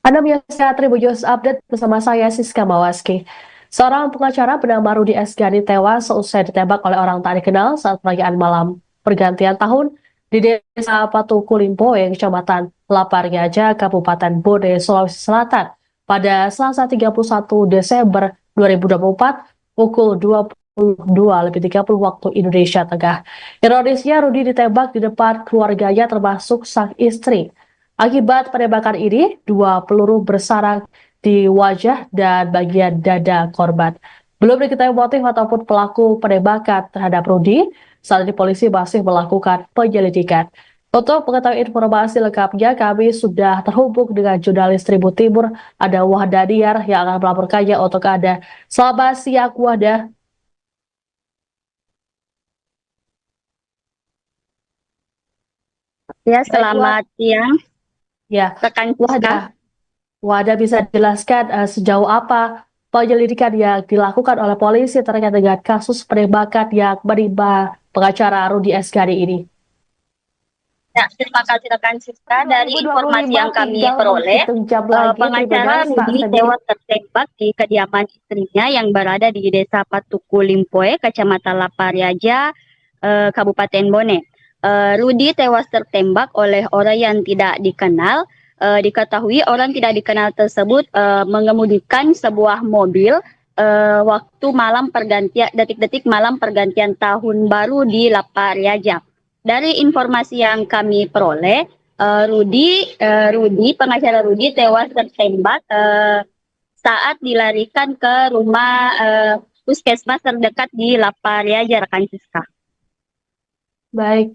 Anda menyaksikan Tribunnews Update bersama saya Siska Mawaski. Seorang pengacara bernama Rudi Esgani tewas seusai ditembak oleh orang tak dikenal saat perayaan malam pergantian tahun di Desa Patuku Limpoe, Kecamatan Lapariaja, Kabupaten Bode, Sulawesi Selatan pada Selasa 31 Desember 2024 pukul 22:30 waktu Indonesia Tengah. Ironisnya, Rudi ditembak di depan keluarganya termasuk sang istri. Akibat penembakan ini, 2 peluru bersarang di wajah dan bagian dada korban. Belum diketahui motif ataupun pelaku penembakan terhadap Rudi. Saat ini polisi masih melakukan penyelidikan. Untuk mengetahui informasi lengkapnya, kami sudah terhubung dengan jurnalis Tribun Timur, ada Wahda Diar yang akan melaporkannya untuk Anda. Selamat siang, Wahda. Ya, selamat siang, Ya, rekan Siska. Wahda. Wahda bisa jelaskan sejauh apa penyelidikan yang dilakukan oleh polisi terkait dengan kasus penembakan yang menimpa pengacara Rudi Esgani ini? Ya, terima kasih rekan Siska. Dari informasi yang kami peroleh, pengacara Rudi tewas tertembak di kediaman istrinya yang berada di Desa Patuku Limpoe, Kecamatan Lapariaja, Kabupaten Bone. Rudi tewas tertembak oleh orang yang tidak dikenal. Diketahui orang tidak dikenal tersebut mengemudikan sebuah mobil waktu malam pergantian, detik-detik malam pergantian tahun baru di Lapariaja. Dari informasi yang kami peroleh, pengacara Rudi tewas tertembak saat dilarikan ke rumah puskesmas terdekat di Lapariaja, rekan Siska. Baik,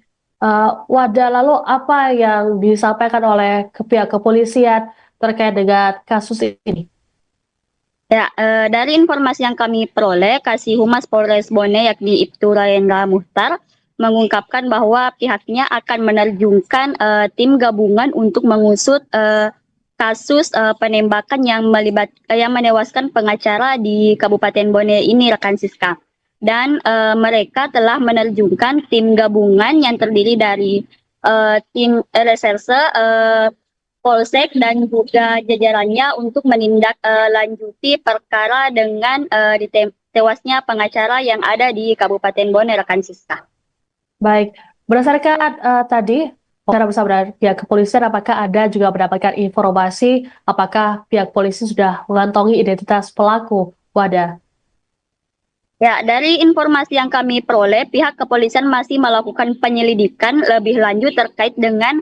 Wahda, lalu apa yang disampaikan oleh pihak kepolisian terkait dengan kasus ini? Ya, dari informasi yang kami peroleh, Kasih Humas Polres Bone yakni Ibtu Rayendra Muhtar mengungkapkan bahwa pihaknya akan menerjunkan tim gabungan untuk mengusut kasus penembakan yang menewaskan pengacara di Kabupaten Bone ini, rekan Siska. Dan mereka telah menerjunkan tim gabungan yang terdiri dari tim reserse, Polsek dan juga jajarannya untuk menindaklanjuti perkara dengan tewasnya pengacara yang ada di Kabupaten Bone, rekan Siska. Baik, berdasarkan tadi secara bersama dengan pihak kepolisian, apakah ada juga mendapatkan informasi apakah pihak polisi sudah mengantongi identitas pelaku? Wahda. Ya, dari informasi yang kami peroleh, pihak kepolisian masih melakukan penyelidikan lebih lanjut terkait dengan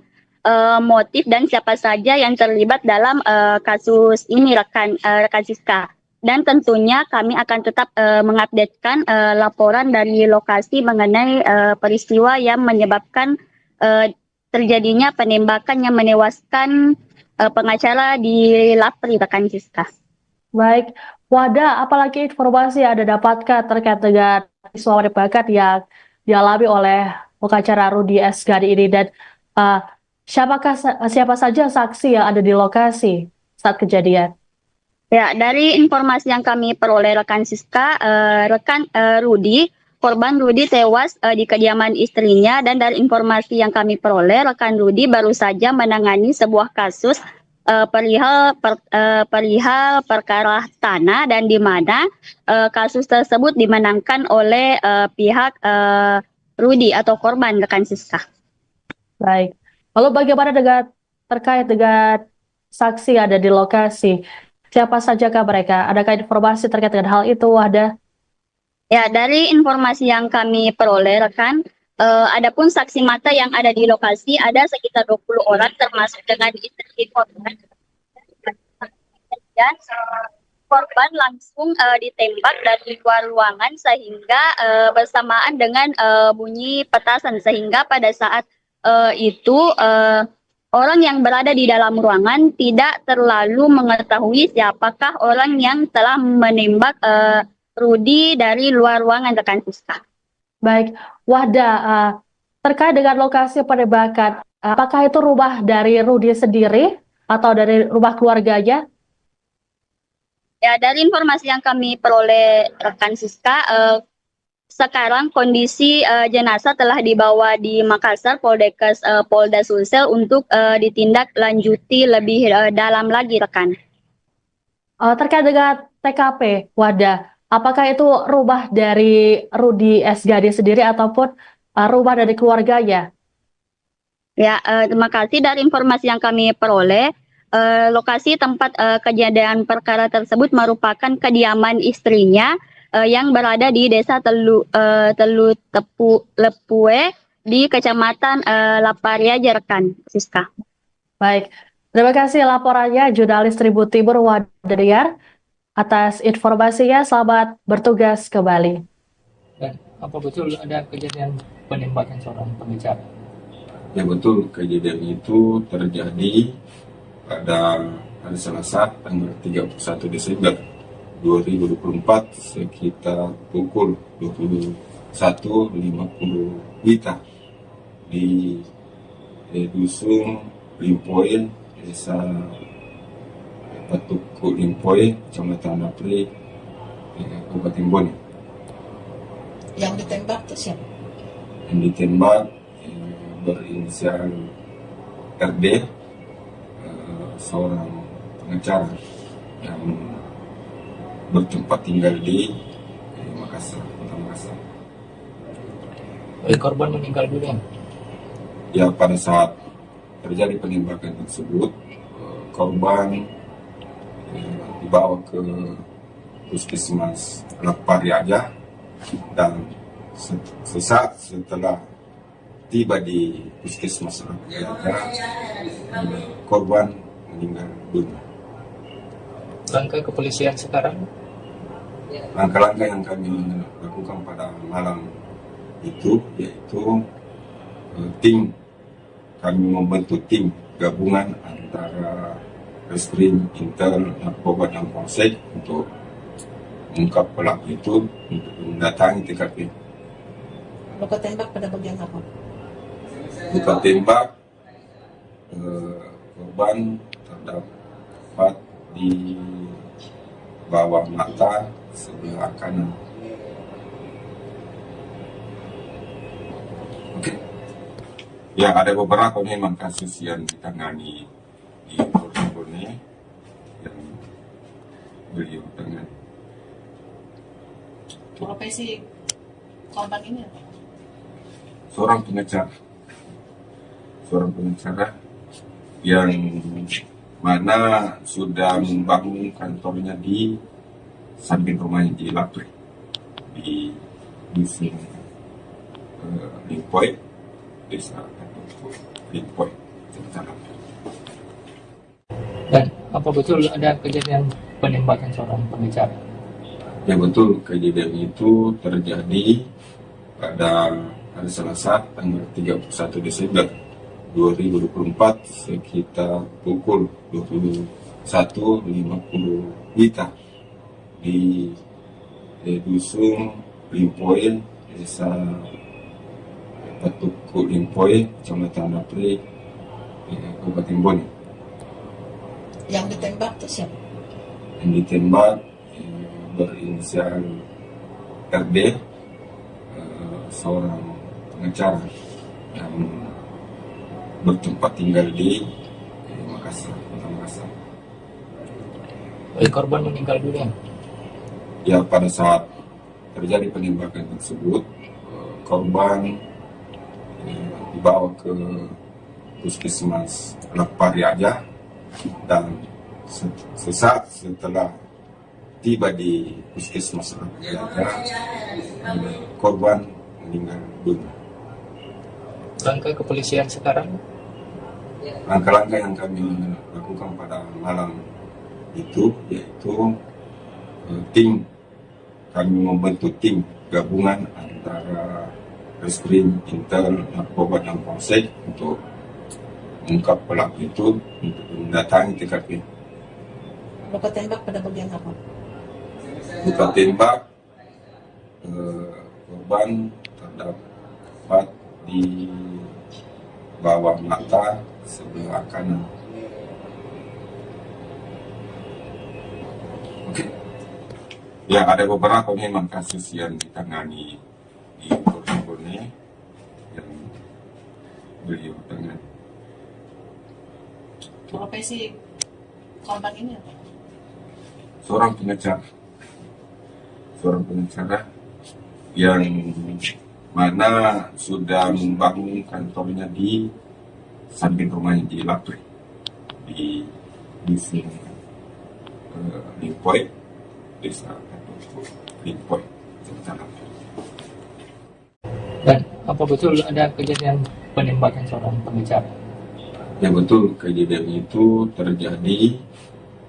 motif dan siapa saja yang terlibat dalam kasus ini, rekan Siska. Dan tentunya kami akan tetap mengupdatekan laporan dari lokasi mengenai peristiwa yang menyebabkan terjadinya penembakan yang menewaskan pengacara di Lapri, rekan Siska. Baik, Wahda, apalagi informasi yang Anda dapatkan terkait dengan peristiwa penembakan yang dialami oleh pengacara Rudi Esgani ini, dan uh, siapa saja saksi yang ada di lokasi saat kejadian? Ya, dari informasi yang kami peroleh rekan Siska, korban Rudi tewas di kediaman istrinya, dan dari informasi yang kami peroleh, rekan Rudi baru saja menangani sebuah kasus perihal perkara tanah, dan di mana kasus tersebut dimenangkan oleh pihak Rudi atau korban, rekan Siska. Baik, lalu bagaimana terkait dengan saksi yang ada di lokasi? Siapa sajakah mereka? Adakah informasi terkait dengan hal itu, Wahda? Ya, dari informasi yang kami peroleh, rekan, adapun saksi mata yang ada di lokasi ada sekitar 20 orang, termasuk dengan istri korban. Dan korban langsung ditembak dari luar ruangan sehingga bersamaan dengan bunyi petasan, sehingga pada saat itu orang yang berada di dalam ruangan tidak terlalu mengetahui siapakah orang yang telah menembak Rudi dari luar ruangan, rekan Siska. Baik, Wahda, terkait dengan lokasi penembakan, apakah itu rumah dari Rudi sendiri atau dari rumah keluarganya? Ya, dari informasi yang kami peroleh rekan Siska, sekarang kondisi jenazah telah dibawa di Makassar, Polda Sulsel untuk ditindaklanjuti lebih dalam lagi, rekan. Terkait dengan TKP, Wadah, apakah itu rumah dari Rudi SGD sendiri ataupun rumah dari keluarganya? Ya, terima kasih dari informasi yang kami peroleh. Lokasi tempat kejadian perkara tersebut merupakan kediaman istrinya yang berada di Desa Lepue di Kecamatan Laparia, rekan Siska. Baik, terima kasih laporannya jurnalis Tribun Timur Wadaniar atas informasinya. Selamat bertugas kembali. Dan apa betul ada kejadian penembakan seorang pengacara? Ya betul, kejadian itu terjadi pada hari Selasa tanggal 31 Desember 2024 sekitar pukul 21.50 WITA di Dusun Limpoe, Desa Patuku Limpoe, Kecamatan Napri, Kabupaten Bone. Yang ditembak itu siapa? Yang ditembak berinisial RD, seorang pengacara yang bertempat tinggal di Makassar, Kota Makassar. Korban meninggal dunia. Ya, pada saat terjadi penembakan tersebut, korban dibawa ke Puskesmas Lapariaja dan sesaat setelah tiba di Puskesmas Lapariaja, korban meninggal dunia. Langkah kepolisian sekarang? Langkah-langkah yang kami lakukan pada malam itu yaitu kami membentuk tim gabungan antara Reskrim, Intel, Narkoba, dan Polsek untuk mengungkap pelaku itu untuk mendatangi TKP. Luka tembak pada bagian apa? Luka tembak korban terdapat di bawah mata sebelah kanan. Oke. Ya, ada beberapa memang kasus yang ditangani di Polres Bone yang beliau tangani. Profesi korban ini apa? Seorang pengacara yang mana sudah membangun kantornya di samping rumahnya di Lapre, di Dusun Limpoe, Desa Limpoe, Kecamatan Lapre. Dan apa betul ada kejadian penembakan seorang pengacara? Ya betul, kejadian itu terjadi pada hari Selasa tanggal 31 Desember 2024 sekitar pukul 21.50 WITA di Dusun Limpoe, Desa Patuku Limpoe, Kecamatan Napri, Kabupaten Bone. Yang ditembak itu siapa? Yang ditembak berinisial RD, seorang pengacara yang bertempat tinggal di Makassar, Kota Makassar. Korban meninggal dunia. Ya, pada saat terjadi penembakan tersebut, korban dibawa ke Puskesmas Lapariaja dan sesaat setelah tiba di Puskesmas Lapariaja, korban meninggal dunia. Langkah kepolisian sekarang? Langkah-langkah yang kami lakukan pada malam itu yaitu kami membentuk tim gabungan antara Reskrim, Intel, Narkoba, dan Polsek untuk mengungkap pelaku itu untuk mendatangi TKP. Luka tembak pada bagian apa? Luka tembak korban terdapat di bawah mata sebelah kanan. Oke. Ya, ada beberapa memang kasus yang ditangani beliau dengan Profesi korban ini apa? seorang pengacara yang mana sudah membangun kantornya di samping rumahnya di Lapri di dusun Limpoy, desa Limpoy, Kecamatan Lapri. Dan apa betul ada kejadian penembakan seorang pengacara? Ya betul, kejadian itu terjadi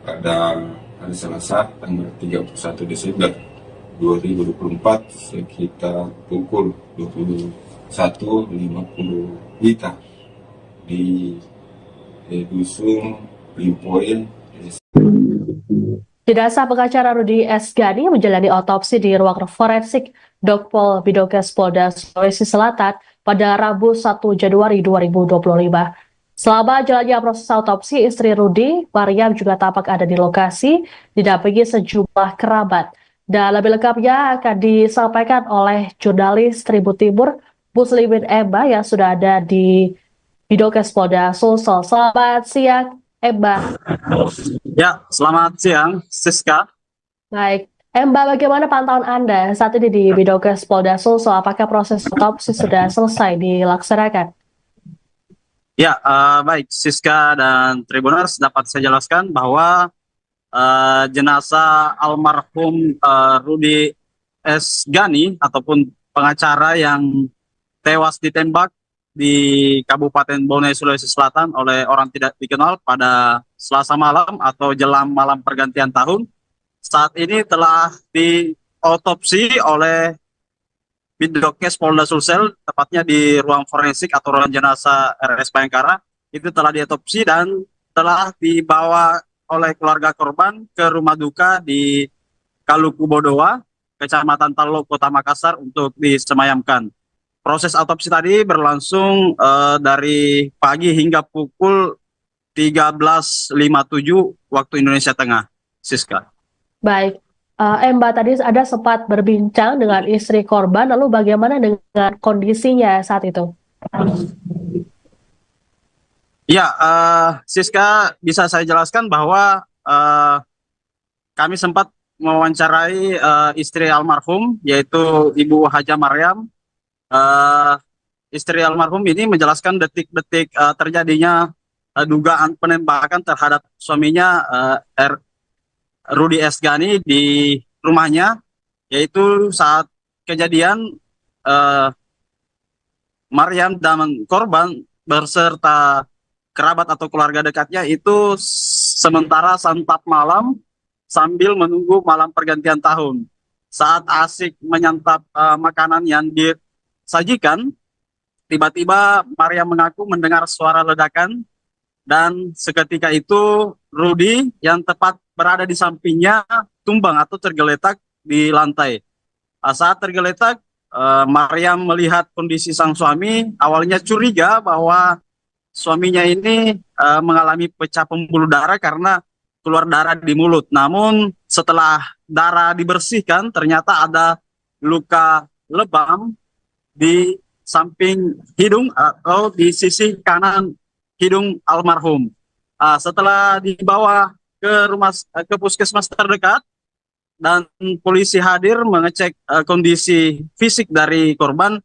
pada hari Selasa tanggal 31 Desember 2024 sekitar pukul 21.50 WITA di dusun Limpoy. Jenazah pengacara Rudi S. Ghani menjalani otopsi di ruang forensik Dokpol Bidokes Polda Sulawesi Selatan pada Rabu 1 Januari 2025. Selama jalannya proses autopsi, istri Rudi, Mariam, juga tampak ada di lokasi, didampingi sejumlah kerabat. Dan lebih lengkapnya akan disampaikan oleh jurnalis Tribun Timur, Muslimin Emba, yang sudah ada di Bidokes Polda Sulsel. Selamat siang, Emba. Ya, selamat siang, Siska. Baik, Emba, bagaimana pantauan Anda saat ini di Bidokes Polda Sulsel? Apakah proses autopsi sudah selesai dilaksanakan? Ya, baik, Siska dan Tribuners, dapat saya jelaskan bahwa jenazah almarhum Rudi S. Ghani ataupun pengacara yang tewas ditembak di Kabupaten Bone, Sulawesi Selatan oleh orang tidak dikenal pada Selasa malam atau jelang malam pergantian tahun, saat ini telah diotopsi oleh Bidokes Polda Sulsel, tepatnya di ruang forensik atau ruang jenazah RS Bayangkara. Itu telah diotopsi dan telah dibawa oleh keluarga korban ke rumah duka di Kaluku Bodowa, Kecamatan Talo, Kota Makassar untuk disemayamkan. Proses autopsi tadi berlangsung dari pagi hingga pukul 13.57 waktu Indonesia Tengah, Siska. Baik, Mbak tadi ada sempat berbincang dengan istri korban, lalu bagaimana dengan kondisinya saat itu? Ya, Siska, bisa saya jelaskan bahwa kami sempat mewawancarai istri almarhum, yaitu Ibu Haja Mariam. Istri almarhum ini menjelaskan detik-detik terjadinya dugaan penembakan terhadap suaminya Rudi S. Ghani di rumahnya, yaitu saat kejadian Mariam dan korban berserta kerabat atau keluarga dekatnya itu sementara santap malam sambil menunggu malam pergantian tahun. Saat asik menyantap makanan yang disajikan, tiba-tiba Mariam mengaku mendengar suara ledakan dan seketika itu Rudi yang tepat berada di sampingnya tumbang atau tergeletak di lantai. Saat tergeletak, Mariam melihat kondisi sang suami, awalnya curiga bahwa suaminya ini mengalami pecah pembuluh darah karena keluar darah di mulut. Namun setelah darah dibersihkan, ternyata ada luka lebam di samping hidung atau di sisi kanan hidung almarhum. Setelah dibawa ke puskesmas terdekat dan polisi hadir mengecek kondisi fisik dari korban,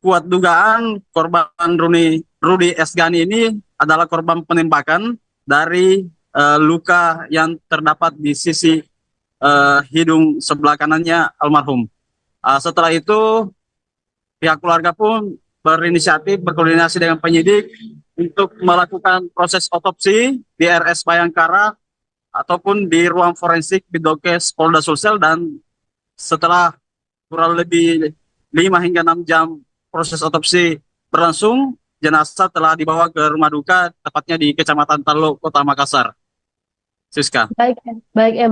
kuat dugaan korban Rudi S. Ghani ini adalah korban penembakan dari luka yang terdapat di sisi hidung sebelah kanannya almarhum. Setelah itu pihak keluarga pun berinisiatif berkoordinasi dengan penyidik untuk melakukan proses otopsi di RS Bayangkara ataupun di ruang forensik Bidokes Polda Sulsel, dan setelah kurang lebih 5 hingga 6 jam proses otopsi berlangsung, jenazah telah dibawa ke rumah duka tepatnya di Kecamatan Talo, Kota Makassar. Siska. Baik,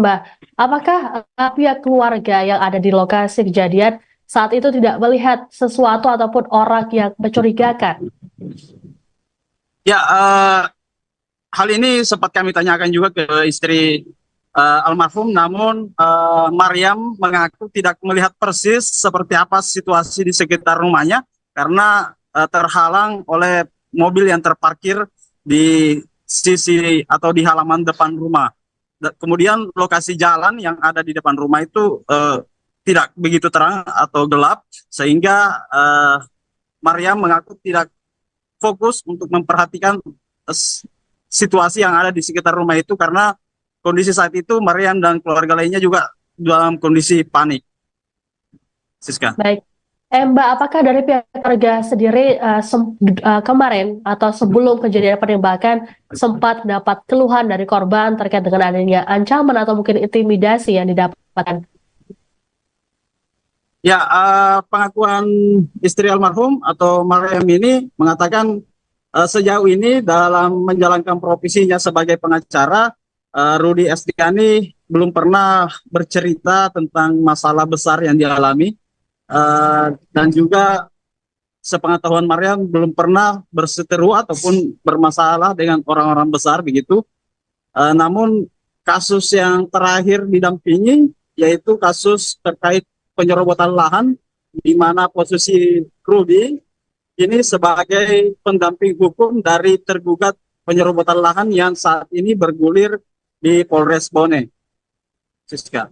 Mbak. Apakah pihak keluarga yang ada di lokasi kejadian saat itu tidak melihat sesuatu ataupun orang yang mencurigakan? Ya, hal ini sempat kami tanyakan juga ke istri almarhum, namun Mariam mengaku tidak melihat persis seperti apa situasi di sekitar rumahnya karena terhalang oleh mobil yang terparkir di sisi atau di halaman depan rumah. Kemudian lokasi jalan yang ada di depan rumah itu tidak begitu terang atau gelap, sehingga Mariam mengaku tidak fokus untuk memperhatikan situasi yang ada di sekitar rumah itu, karena kondisi saat itu Mariam dan keluarga lainnya juga dalam kondisi panik. Siska. Baik. Mbak, apakah dari pihak keluarga sendiri kemarin atau sebelum kejadian penembakan sempat mendapat keluhan dari korban terkait dengan adanya ancaman atau mungkin intimidasi yang didapatkan? Ya, pengakuan istri almarhum atau Mariam ini mengatakan sejauh ini dalam menjalankan profesinya sebagai pengacara, Rudy Estiani belum pernah bercerita tentang masalah besar yang dialami. Dan juga sepengetahuan Mariam belum pernah berseteru ataupun bermasalah dengan orang-orang besar begitu. Namun kasus yang terakhir didampingi yaitu kasus terkait penyerobotan lahan, di mana posisi Rudy ini sebagai pendamping hukum dari tergugat penyerobotan lahan yang saat ini bergulir di Polres Bone. Siska.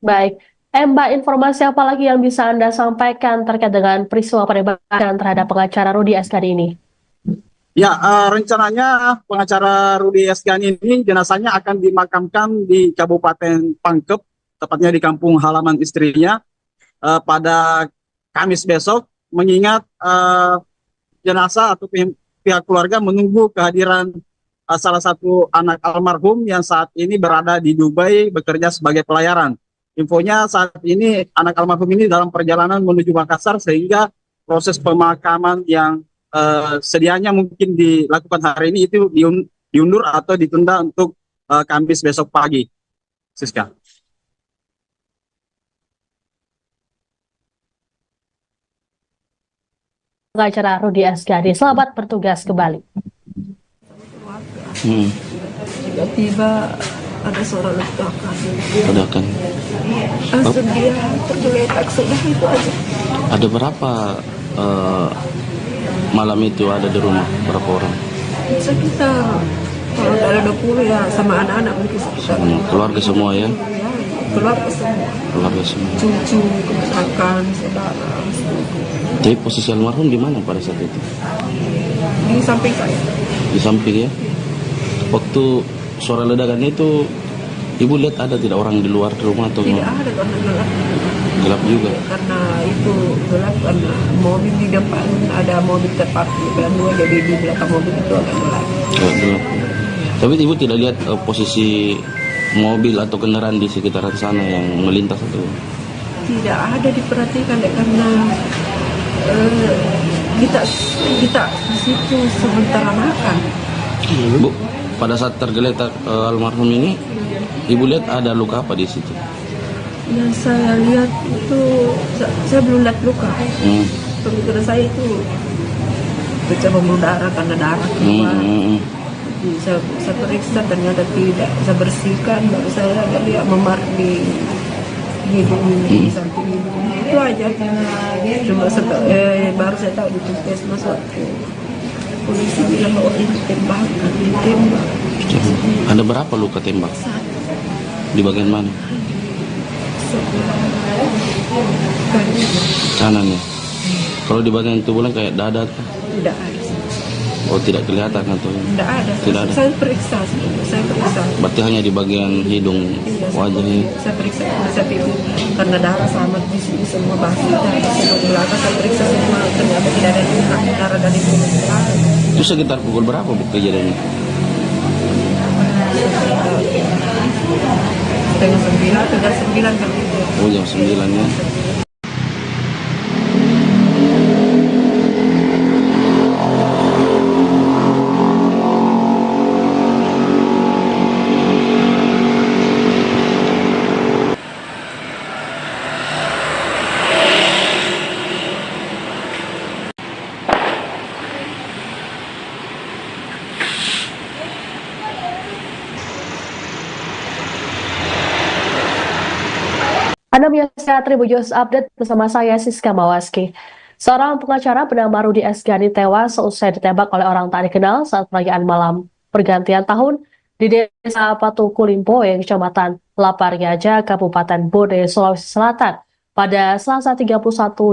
Baik. Mbak, informasi apa lagi yang bisa Anda sampaikan terkait dengan peristiwa penembakan terhadap pengacara Rudy Estiani ini? Ya, rencananya pengacara Rudy Estiani ini jenazahnya akan dimakamkan di Kabupaten Pangkep, tepatnya di kampung halaman istrinya, pada Kamis besok, mengingat jenazah atau pihak keluarga menunggu kehadiran salah satu anak almarhum yang saat ini berada di Dubai bekerja sebagai pelayaran. Infonya saat ini anak almarhum ini dalam perjalanan menuju Makassar, sehingga proses pemakaman yang sedianya mungkin dilakukan hari ini itu diundur atau ditunda untuk Kamis besok pagi. Siska. Pengacara Rudy Estiani, selamat bertugas kembali. Tiba-tiba ada suara ledakan. Ledakan. Langsung dia tergeletak, sudah itu aja. Ada berapa malam itu ada di rumah? Berapa orang? Sekitar, kalau ada 20 ya, sama anak-anak mungkin sekitar. Keluarga semua ya? Ya, keluarga semua. Keluarga semua. Cucu, keponakan, saudara. Tapi posisi almarhum di mana pada saat itu? Di samping saya. Di samping ya? Waktu suara ledakan itu, ibu lihat ada tidak orang di luar rumah atau Tidak ada karena gelap. gelap juga? Karena itu gelap karena mobil di depan ada mobil terparkir dan dua, jadi di belakang mobil itu agak gelap. Gelap. Tapi ibu tidak lihat posisi mobil atau kendaraan di sekitaran sana yang melintas itu? Tidak ada diperhatikan deh, karena kita di situ sementara makan. Bu, pada saat tergeletak almarhum ini, ibu lihat ada luka apa di situ? Yang saya lihat itu, saya belum lihat luka. Pemikiran saya itu pecah pembuluh darah karena darah keluar. Jadi saya periksa, ternyata tidak. Saya bersihkan, baru saya lihat memar di hidung, di samping hidung. Itu aja. Cuma baru saya tahu di puskesmas waktu polisi bilang bahwa itu tembakan, ditembak. Ada berapa luka tembak? Di bagian mana? Kanan ya. Kalau di bagian tubuhnya kayak dada tuh? Tidak ada. Oh, tidak kelihatan atau? Tidak ada. Tidak ada. Saya periksa. Berarti hanya di bagian hidung, wajahnya. Saya periksa, saya pikir karena darah sama di sini semua basi, darah semua di belakang, saya periksa semua, ternyata tidak ada luka, darah dari mulut. Itu sekitar pukul berapa bu kejadiannya? Setengah 9 kan itu. Oh, jam 9 ya. Anda menyaksikan Tribun News Update bersama saya Siska Mawaski. Seorang pengacara bernama Rudi Esgani tewas seusai ditembak oleh orang tak dikenal saat perayaan malam pergantian tahun di Desa Patuku Limpoe, Kecamatan Lapariaja, Kabupaten Bode, Sulawesi Selatan pada Selasa 31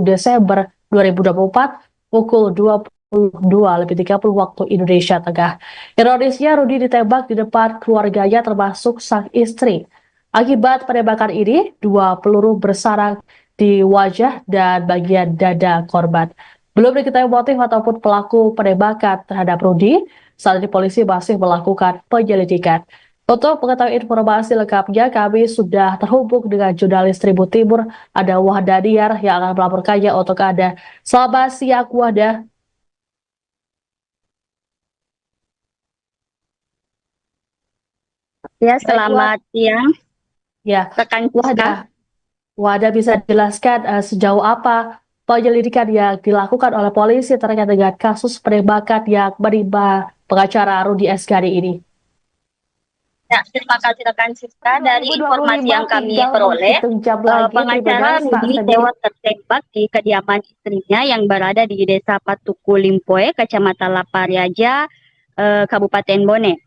Desember 2024 pukul 22.30 waktu Indonesia Tengah. Ironisnya, Rudi ditembak di depan keluarganya termasuk sang istri. Akibat penembakan ini, 2 peluru bersarang di wajah dan bagian dada korban. Belum diketahui motif ataupun pelaku penembakan terhadap Rudi. Saat ini polisi masih melakukan penyelidikan. Untuk mengetahui informasi lengkapnya, kami sudah terhubung dengan jurnalis Tribun Timur, ada Wahda Diar yang akan melaporkannya untuk Anda. Selamat siang, Wahda. Ya, selamat siang, Ya, rekan Wahda. Wahda bisa jelaskan sejauh apa penyelidikan yang dilakukan oleh polisi terkait dengan kasus penembakan yang menimpa pengacara Rudi Esgani ini? Ya, terima kasih rekan Siska. Dari informasi yang kami peroleh, pengacara Rudi tewas tertembak di kediaman istrinya yang berada di Desa Patuku Limpoe, Kecamatan Lapariaja, Kabupaten Bone.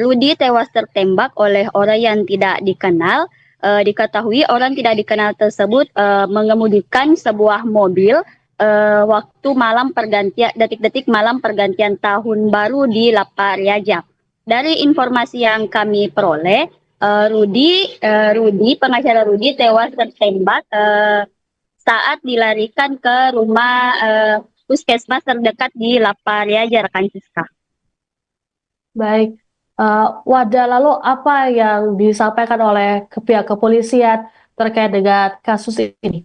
Rudi tewas tertembak oleh orang yang tidak dikenal. Diketahui orang tidak dikenal tersebut mengemudikan sebuah mobil waktu malam pergantian, detik-detik malam pergantian tahun baru di Lapariaja. Dari informasi yang kami peroleh, pengacara Rudi tewas tertembak saat dilarikan ke rumah puskesmas terdekat di Lapariaja, rekan Siska. Baik. Wahda, lalu apa yang disampaikan oleh pihak kepolisian terkait dengan kasus ini?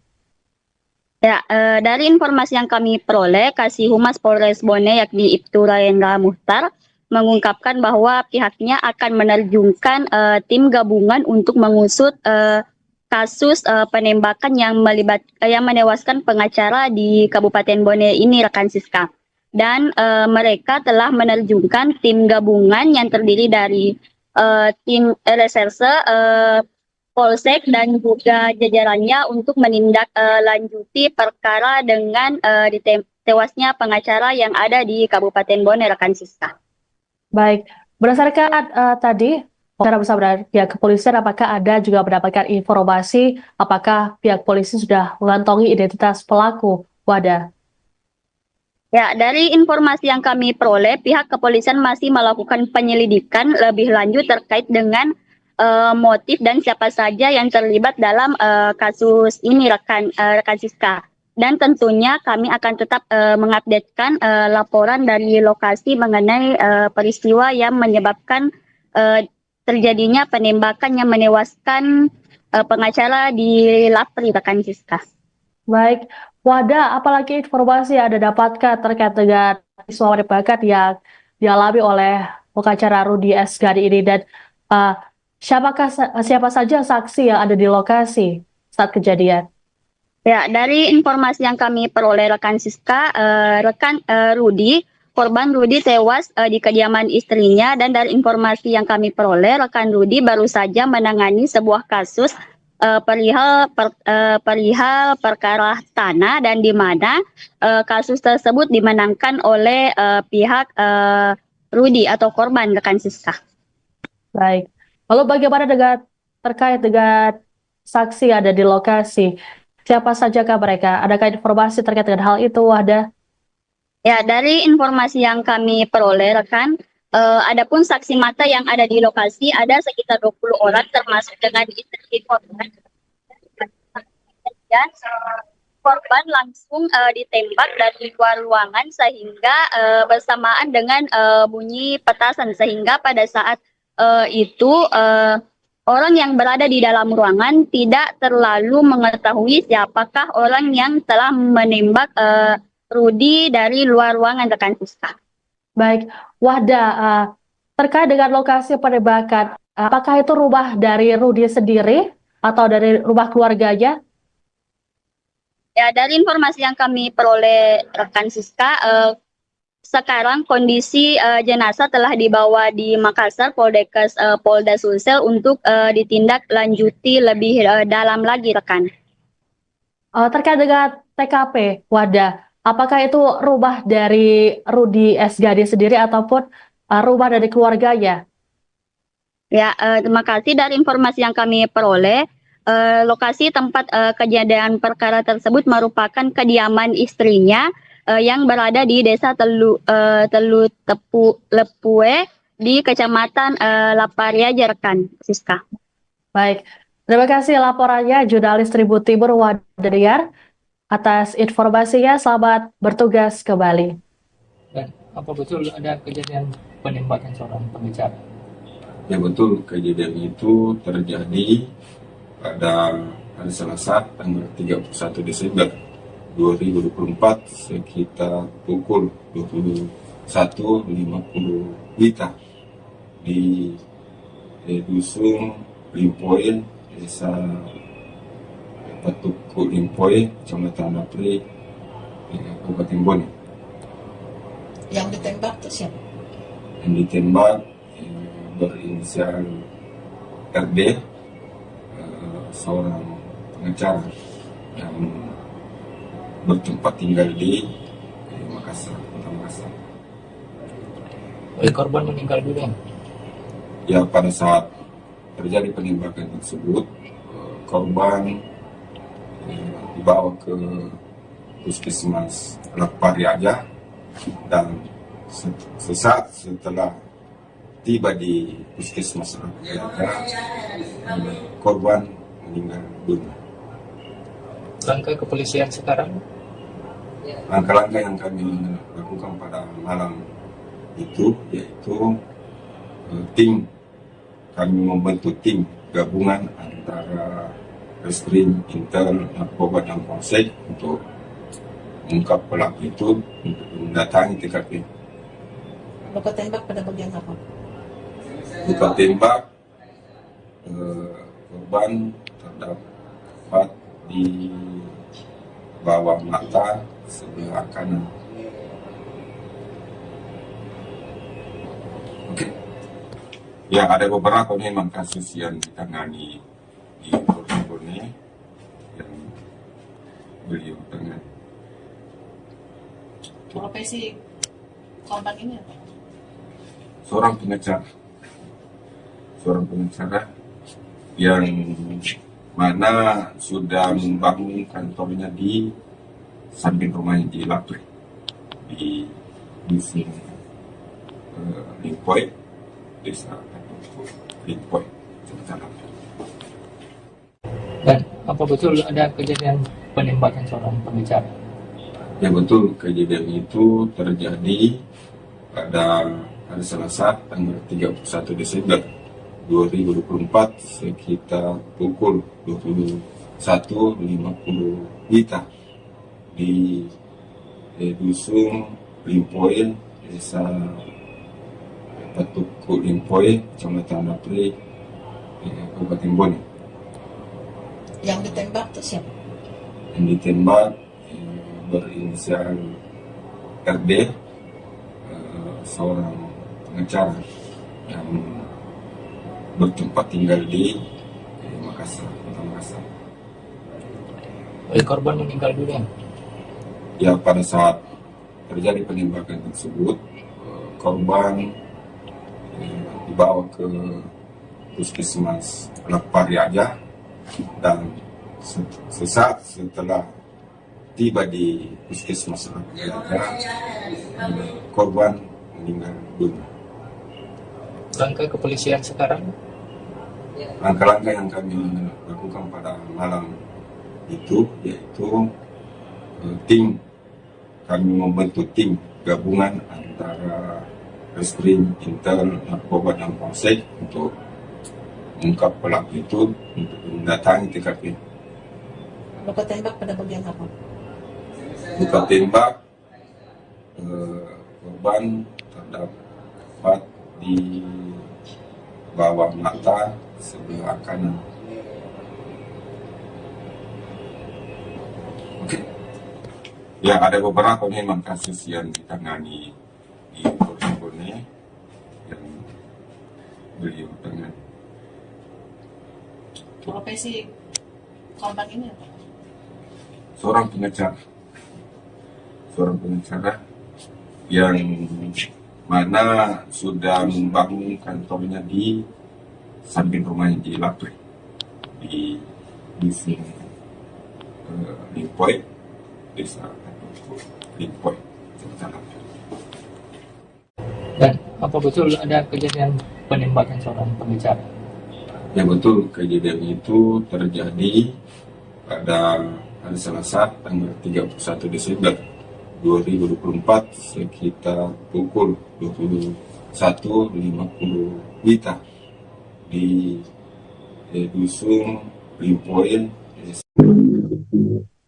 Ya, dari informasi yang kami peroleh, Kasih Humas Polres Bone yakni Ibtu Raendra Muhtar mengungkapkan bahwa pihaknya akan menerjunkan tim gabungan untuk mengusut kasus penembakan yang menewaskan pengacara di Kabupaten Bone ini, rekan Siska. Dan mereka telah menerjunkan tim gabungan yang terdiri dari tim reserse, polsek dan juga jajarannya untuk menindaklanjuti perkara dengan tewasnya pengacara yang ada di Kabupaten Bone, rekan Siska. Baik, berdasarkan tadi wawancara bersama dengan pihak kepolisian, apakah ada juga mendapatkan informasi apakah pihak polisi sudah mengantongi identitas pelaku? Wahda. Ya, dari informasi yang kami peroleh, pihak kepolisian masih melakukan penyelidikan lebih lanjut terkait dengan motif dan siapa saja yang terlibat dalam kasus ini, rekan Siska. Dan tentunya kami akan tetap mengupdatekan laporan dari lokasi mengenai peristiwa yang menyebabkan terjadinya penembakan yang menewaskan pengacara di Lapri, rekan Siska. Baik, Wahda, apalagi informasi yang Anda dapatkan terkait dengan peristiwa penembakan yang dialami oleh pengacara Rudi Esgani ini, dan siapa saja saksi yang ada di lokasi saat kejadian? Ya, dari informasi yang kami peroleh, rekan Siska, korban Rudi tewas di kediaman istrinya, dan dari informasi yang kami peroleh, rekan Rudi baru saja menangani sebuah kasus perihal perkara tanah, dan di mana kasus tersebut dimenangkan oleh pihak Rudi atau korban, rekan Siska. Baik, lalu bagaimana terkait dengan saksi ada di lokasi? Siapa sajakah mereka? Adakah informasi terkait dengan hal itu, Wahda? Ya, dari informasi yang kami peroleh, rekan, adapun saksi mata yang ada di lokasi ada sekitar 20 orang, termasuk dengan istri korban. Dan korban langsung ditembak dari luar ruangan sehingga bersamaan dengan bunyi petasan, sehingga pada saat itu orang yang berada di dalam ruangan tidak terlalu mengetahui siapakah orang yang telah menembak Rudi dari luar ruangan, rekan Siska. Baik, Wahda, terkait dengan lokasi penembakan, apakah itu rumah dari Rudi sendiri atau dari rumah keluarganya? Ya, dari informasi yang kami peroleh, rekan Siska, sekarang kondisi jenazah telah dibawa di Makassar, Polda Sulsel untuk ditindaklanjuti lebih dalam lagi, rekan. Terkait dengan TKP Wada, apakah itu rumah dari Rudi Esgadi sendiri ataupun rumah dari keluarganya? Ya, terima kasih dari informasi yang kami peroleh. Lokasi tempat kejadian perkara tersebut merupakan kediaman istrinya yang berada di Desa Telu Lepue di Kecamatan Laparia, Jerkan, Siska. Baik, terima kasih laporannya jurnalis Tribun Timur Wadadiyar atas informasinya. Selamat bertugas kembali. Dan apa betul ada kejadian penembakan seorang pengacara? Ya betul, kejadian itu terjadi pada hari Selasa tanggal 31 Desember 2024 sekitar pukul 21.50 WITA di Dusun Limpoe, Desa Patuku Limpoe, Kecamatan Lapri, Kabupaten Bone. Yang ditembak tuh siapa? Yang ditembak berinisial RD, seorang pengacara yang bertempat tinggal di Makassar, Kota Makassar. Korban meninggal dunia. Ya, pada saat terjadi penembakan tersebut, korban dibawa ke Puskesmas Lapariaja dan sesaat setelah tiba di Puskesmas Lapariaja, korban meninggal dunia. Langkah kepolisian sekarang? Langkah-langkah yang kami lakukan pada malam itu yaitu kami membentuk tim gabungan antara Reskrim, Intel, Narkoba, dan Polsek untuk mengungkap pelaku itu untuk mendatangi TKP. Luka tembak pada bagian apa? Luka tembak korban terdapat di bawah mata sebelah kanan. Oke. Ya, ada beberapa memang kasus yang ditangani di Bone yang beliau tangani. Profesi korban ini apa? Seorang pengacara yang mana sudah membangun kantornya di samping rumahnya di Lapri, di Dusun Limpoe, Desa Limpoe, Kecamatan Lapri. Dan apa betul ada kejadian penembakan seorang pengacara? Ya betul, kejadian itu terjadi pada hari Selasa tanggal 31 Desember 2024 sekitar pukul 21.50 WITA di Dusun Limpoe, Desa Patuku Limpoe, Kecamatan Lapri, Kabupaten Bone. Yang ditembak tuh siapa? Yang ditembak berinisial RD, seorang pengacara yang bertempat tinggal di Makassar, Kota Makassar. Korban meninggal dunia. Ya, pada saat terjadi penembakan tersebut, korban dibawa ke Puskesmas Lapariaja dan sesaat setelah tiba di Puskesmas Lapariaja, korban meninggal dunia. Langkah kepolisian sekarang? Langkah-langkah yang kami lakukan pada malam itu yaitu kami membentuk tim gabungan antara Reskrim, Intel, Narkoba, dan Polsek untuk mengungkap pelaku itu untuk mendatangi TKP. Luka tembak pada bagian apa? Luka tembak korban terdapat di bawah mata sebelah kanan. Oke. Ya, ada beberapa memang kasus yang ditangani di Bone yang beliau tangani. Profesi korban ini apa? seorang pengacara, yang mana sudah membangun kantornya di samping rumahnya di Lapre, di dusun Limpoy, desa Limpoy, Kecamatan Lapre. Dan apa betul ada kejadian penembakan seorang pengacara? Ya betul, kejadian itu terjadi pada hari Selasa tanggal 31 Desember 2024 sekitar pukul 21.50 WITA di dusun Limpoy.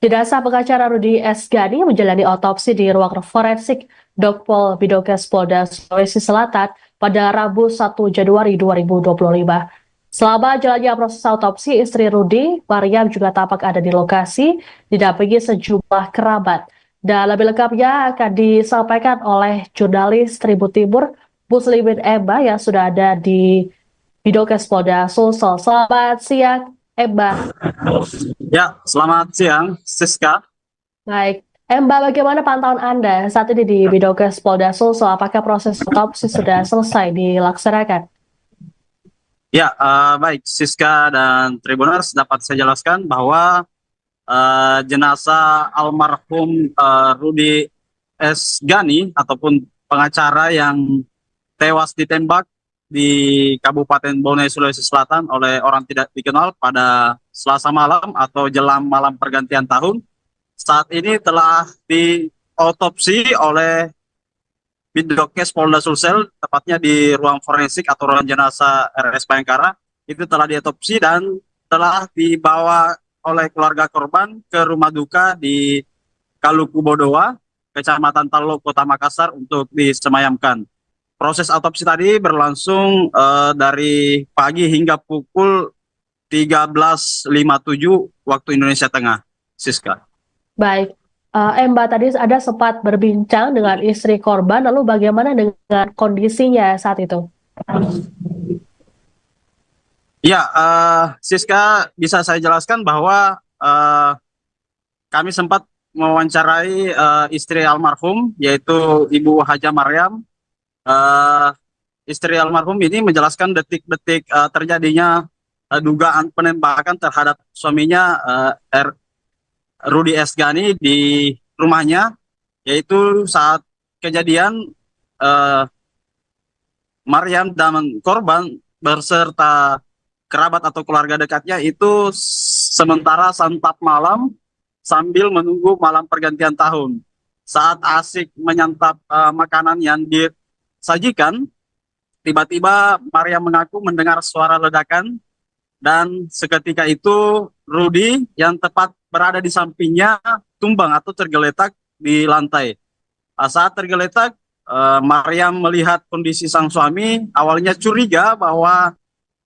Jenazah pengacara Rudi S. Gani menjalani otopsi di ruang forensik Dokpol Bidokes Polda Sulawesi Selatan pada Rabu 1 Januari 2025. Selama jalannya proses autopsi, istri Rudi, Mariam, juga tampak ada di lokasi, didampingi sejumlah kerabat. Dan lebih lengkapnya akan disampaikan oleh jurnalis Tribun Timur, Muslimin Emba, yang sudah ada di Bidokes Polda Sulsel. Selamat siang, Emba. Ya, selamat siang, Siska. Baik, Emba, bagaimana pantauan Anda saat ini di Bidokes Polda Sulsel? Apakah proses autopsi sudah selesai dilaksanakan? Ya, baik, Siska dan Tribuners, dapat saya jelaskan bahwa jenazah almarhum Rudi S. Gani ataupun pengacara yang tewas ditembak di Kabupaten Bone, Sulawesi Selatan oleh orang tidak dikenal pada Selasa malam atau jelang malam pergantian tahun, saat ini telah diotopsi oleh Bidokes Polda Sulsel, tepatnya di ruang forensik atau ruang jenazah RS Bayangkara. Itu telah diotopsi dan telah dibawa oleh keluarga korban ke rumah duka di Kaluku Bodowa, Kecamatan Talo, Kota Makassar untuk disemayamkan. Proses autopsi tadi berlangsung dari pagi hingga pukul 13.57 waktu Indonesia Tengah. Siska. Baik. Emba, tadi ada sempat berbincang dengan istri korban, lalu bagaimana dengan kondisinya saat itu? Ya, Siska, bisa saya jelaskan bahwa kami sempat mewawancarai istri almarhum, yaitu Ibu Haja Mariam. Istri almarhum ini menjelaskan detik-detik terjadinya dugaan penembakan terhadap suaminya, Rudi S. Gani, di rumahnya, yaitu saat kejadian Mariam dan korban berserta kerabat atau keluarga dekatnya itu sementara santap malam sambil menunggu malam pergantian tahun. Saat asik menyantap makanan yang disajikan, tiba-tiba Mariam mengaku mendengar suara ledakan dan seketika itu Rudi yang tepat berada di sampingnya tumbang atau tergeletak di lantai. Saat tergeletak, Mariam melihat kondisi sang suami, awalnya curiga bahwa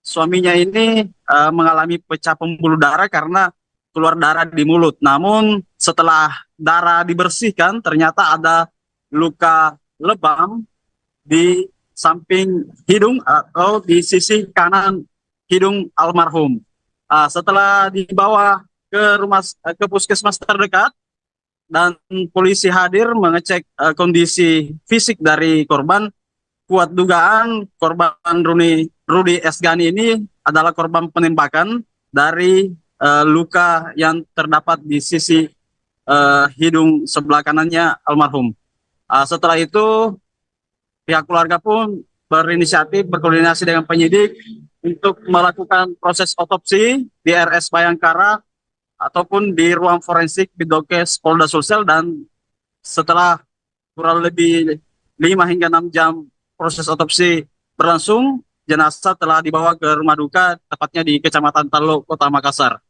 suaminya ini mengalami pecah pembuluh darah karena keluar darah di mulut. Namun setelah darah dibersihkan, ternyata ada luka lebam di samping hidung atau di sisi kanan hidung almarhum. Setelah dibawa ke puskesmas terdekat dan polisi hadir mengecek kondisi fisik dari korban, kuat dugaan korban Rudi S. Gani ini adalah korban penembakan dari luka yang terdapat di sisi hidung sebelah kanannya almarhum. Setelah itu pihak keluarga pun berinisiatif berkoordinasi dengan penyidik untuk melakukan proses otopsi di RS Bayangkara ataupun di ruang forensik Bidokes Polda Sulsel, dan setelah kurang lebih 5 hingga 6 jam proses otopsi berlangsung, jenazah telah dibawa ke rumah duka tepatnya di Kecamatan Talo, Kota Makassar.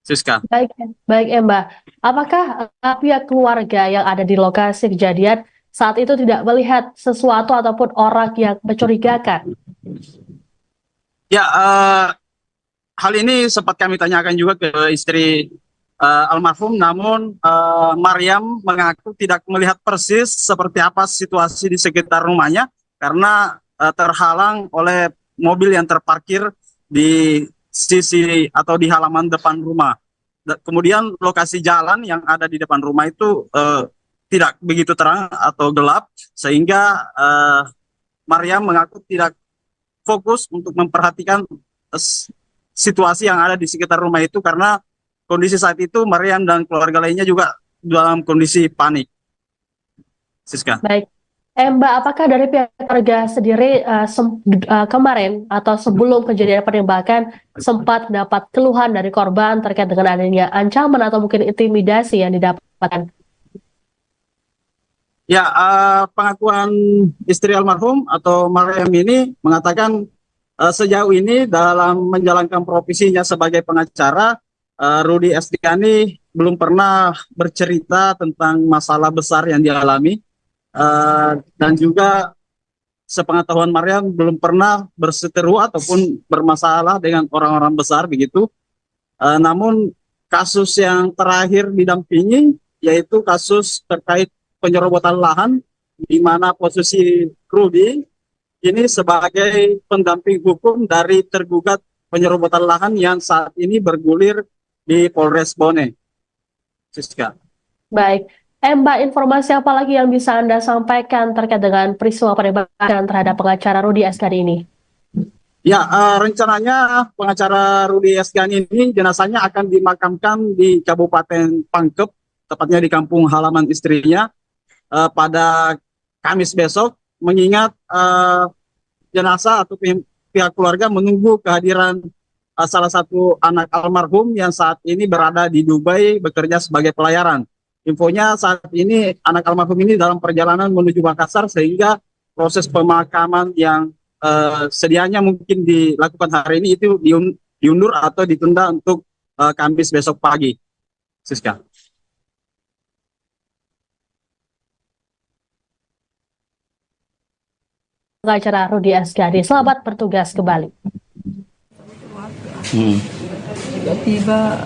Siska. Baik, Mbak. Apakah pihak keluarga yang ada di lokasi kejadian saat itu tidak melihat sesuatu ataupun orang yang mencurigakan? Ya, hal ini sempat kami tanyakan juga ke istri almarhum, namun Mariam mengaku tidak melihat persis seperti apa situasi di sekitar rumahnya karena terhalang oleh mobil yang terparkir di sisi atau di halaman depan rumah. Kemudian lokasi jalan yang ada di depan rumah itu tidak begitu terang atau gelap, sehingga Mariam mengaku tidak fokus untuk memperhatikan situasi yang ada di sekitar rumah itu, karena kondisi saat itu Mariam dan keluarga lainnya juga dalam kondisi panik. Siska. Baik. Mbak, apakah dari pihak keluarga sendiri kemarin atau sebelum kejadian penembakan sempat mendapat keluhan dari korban terkait dengan adanya ancaman atau mungkin intimidasi yang didapatkan? Ya, pengakuan istri almarhum atau Mariam ini mengatakan sejauh ini dalam menjalankan profesinya sebagai pengacara, Rudy Estiani belum pernah bercerita tentang masalah besar yang dialami. Dan juga sepengetahuan Mariam belum pernah berseteru ataupun bermasalah dengan orang-orang besar begitu. Namun kasus yang terakhir didampingi yaitu kasus terkait penyerobotan lahan, di mana posisi Rudy ini sebagai pendamping hukum dari tergugat penyerobotan lahan yang saat ini bergulir di Polres Bone. Siska. Baik. Mbak, informasi apa lagi yang bisa Anda sampaikan terkait dengan peristiwa penembakan terhadap pengacara Rudy Estiani ini? Ya, rencananya pengacara Rudy Estiani ini jenazahnya akan dimakamkan di Kabupaten Pangkep, tepatnya di kampung halaman istrinya, pada Kamis besok, mengingat jenazah atau pihak keluarga menunggu kehadiran salah satu anak almarhum yang saat ini berada di Dubai bekerja sebagai pelayaran. Infonya saat ini anak almarhum ini dalam perjalanan menuju Makassar, sehingga proses pemakaman yang sedianya mungkin dilakukan hari ini itu diundur atau ditunda untuk Kamis besok pagi. Siska. Pengacara Rudy Estiani, selamat bertugas kembali. Tiba-tiba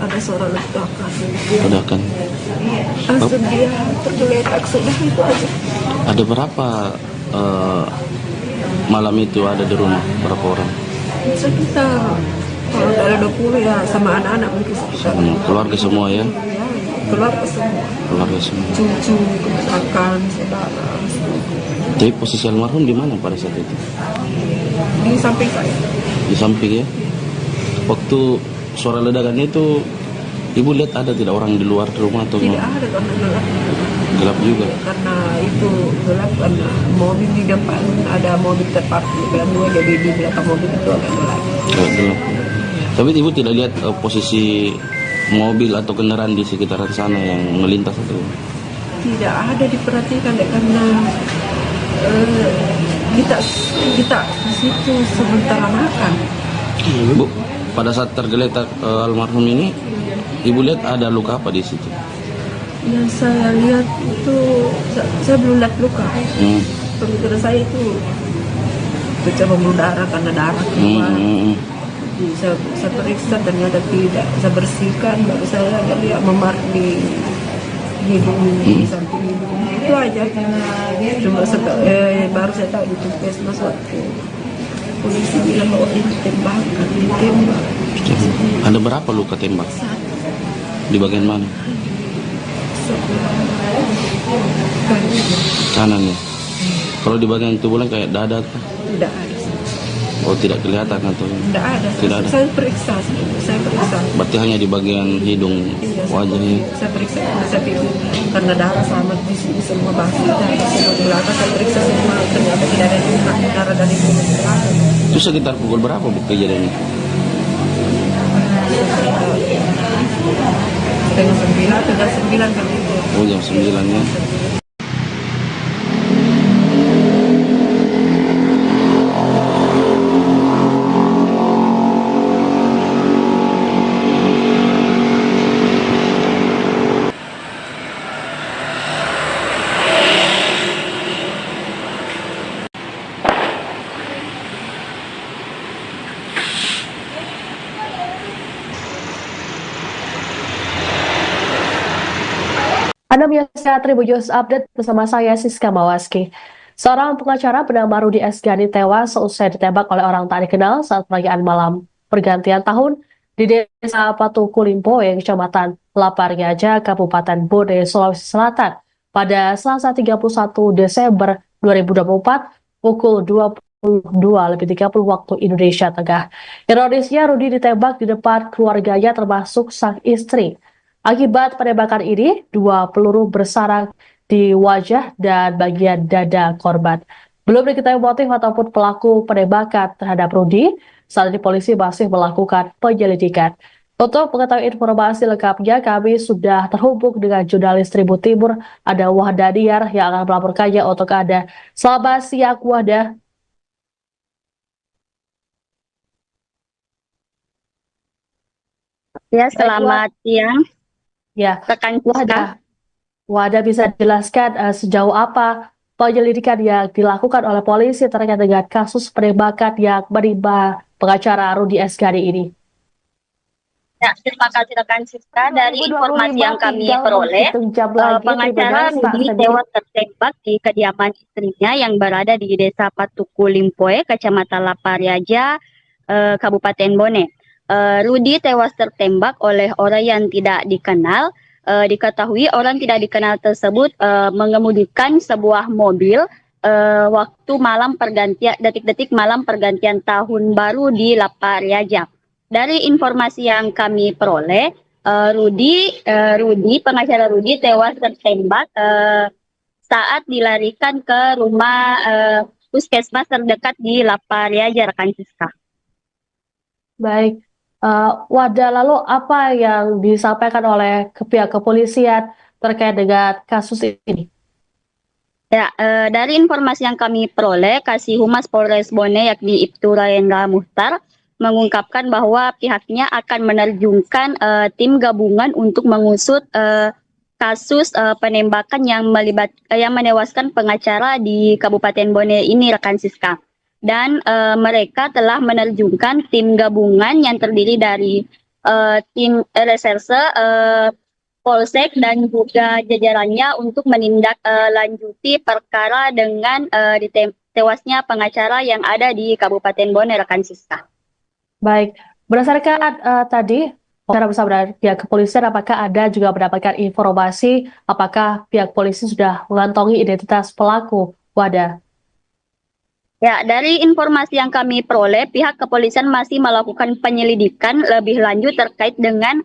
ada suara Ledakan. langsung dia tergeletak, sudah itu aja. Ada berapa malam itu ada di rumah? Berapa orang? Sekitar, kalau tidak ada 20 ya, sama anak-anak mungkin sekitar. Keluarga semua ya? Keluarga semua. Keluarga semua. Cucu, keponakan, saudara. Tapi posisi almarhum di mana pada saat itu? Di samping saya. Di samping ya? Waktu suara ledakannya itu, ibu lihat ada tidak orang di luar rumah atau Tidak ada, karena gelap. gelap juga? Karena itu gelap, karena mobil di depan ada mobil terparkir dan dua, jadi di belakang mobil itu agak gelap. Kayak gelap. Tapi ibu tidak lihat posisi mobil atau kendaraan di sekitaran sana yang melintas itu? Tidak ada diperhatikan deh, karena kita di situ sementara makan. Bu, pada saat tergeletak almarhum ini, ibu lihat ada luka apa di situ? Yang saya lihat itu, saya belum lihat luka. Pemikiran saya itu pecah pembuluh darah karena darah keluar. Jadi saya periksa, ternyata tidak. Saya bersihkan, baru saya lihat memar di hidung, di samping hidung. Itu aja. Cuma baru saya tahu di puskesmas waktu polisi bilang bahwa ini tembakan, ditembak. Ada berapa luka tembak? Di bagian mana? Kanan ya. Kalau di bagian tubuhnya kayak dada tuh? Tidak ada. Oh, tidak kelihatan atau? Tidak ada. Tidak ada. Saya periksa. Berarti hanya di bagian hidung, Iya, wajahnya. saya periksa, saya pikir karena darah sama di sini semua basi, darah semua di belakang, saya periksa semua, ternyata tidak ada luka darah dari mulut ke belakang. Itu sekitar pukul berapa bu kejadiannya? Setengah 9 kan itu. Oh, jam 9 ya. Anda menyaksikan Tribunnews Update bersama saya Siska Mawaski. Seorang pengacara bernama Rudy Estiani tewas seusai ditembak oleh orang tak dikenal saat perayaan malam pergantian tahun di Desa Patukulimpoe, Kecamatan Lapariaja, Kabupaten Bode, Sulawesi Selatan pada Selasa 31 Desember 2024 pukul 22.30 waktu Indonesia Tengah. Ironisnya, Rudi ditembak di depan keluarganya termasuk sang istri. Akibat penembakan ini, 2 peluru bersarang di wajah dan bagian dada korban. Belum diketahui motif ataupun pelaku penembakan terhadap Rudi. Saat ini polisi masih melakukan penyelidikan. Untuk mengetahui informasi lengkapnya, kami sudah terhubung dengan jurnalis Tribun Timur, ada Wahda Diar yang akan melaporkannya untuk Anda. Selamat siang, Wahda. Ya, selamat siang, Ya, rekan Siska. Wahda bisa jelaskan sejauh apa penyelidikan yang dilakukan oleh polisi terkait dengan kasus penembakan yang menimpa pengacara Rudi Esgani ini? Ya, terima kasih rekan Siska. Dari informasi yang kami peroleh, pengacara Rudi tewas tertembak di kediaman istrinya yang berada di Desa Patukulimpoe, Kecamatan Lapariaja, Kabupaten Bone. Rudi tewas tertembak oleh orang yang tidak dikenal. Diketahui orang tidak dikenal tersebut mengemudikan sebuah mobil waktu malam pergantian, detik-detik malam pergantian tahun baru di Lapariaja. Dari informasi yang kami peroleh, pengacara Rudi tewas tertembak saat dilarikan ke rumah puskesmas terdekat di Lapariaja, rekan Siska. Baik, Wahda, lalu apa yang disampaikan oleh pihak kepolisian terkait dengan kasus ini? Ya, dari informasi yang kami peroleh, Kasih Humas Polres Bone yakni Ibtu Rayendra Muhtar mengungkapkan bahwa pihaknya akan menerjunkan tim gabungan untuk mengusut kasus penembakan yang menewaskan pengacara di Kabupaten Bone ini, rekan Siska. Dan mereka telah menerjunkan tim gabungan yang terdiri dari tim reserse, polsek dan juga jajarannya untuk menindaklanjuti perkara dengan tewasnya pengacara yang ada di Kabupaten Bone, rekan Siska. Baik, berdasarkan tadi wawancara bersama dengan pihak kepolisian, apakah ada juga mendapatkan informasi apakah pihak polisi sudah mengantongi identitas pelaku, Wahda? Ya, dari informasi yang kami peroleh, pihak kepolisian masih melakukan penyelidikan lebih lanjut terkait dengan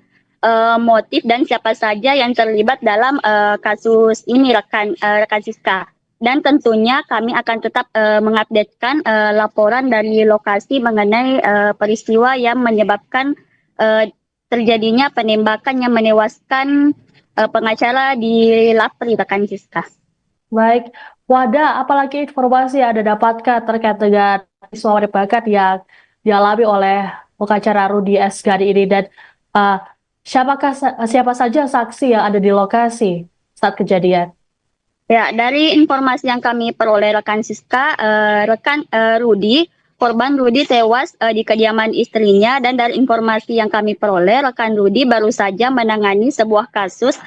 motif dan siapa saja yang terlibat dalam kasus ini, rekan Siska. Dan tentunya kami akan tetap mengupdatekan laporan dari lokasi mengenai peristiwa yang menyebabkan terjadinya penembakan yang menewaskan pengacara di Lapri, rekan Siska. Baik, Wahda, apalagi informasi yang Anda dapatkan terkait dengan peristiwa penembakan yang dialami oleh pengacara Rudi Esgani ini, dan siapa saja saksi yang ada di lokasi saat kejadian? Ya, dari informasi yang kami peroleh rekan Siska, korban Rudi tewas di kediaman istrinya, dan dari informasi yang kami peroleh, rekan Rudi baru saja menangani sebuah kasus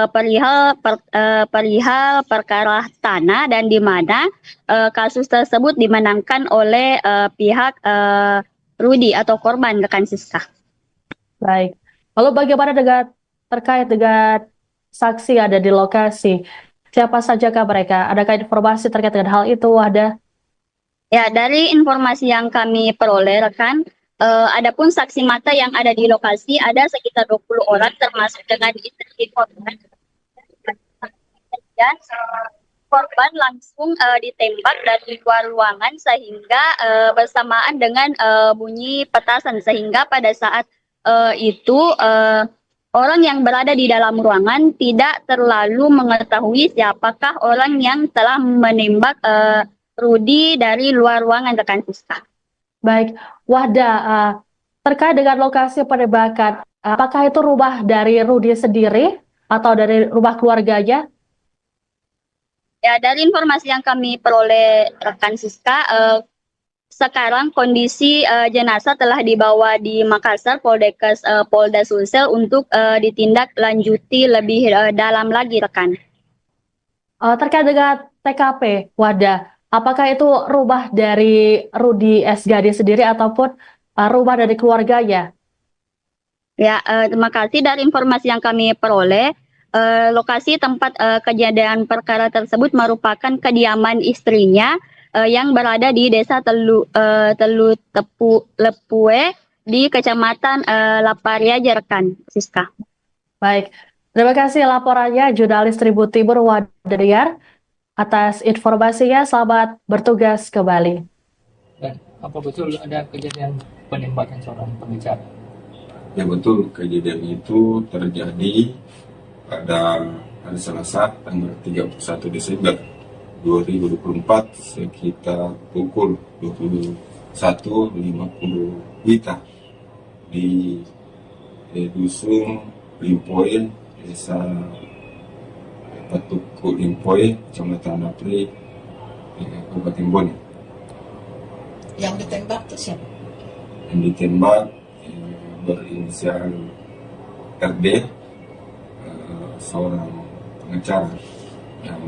perihal perkara tanah, dan di mana kasus tersebut dimenangkan oleh pihak Rudi atau korban, rekan Siska. Baik, lalu bagaimana terkait dengan saksi yang ada di lokasi? Siapa sajakah mereka? Adakah informasi terkait dengan hal itu, Wahda? Ya, dari informasi yang kami peroleh, rekan, adapun saksi mata yang ada di lokasi ada sekitar 20 orang, termasuk dengan istri korban. Dan korban langsung ditembak dari luar ruangan sehingga bersamaan dengan bunyi petasan, sehingga pada saat itu orang yang berada di dalam ruangan tidak terlalu mengetahui siapakah orang yang telah menembak Rudi dari luar ruangan, rekan Siska. Baik, Wahda, terkait dengan lokasi penembakan, apakah itu rumah dari Rudi sendiri atau dari rumah keluarganya? Ya, dari informasi yang kami peroleh, rekan Siska, sekarang kondisi jenazah telah dibawa di Makassar, Polda Sulsel untuk ditindaklanjuti lebih dalam lagi, rekan. Terkait dengan TKP, Wahda, apakah itu rumah dari Rudi Esgani sendiri ataupun rumah dari keluarganya? Ya, terima kasih. Dari informasi yang kami peroleh, lokasi tempat kejadian perkara tersebut merupakan kediaman istrinya yang berada di Desa Telu Lepue di Kecamatan Laparia, Jerkan, Siska. Baik, terima kasih laporannya jurnalis Tribun Timur Wadadiyar atas informasinya. Selamat bertugas kembali. Dan apa betul ada kejadian penembakan seorang pengacara? Ya betul, kejadian itu terjadi pada hari Selasa tanggal 31 Desember 2024 sekitar pukul 21.50 WITA di Dusun Limpoe, Desa Patuku Limpoe, Kecamatan Apri, Kabupaten Bone. Yang ditembak itu siapa? Yang ditembak berinisial RD, seorang pengacara yang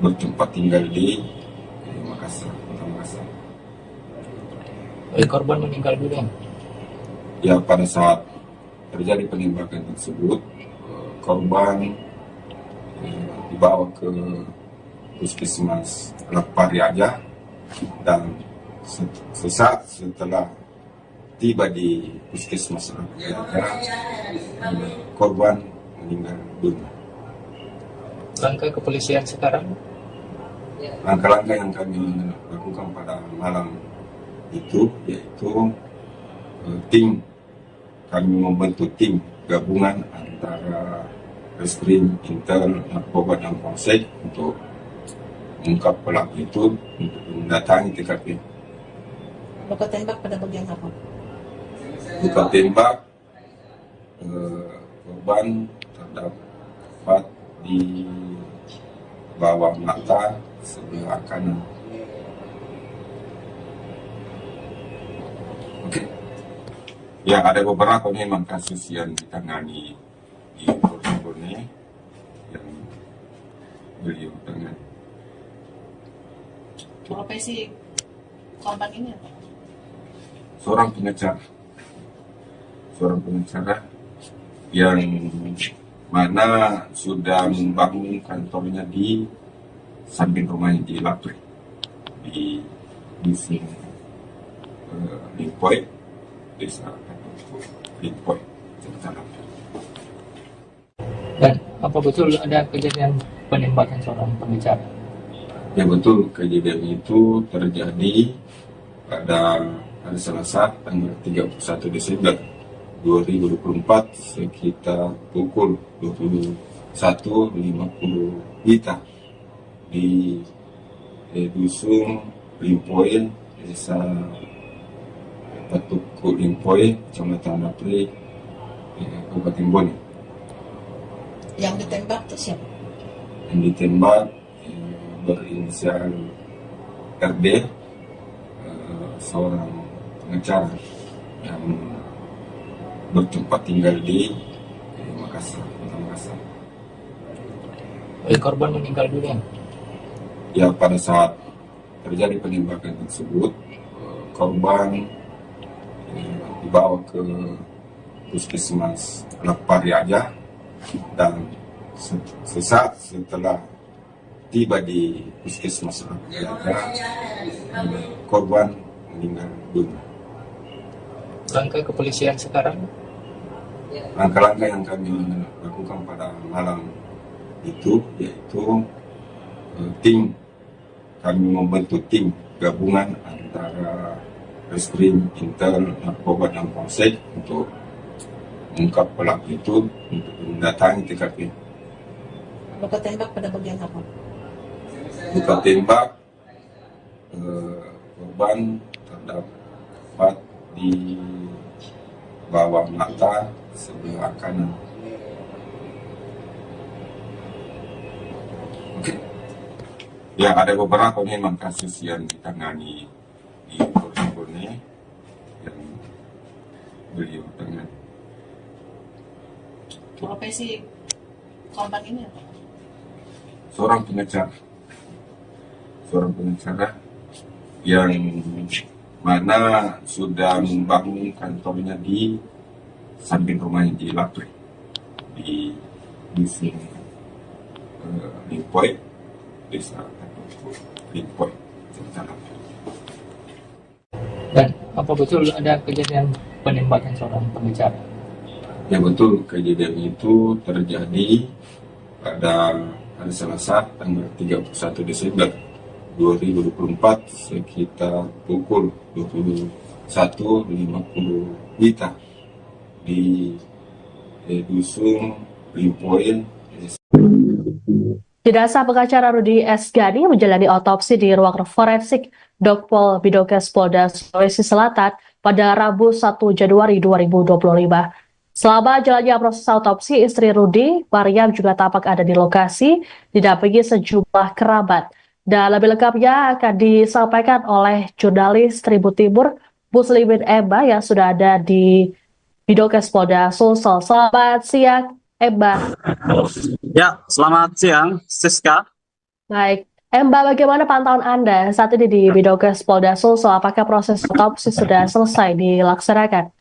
bertempat tinggal di Makassar, Kota Makassar. Korban meninggal dunia. Ya, pada saat terjadi penembakan tersebut, korban dibawa ke Puskesmas Lapariaja dan sesaat setelah tiba di Puskesmas Lapariaja, korban meninggal dunia. Langkah kepolisian sekarang? Langkah-langkah yang kami lakukan pada malam itu yaitu kami membentuk tim gabungan antara Reskrim, Intel, Narkoba, dan Polsek untuk mengungkap pelaku itu untuk mendatangi TKP. Luka tembak pada bagian apa? Luka tembak korban terdapat di bawah mata sebelah kanan. Oke. Ya, ada beberapa memang kasus yang ditangani di Polres Bone yang beliau tangani. Profesi korban ini apa? Seorang pengacara yang mana sudah membangun kantornya di samping rumahnya di Lapri, di Dusun Limpoe, Desa Limpoe, Jakarta Lapri. Dan apa betul ada kejadian penembakan seorang pengacara? Ya betul, kejadian itu terjadi pada hari Selasa tanggal 31 Desember 2024 sekitar pukul 21.50 WITA di Dusun Limpoe, Desa Patuku Limpoe, Kecamatan Apri, Kabupaten Bone. Yang ditembak itu siapa? Yang ditembak berinisial RD, seorang pengacara yang bertempat tinggal di Makassar, Kota Makassar. Korban meninggal dunia. Ya, pada saat terjadi penembakan tersebut, korban dibawa ke Puskesmas Lapariaja dan sesaat setelah tiba di Puskesmas Lapariaja, korban meninggal dunia. Langkah kepolisian sekarang? Langkah-langkah yang kami lakukan pada malam itu yaitu kami membentuk tim gabungan antara Reskrim, Intel, Narkoba, dan Polsek untuk mengungkap pelaku itu untuk mendatangi TKP. Luka tembak pada bagian apa? Luka tembak korban terdapat di bawah mata sebelah kanan. Oke. Ya, ada beberapa memang kasus yang ditangani di Polres Bone yang beliau tangani. Profesi korban ini apa? Seorang pengacara yang mana sudah membangun kantornya di samping rumahnya di Lapri di dusun Limpoy, desa Limpoy, Kecamatan Lapri. Dan apa betul ada kejadian penembakan seorang pengacara? Ya betul, kejadian itu terjadi pada hari Selasa tanggal 31 Desember 2024 sekitar pukul 21.50 WITA di dusun Limpoy. Jenazah pengacara Rudi S. Gani menjalani otopsi di ruang forensik Dokpol Bidokes Polda Sulawesi Selatan pada Rabu 1 Januari 2025. Selama jalannya proses otopsi, istri Rudi, Mariam, juga tampak ada di lokasi, didampingi sejumlah kerabat. Dan lebih lengkapnya akan disampaikan oleh jurnalis Tribun Timur, Muslimin Emba, yang sudah ada di Bidokes Polda Sulsel. Selamat siang, Emba. Ya, selamat siang, Siska. Baik, Emba, bagaimana pantauan Anda saat ini di Bidokes Polda Sulsel? Apakah proses otopsi sudah selesai dilaksanakan?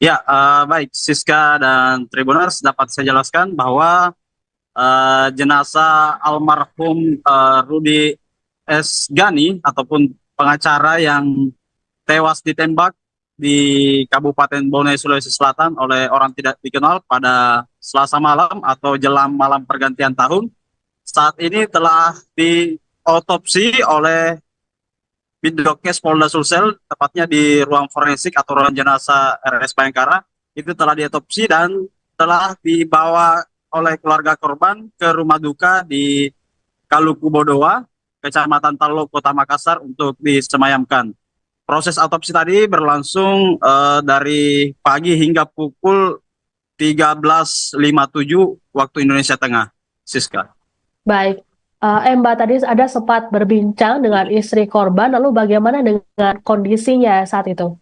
Ya, baik, Siska dan Tribuners, dapat saya jelaskan bahwa jenazah almarhum Rudi S. Gani ataupun pengacara yang tewas ditembak di Kabupaten Bone, Sulawesi Selatan oleh orang tidak dikenal pada Selasa malam atau jelang malam pergantian tahun, saat ini telah diotopsi oleh Bidokes Polda Sulsel, tepatnya di ruang forensik atau ruang jenazah RS Bayangkara. Itu telah diotopsi dan telah dibawa oleh keluarga korban ke rumah duka di Kaluku Bodowa, Kecamatan Talo, Kota Makassar untuk disemayamkan. Proses otopsi tadi berlangsung dari pagi hingga pukul 13.57 waktu Indonesia Tengah. Siska. Baik. Mbak, tadi ada sempat berbincang dengan istri korban, lalu bagaimana dengan kondisinya saat itu?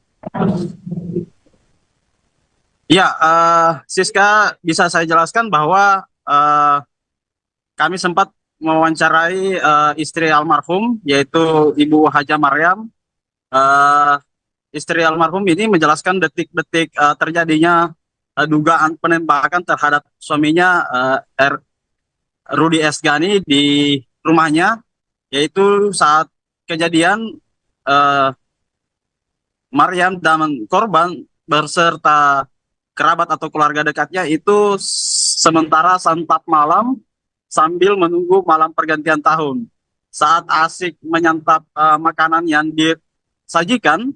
Ya, Siska, bisa saya jelaskan bahwa kami sempat mewawancarai istri almarhum, yaitu Ibu Haja Mariam. Istri almarhum ini menjelaskan detik-detik terjadinya dugaan penembakan terhadap suaminya, Rudi S. Gani, di rumahnya, yaitu saat kejadian Mariam dan korban berserta kerabat atau keluarga dekatnya itu sementara santap malam sambil menunggu malam pergantian tahun. Saat asik menyantap makanan yang disajikan,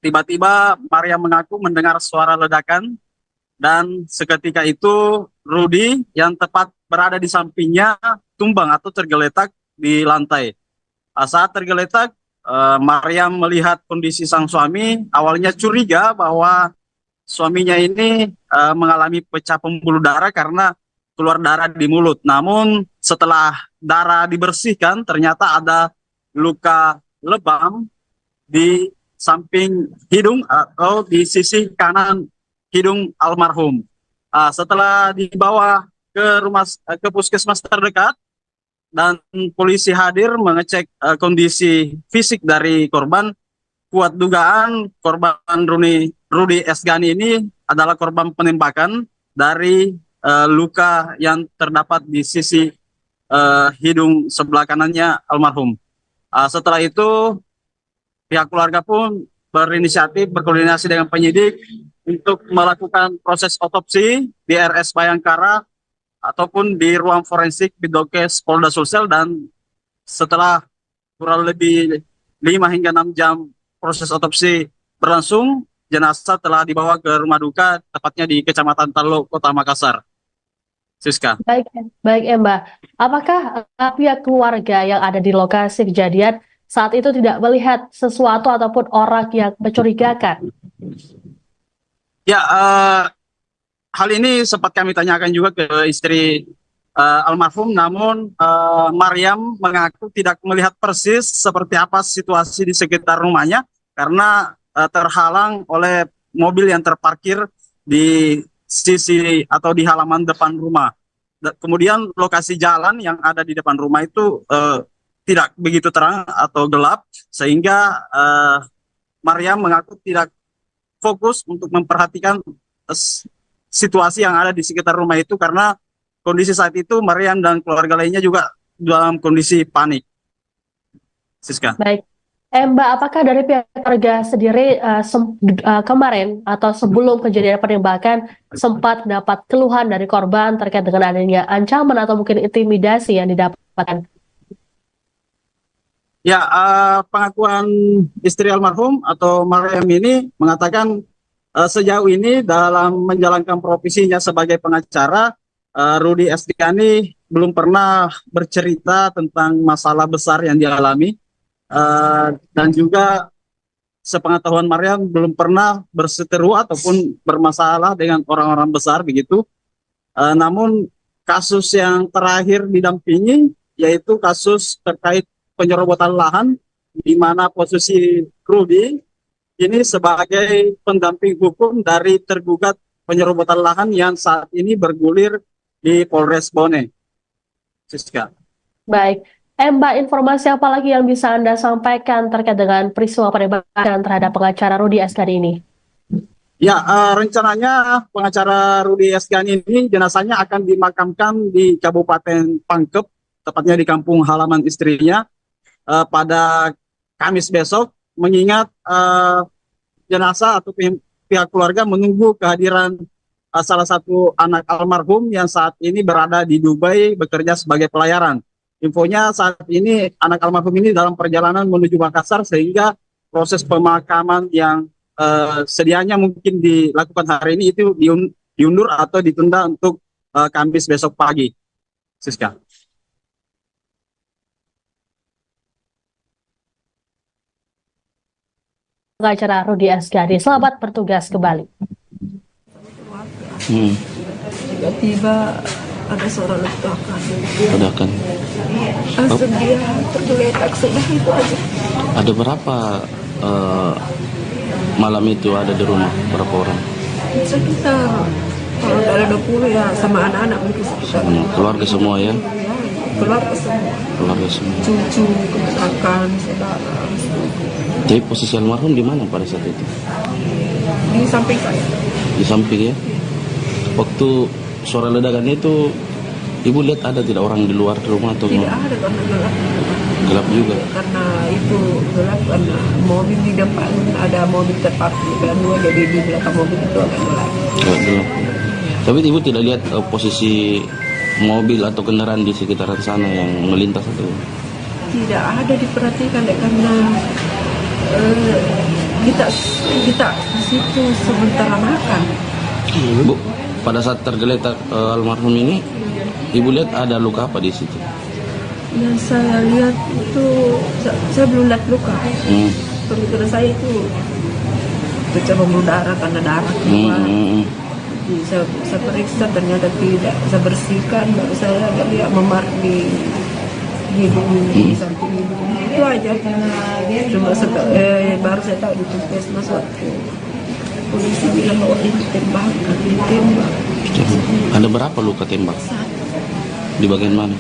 tiba-tiba Mariam mengaku mendengar suara ledakan dan seketika itu Rudi yang tepat berada di sampingnya tumbang atau tergeletak di lantai. Saat tergeletak, Mariam melihat kondisi sang suami, awalnya curiga bahwa suaminya ini mengalami pecah pembuluh darah karena keluar darah di mulut. Namun setelah darah dibersihkan, ternyata ada luka lebam di samping hidung atau di sisi kanan hidung almarhum. Setelah dibawa ke puskesmas terdekat dan polisi hadir mengecek kondisi fisik dari korban, kuat dugaan korban Rudi S. Gani ini adalah korban penembakan dari luka yang terdapat di sisi hidung sebelah kanannya almarhum. Setelah itu pihak keluarga pun berinisiatif berkoordinasi dengan penyidik untuk melakukan proses otopsi di RS Bayangkara ataupun di ruang forensik Bidokes Polda Sulsel, dan setelah kurang lebih 5 hingga 6 jam proses otopsi berlangsung, jenazah telah dibawa ke rumah duka tepatnya di Kecamatan Talo, Kota Makassar. Siska. Baik, Mbak. Apakah pihak keluarga yang ada di lokasi kejadian saat itu tidak melihat sesuatu ataupun orang yang mencurigakan? Ya, hal ini sempat kami tanyakan juga ke istri almarhum, namun Mariam mengaku tidak melihat persis seperti apa situasi di sekitar rumahnya karena terhalang oleh mobil yang terparkir di sisi atau di halaman depan rumah. Kemudian lokasi jalan yang ada di depan rumah itu tidak begitu terang atau gelap, sehingga Mariam mengaku tidak fokus untuk memperhatikan situasi yang ada di sekitar rumah itu, karena kondisi saat itu Mariam dan keluarga lainnya juga dalam kondisi panik. Siska. Baik. Mbak, apakah dari pihak keluarga sendiri kemarin atau sebelum kejadian penembakan sempat dapat keluhan dari korban terkait dengan adanya ancaman atau mungkin intimidasi yang didapatkan? Ya, pengakuan istri almarhum atau Mariam ini mengatakan sejauh ini dalam menjalankan profesinya sebagai pengacara, Rudy Estiani belum pernah bercerita tentang masalah besar yang dialami. Dan juga sepengetahuan Mariam belum pernah berseteru ataupun bermasalah dengan orang-orang besar begitu. Namun kasus yang terakhir didampingi yaitu kasus terkait penyerobotan lahan, di mana posisi Rudy ini sebagai pendamping hukum dari tergugat penyerobotan lahan yang saat ini bergulir di Polres Bone. Siska. Baik. Mbak, informasi apa lagi yang bisa Anda sampaikan terkait dengan peristiwa penembakan terhadap pengacara Rudy Estiani ini? Ya, rencananya pengacara Rudy Estiani ini jenazahnya akan dimakamkan di Kabupaten Pangkep, tepatnya di kampung halaman istrinya, pada Kamis besok, mengingat jenazah atau pihak keluarga menunggu kehadiran salah satu anak almarhum yang saat ini berada di Dubai bekerja sebagai pelayaran. Infonya saat ini anak almarhum ini dalam perjalanan menuju Makassar, sehingga proses pemakaman yang sedianya mungkin dilakukan hari ini itu diundur atau ditunda untuk Kamis besok pagi. Siska. Pengacara Rudy Estiani, selamat bertugas kembali. Tiba-tiba ada suara Ledakan. langsung dia tergeletak, sudah itu aja. Ada berapa malam itu ada di rumah? Berapa orang? Sekitar, kalau ada 20 ya, sama anak-anak mungkin sekitar. Keluarga semua ya? Keluarga semua. Keluarga semua. Cucu, keponakan, saudara. Jadi posisi almarhum di mana pada saat itu? Di samping saya. Di samping ya? Waktu suara ledakan itu, ibu lihat ada tidak orang di luar rumah atau Tidak ada, karena gelap. gelap juga? Karena itu gelap, karena mobil di depan ada mobil terparkir dan dua, jadi di belakang mobil itu agak gelap. Gelap. Tapi ibu tidak lihat posisi mobil atau kendaraan di sekitaran sana yang melintas itu? Tidak ada diperhatikan deh, karena kita di situ sementara makan. Bu, pada saat tergeletak almarhum ini, ibu lihat ada luka apa di situ? Yang saya lihat itu, saya belum lihat luka. Pemikiran saya itu pecah pembuluh darah karena darah keluar. Jadi saya periksa, ternyata tidak. Saya bersihkan, baru saya lihat memar di hidung, di samping hidung. Itu aja. Cuma baru saya tahu di puskesmas waktu polisi bilang bahwa ini ditembak. Ada berapa luka tembak? Di bagian mana?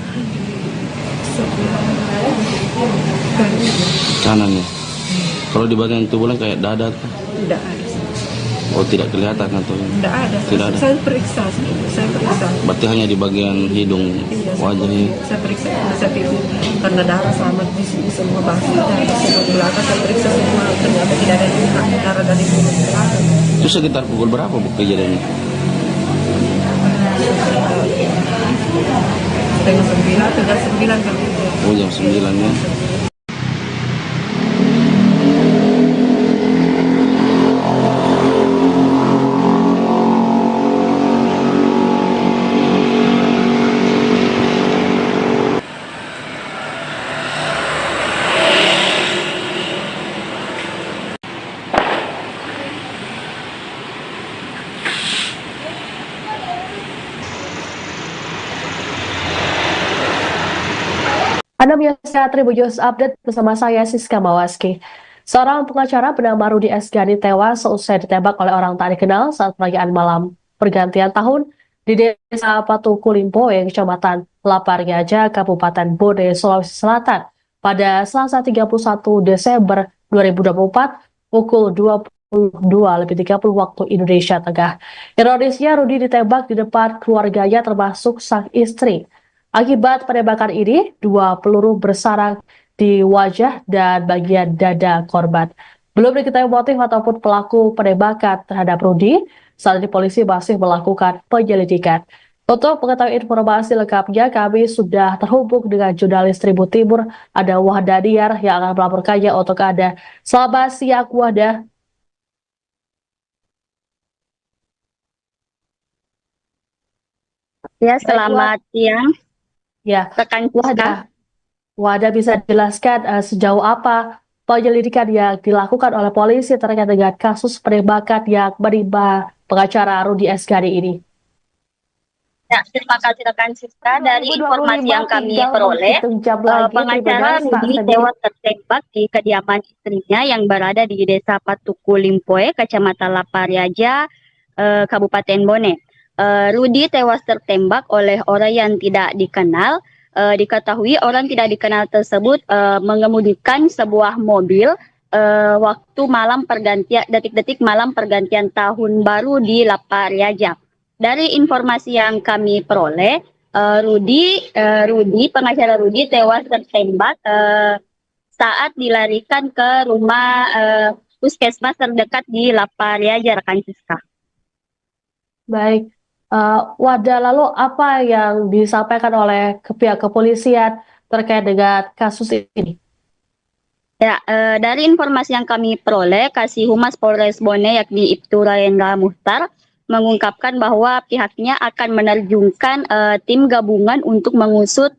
Kanan ya. Kalau di bagian tubuhnya kayak dada kah? Tidak ada. Oh, tidak kelihatan atau? Tidak ada. Tidak ada. Saya periksa. Berarti hanya di bagian hidung, wajahnya. Saya periksa, saya pikir karena darah sama di sini semua basah, darah semua belakang saya periksa semua, ternyata tidak ada darah dari mulut ke belakang. Itu sekitar pukul berapa bu kejadiannya? Setengah 9 kan. Oh, jam 9 ya. Anda menyaksikan Tribunnews Update bersama saya Siska Mawaski. Seorang pengacara bernama Rudy Estiani tewas seusai ditembak oleh orang tak dikenal saat perayaan malam pergantian tahun di Desa Patukulimpoe, Kecamatan Laparnyaja, Kabupaten Bone, Sulawesi Selatan pada Selasa 31 Desember 2024 pukul 20 22:30 waktu Indonesia Tengah. Ironisnya, Rudi ditembak di depan keluarganya termasuk sang istri. Akibat penembakan ini, 2 peluru bersarang di wajah dan bagian dada korban. Belum diketahui motif ataupun pelaku penembakan terhadap Rudi. Saat ini polisi masih melakukan penyelidikan. Untuk mengetahui informasi lengkapnya, kami sudah terhubung dengan jurnalis Tribun Timur, ada Wahda Diyar yang akan melaporkannya untuk Anda. Selamat siang, Wahda. Ya, selamat siang, Ya, rekan Siska. Wahda bisa jelaskan sejauh apa penyelidikan yang dilakukan oleh polisi terkait dengan kasus penembakan yang menimpa pengacara Rudi Esgani ini? Ya, terima kasih rekan Siska. Dari informasi yang kami peroleh, pengacara Rudi tewas tertembak di kediaman istrinya yang berada di Desa Patuku Limpoe, Kecamatan Lapariaja, Kabupaten Bone. Rudi tewas tertembak oleh orang yang tidak dikenal. Diketahui orang tidak dikenal tersebut mengemudikan sebuah mobil waktu malam pergantian, detik-detik malam pergantian tahun baru di Lapariaja. Dari informasi yang kami peroleh, pengacara Rudi tewas tertembak saat dilarikan ke rumah puskesmas terdekat di Lapariaja, rekan Siska. Baik, Wahda, lalu apa yang disampaikan oleh pihak kepolisian terkait dengan kasus ini? Ya, dari informasi yang kami peroleh, Kasih Humas Polres Bone yakni Ibtu Rayendra Muhtar mengungkapkan bahwa pihaknya akan menerjunkan tim gabungan untuk mengusut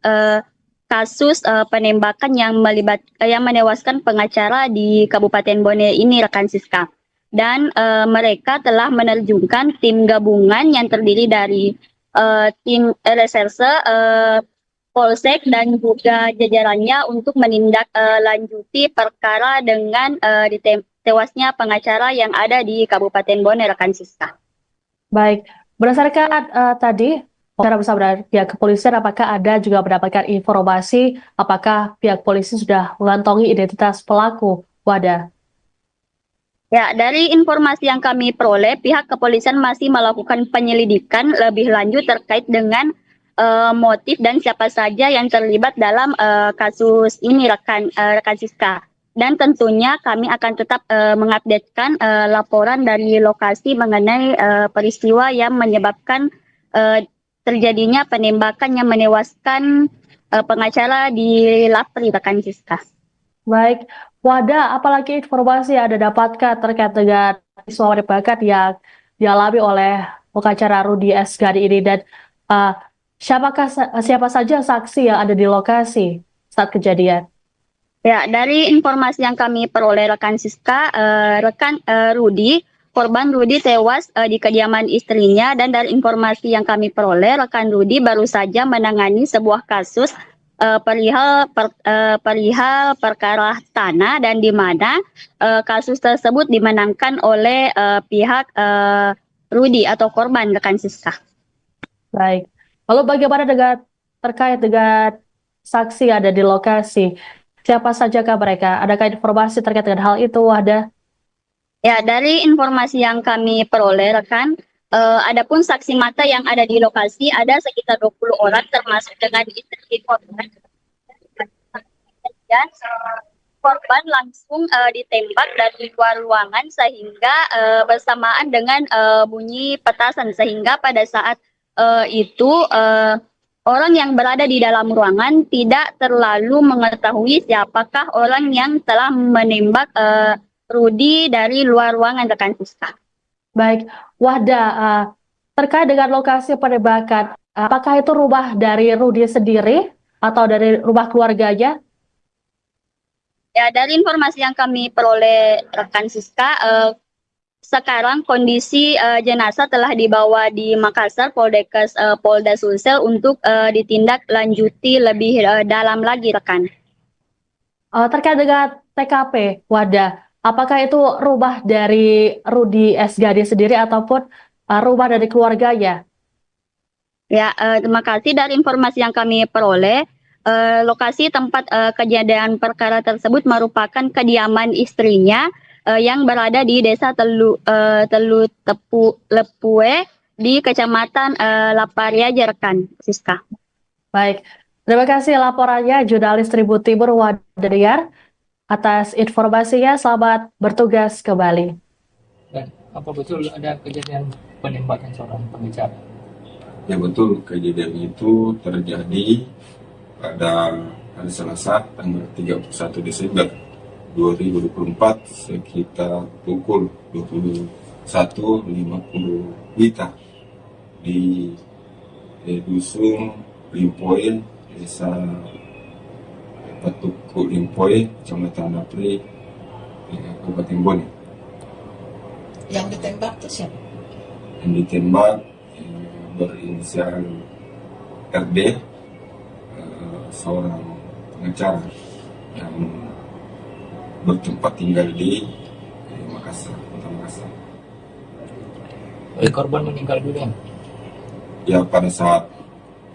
kasus penembakan yang menewaskan pengacara di Kabupaten Bone ini, rekan Siska. Dan mereka telah menerjunkan tim gabungan yang terdiri dari tim reserse, polsek dan juga jajarannya untuk menindaklanjuti perkara dengan tewasnya pengacara yang ada di Kabupaten Bone, rekan Siska. Baik, berdasarkan tadi wawancara bersama dengan pihak kepolisian, apakah ada juga mendapatkan informasi apakah pihak polisi sudah mengantongi identitas pelaku, Wahda? Ya, dari informasi yang kami peroleh, pihak kepolisian masih melakukan penyelidikan lebih lanjut terkait dengan motif dan siapa saja yang terlibat dalam kasus ini, rekan Siska. Dan tentunya kami akan tetap mengupdatekan laporan dari lokasi mengenai peristiwa yang menyebabkan terjadinya penembakan yang menewaskan pengacara di Lapri, rekan Siska. Baik, Wahda, apalagi informasi yang Anda dapatkan terkait dengan peristiwa penembakan yang dialami oleh pengacara Rudi Esgani ini, dan siapa saja saksi yang ada di lokasi saat kejadian? Ya, dari informasi yang kami peroleh rekan Siska, korban Rudi tewas di kediaman istrinya, dan dari informasi yang kami peroleh, rekan Rudi baru saja menangani sebuah kasus perihal perkara tanah, dan di mana kasus tersebut dimenangkan oleh pihak Rudi atau korban, rekan Siska. Baik, lalu bagaimana terkait dengan saksi yang ada di lokasi? Siapa sajakah mereka? Adakah informasi terkait dengan hal itu, Wahda? Ya, dari informasi yang kami peroleh, rekan, adapun saksi mata yang ada di lokasi ada sekitar 20 orang, termasuk dengan istri korban. Dan korban langsung ditembak dari luar ruangan sehingga bersamaan dengan bunyi petasan, sehingga pada saat itu orang yang berada di dalam ruangan tidak terlalu mengetahui siapakah orang yang telah menembak Rudi dari luar ruangan, rekan Siska. Baik, Wahda, terkait dengan lokasi penembakan, apakah itu rumah dari Rudi sendiri atau dari rumah keluarganya? Ya, dari informasi yang kami peroleh rekan Siska, sekarang kondisi jenazah telah dibawa di Makassar, Polda Sulsel untuk ditindaklanjuti lebih dalam lagi, rekan. Terkait dengan TKP, Wahda, apakah itu rumah dari Rudi Esgani sendiri ataupun rumah dari keluarganya? Ya, terima kasih. Dari informasi yang kami peroleh, lokasi tempat kejadian perkara tersebut merupakan kediaman istrinya yang berada di Desa Lepue di Kecamatan Lapariaja, rekan Siska. Baik, terima kasih laporannya jurnalis Tribun Timur Wadadiyar atas informasinya. Selamat bertugas kembali. Dan apa betul ada kejadian penembakan seorang pengacara? Ya betul, kejadian itu terjadi pada hari Selasa tanggal 31 Desember 2024 sekitar pukul 21.50 WITA di Dusun Limpoe, Desa Patuku Limpoe, Kecamatan Lapri, Kabupaten Bone. Yang ditembak itu siapa? Yang ditembak berinisial RD, seorang pengacara yang bertempat tinggal di Makassar, Kota Makassar. Korban meninggal dunia. Ya, pada saat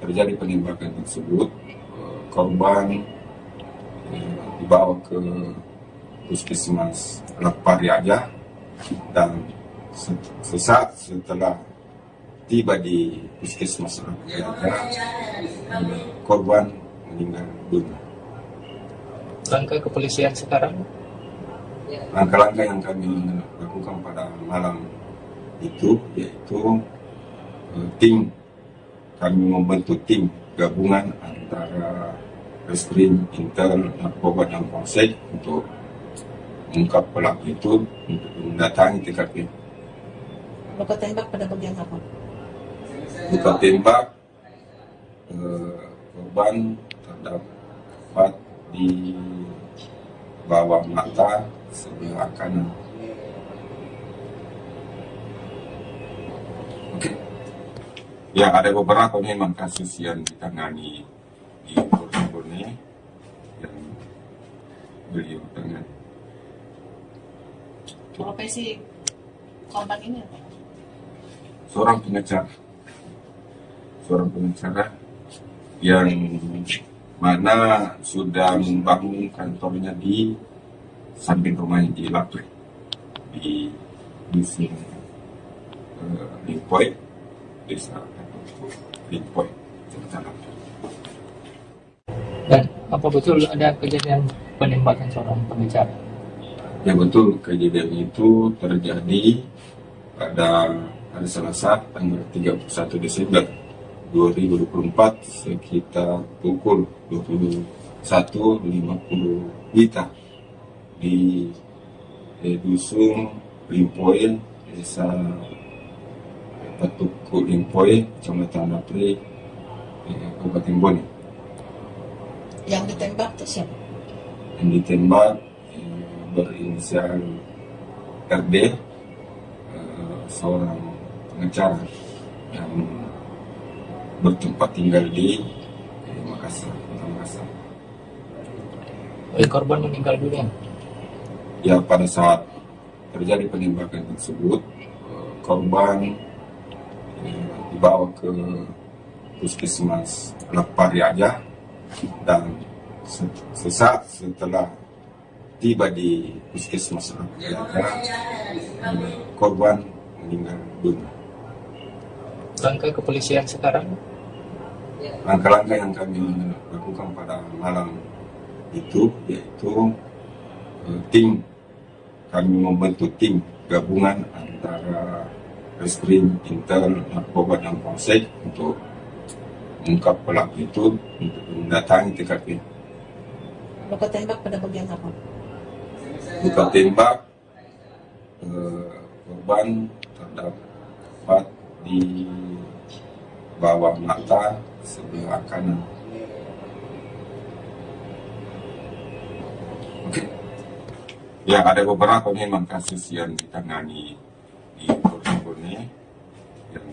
terjadi penembakan tersebut, korban dibawa ke Puskesmas Lapariaja dan sesaat setelah tiba di Puskesmas Lapariaja, korban meninggal dunia. Langkah kepolisian sekarang? Langkah-langkah yang kami lakukan pada malam itu yaitu kami membentuk tim gabungan antara Reskrim, Intel, Narkoba, dan Polsek untuk mengungkap pelaku itu untuk mendatangi TKP. Luka tembak pada bagian apa? Luka tembak korban terdapat di bawah mata sebelah kanan. Oke. Ya, ada beberapa memang kasus yang ditangani di Polres Bone yang beliau tangani. Profesi korban ini apa? Seorang pengacara yang mana sudah membangun kantornya di samping rumahnya di Lapri, di Dusun Limpoe, Desa Limpoe, Kecamatan Lapri. Dan apa betul ada kejadian penembakan seorang pengacara? Ya betul, kejadian itu terjadi pada hari Selasa tanggal 31 Desember 2024 sekitar pukul 21.50 WITA di Dusun Limpoe, Desa Patuku Limpoe, Kecamatan Lapri, Kabupaten Bone. Yang ditembak itu siapa? Yang ditembak berinisial RD, seorang pengacara yang bertempat tinggal di Makassar, Kota Makassar. Korban meninggal dunia. Ya, pada saat terjadi penembakan tersebut, korban dibawa ke Puskesmas Lapariaja dan sesaat setelah tiba di Puskesmas Lapariaja, korban meninggal dunia. Langkah kepolisian sekarang? Langkah-langkah yang kami lakukan pada malam itu yaitu kami membentuk tim gabungan antara Reskrim, Intel, Narkoba, dan Polsek untuk mengungkap pelaku itu untuk mendatangi TKP. Luka tembak pada bagian apa? Luka tembak korban terdapat di bawah mata sebelah kanan. Oke. Ya, ada beberapa memang kasus yang ditangani di Polres Bone yang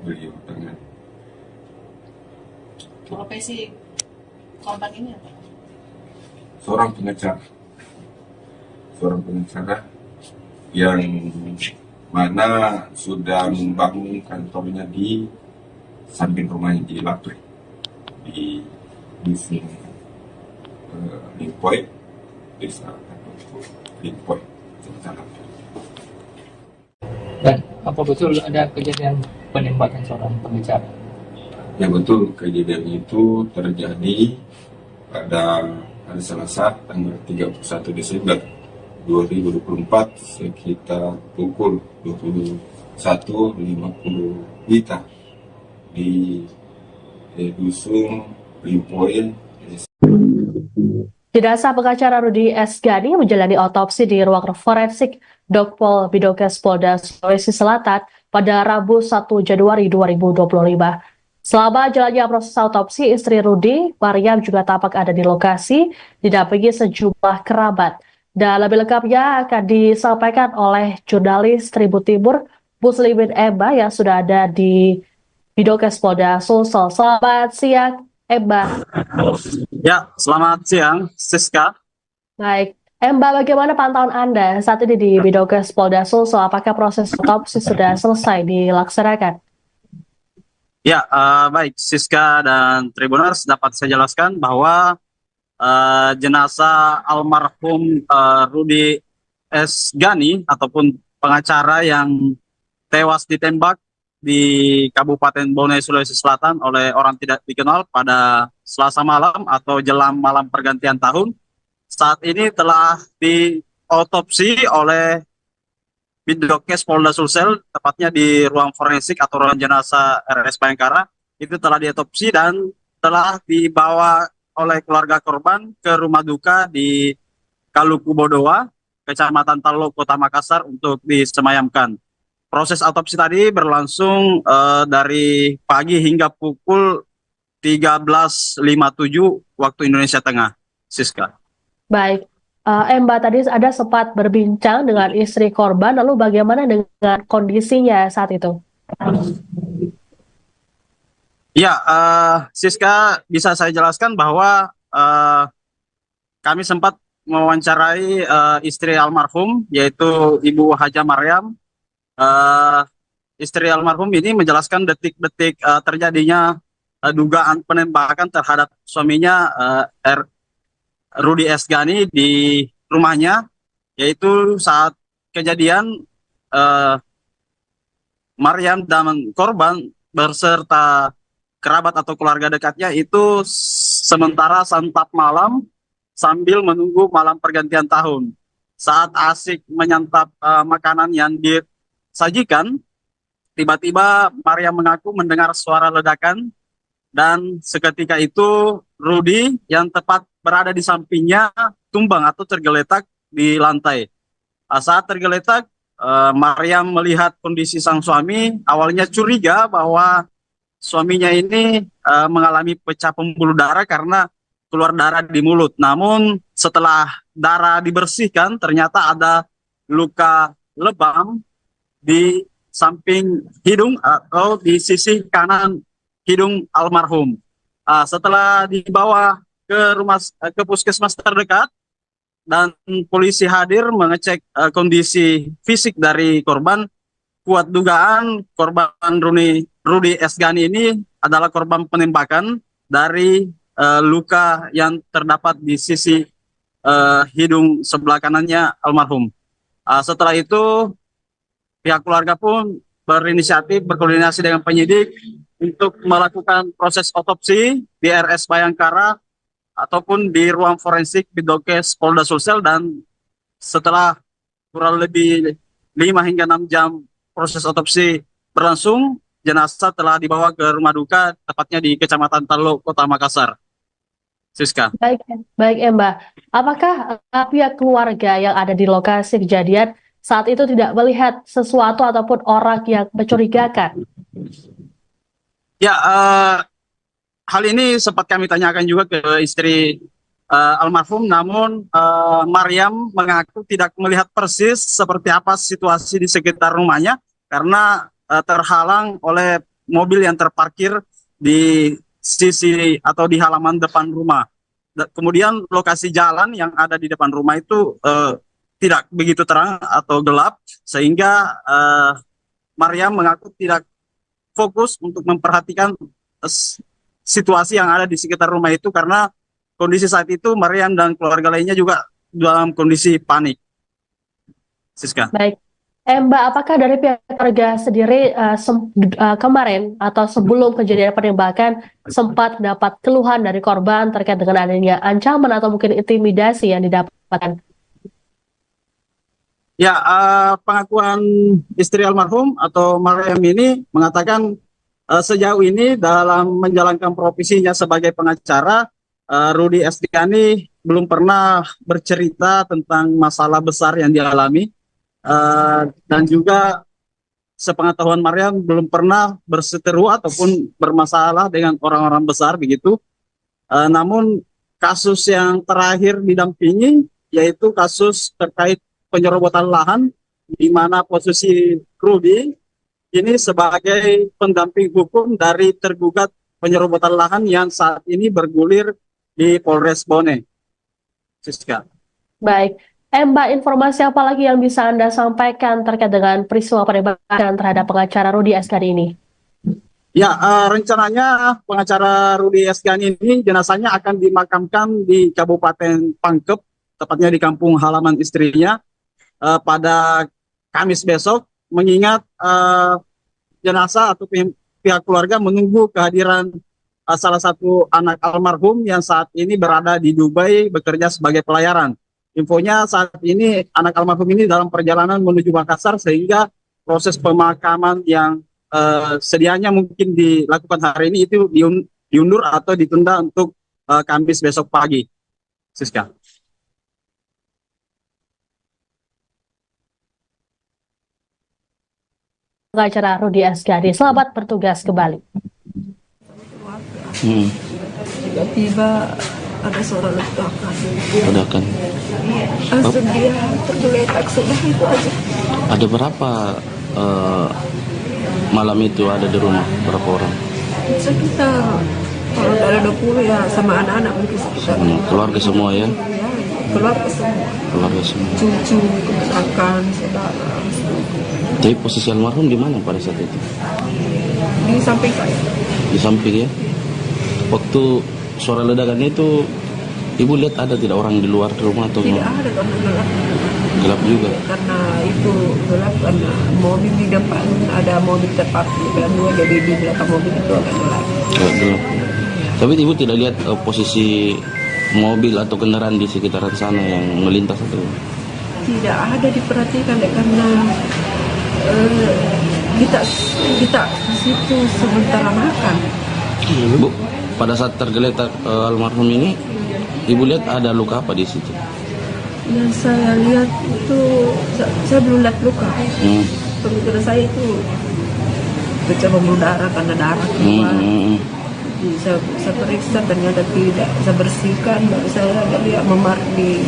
beliau tangani. Profesi korban ini apa? Seorang pengacara yang mana sudah membangun kantornya di samping rumahnya di Lapri, di Dusun Limpoe, Desa report. Dan apa betul ada kejadian penembakan seorang pengacara? Ya betul, kejadian itu terjadi pada hari Selasa tanggal 31 Desember 2024 sekitar pukul 21.50 WITA di Dusun Limpoin. Jenazah pengacara Rudi S. Ghani menjalani otopsi di ruang forensik Dokpol Bidokes Polda Sulawesi Selatan pada Rabu 1 Januari 2025. Selama jalannya proses otopsi, istri Rudi, Mariam, juga tampak ada di lokasi, didampingi sejumlah kerabat. Dan lebih lengkapnya akan disampaikan oleh jurnalis Tribun Timur, Muslimin Emba, yang sudah ada di Bidokes Polda Sulsel. Selamat siang, Emba. Ya, selamat siang, Siska. Baik, Mbak, bagaimana pantauan Anda saat ini di Bidokes Polda Sulsel? Apakah proses otopsi sudah selesai dilaksanakan? Ya, baik, Siska dan Tribuners, dapat saya jelaskan bahwa jenazah almarhum Rudi S. Ghani ataupun pengacara yang tewas ditembak di Kabupaten Bone, Sulawesi Selatan oleh orang tidak dikenal pada Selasa malam atau jelang malam pergantian tahun, saat ini telah diotopsi oleh Bidokes Polda Sulsel, tepatnya di ruang forensik atau ruang jenazah RS Bayangkara. Itu telah diotopsi dan telah dibawa oleh keluarga korban ke rumah duka di Kaluku Bodowa, Kecamatan Talo, Kota Makassar untuk disemayamkan. Proses otopsi tadi berlangsung dari pagi hingga pukul 13.57 waktu Indonesia Tengah, Siska. Baik, Mbak, tadi ada sempat berbincang dengan istri korban, lalu bagaimana dengan kondisinya saat itu? Ya, Siska, bisa saya jelaskan bahwa kami sempat mewawancarai istri almarhum, yaitu Ibu Haja Mariam. Istri almarhum ini menjelaskan detik-detik terjadinya dugaan penembakan terhadap suaminya, Rudi S. Ghani, di rumahnya, yaitu saat kejadian Mariam dan korban berserta kerabat atau keluarga dekatnya itu sementara santap malam sambil menunggu malam pergantian tahun. Saat asik menyantap makanan yang disajikan, tiba-tiba Mariam mengaku mendengar suara ledakan dan seketika itu Rudi yang tepat berada di sampingnya tumbang atau tergeletak di lantai. Saat tergeletak, Mariam melihat kondisi sang suami, awalnya curiga bahwa suaminya ini mengalami pecah pembuluh darah karena keluar darah di mulut. Namun setelah darah dibersihkan, ternyata ada luka lebam di samping hidung atau di sisi kanan hidung almarhum. Setelah dibawa ke puskesmas terdekat dan polisi hadir mengecek kondisi fisik dari korban, kuat dugaan korban Rudi S. Ghani ini adalah korban penembakan dari luka yang terdapat di sisi hidung sebelah kanannya almarhum. Setelah itu pihak keluarga pun berinisiatif berkoordinasi dengan penyidik untuk melakukan proses otopsi di RS Bayangkara ataupun di ruang forensik Bidokes Polda Sulsel, dan setelah kurang lebih 5 hingga 6 jam proses otopsi berlangsung, jenazah telah dibawa ke rumah duka tepatnya di Kecamatan Talo, Kota Makassar. Siska. Baik, Mbak. Apakah pihak keluarga yang ada di lokasi kejadian saat itu tidak melihat sesuatu ataupun orang yang mencurigakan? Ya, hal ini sempat kami tanyakan juga ke istri almarhum, namun Mariam mengaku tidak melihat persis seperti apa situasi di sekitar rumahnya karena terhalang oleh mobil yang terparkir di sisi atau di halaman depan rumah. Kemudian lokasi jalan yang ada di depan rumah itu tidak begitu terang atau gelap, sehingga Mariam mengaku tidak fokus untuk memperhatikan situasi yang ada di sekitar rumah itu karena kondisi saat itu Mariam dan keluarga lainnya juga dalam kondisi panik. Siska. Baik. Mbak, apakah dari pihak keluarga sendiri kemarin atau sebelum kejadian penembakan sempat dapat keluhan dari korban terkait dengan adanya ancaman atau mungkin intimidasi yang didapatkan? Ya, pengakuan istri almarhum atau Mariam ini mengatakan sejauh ini dalam menjalankan profesinya sebagai pengacara, Rudi Estiani belum pernah bercerita tentang masalah besar yang dialami. Dan juga sepengetahuan Mariam belum pernah berseteru ataupun bermasalah dengan orang-orang besar begitu. Namun kasus yang terakhir didampingi yaitu kasus terkait penyerobotan lahan, di mana posisi Rudi ini sebagai pendamping hukum dari tergugat penyerobotan lahan yang saat ini bergulir di Polres Bone. Siska. Baik. Mbak, informasi apa lagi yang bisa Anda sampaikan terkait dengan peristiwa penembakan terhadap pengacara Rudi Estiani ini? Ya, rencananya pengacara Rudi Estiani ini jenazahnya akan dimakamkan di Kabupaten Pangkep, tepatnya di kampung halaman istrinya pada Kamis besok, mengingat jenazah atau pihak keluarga menunggu kehadiran salah satu anak almarhum yang saat ini berada di Dubai bekerja sebagai pelayaran. Infonya saat ini anak almarhum ini dalam perjalanan menuju Makassar sehingga proses pemakaman yang sedianya mungkin dilakukan hari ini itu diundur atau ditunda untuk Kamis besok pagi. Siska. Pengacara Rudi Estiani, selamat bertugas kembali. Tiba-tiba ada suara ledakan. Ledakan. Langsung dia tergeletak, sudah itu aja. Ada berapa malam itu ada di rumah? Berapa orang? Sekitar, kalau ada 20 ya, sama anak-anak mungkin sekitar. Keluarga semua ya? Ya, keluarga semua. Keluarga semua. Cucu, keponakan, saudara. Tapi posisi almarhum di mana pada saat itu? Di samping saya. Di samping ya? Waktu suara ledakan itu, ibu lihat ada tidak orang di luar rumah atau Tidak ada karena gelap. gelap juga? Karena itu gelap karena mobil di depan ada mobil terparkir dan dua, jadi di belakang mobil itu agak gelap. Gelap. Tapi ibu tidak lihat posisi mobil atau kendaraan di sekitaran sana yang melintas atau? Tidak ada diperhatikan deh, karena kita di situ sementara makan. Bu, pada saat tergeletak almarhum ini, ibu lihat ada luka apa di situ? Yang saya lihat itu, saya belum lihat luka. Pemikiran saya itu pecah pembuluh darah karena darah keluar. Jadi saya periksa ternyata tidak. Saya bersihkan, baru saya lihat memar di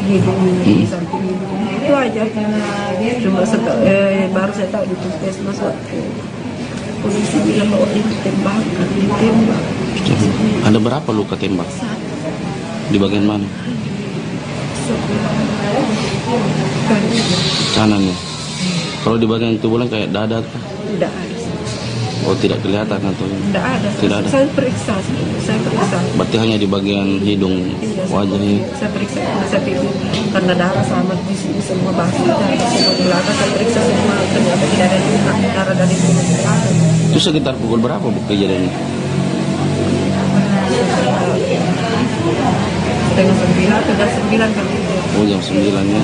hidung, di samping hidung. Itu aja. Cuma baru saya tahu di puskesmas waktu polisi bilang bahwa ini ditembak. Ada berapa luka tembak? Di bagian mana? Kanan ya. Kalau di bagian tubuhnya kayak dada? Tidak ada. Oh, tidak kelihatan atau? Tidak ada. Tidak ada. Saya periksa. Berarti hanya di bagian hidung, wajahnya. Saya periksa, saya pikir karena darah sama di sini semua basi, darah semua di belakang, saya periksa semua, ternyata tidak ada luka, darah dari sini tidak ada. Itu sekitar pukul berapa bu kejadiannya? Setengah 9 atau jam 9 kan itu. Oh, jam 9 ya.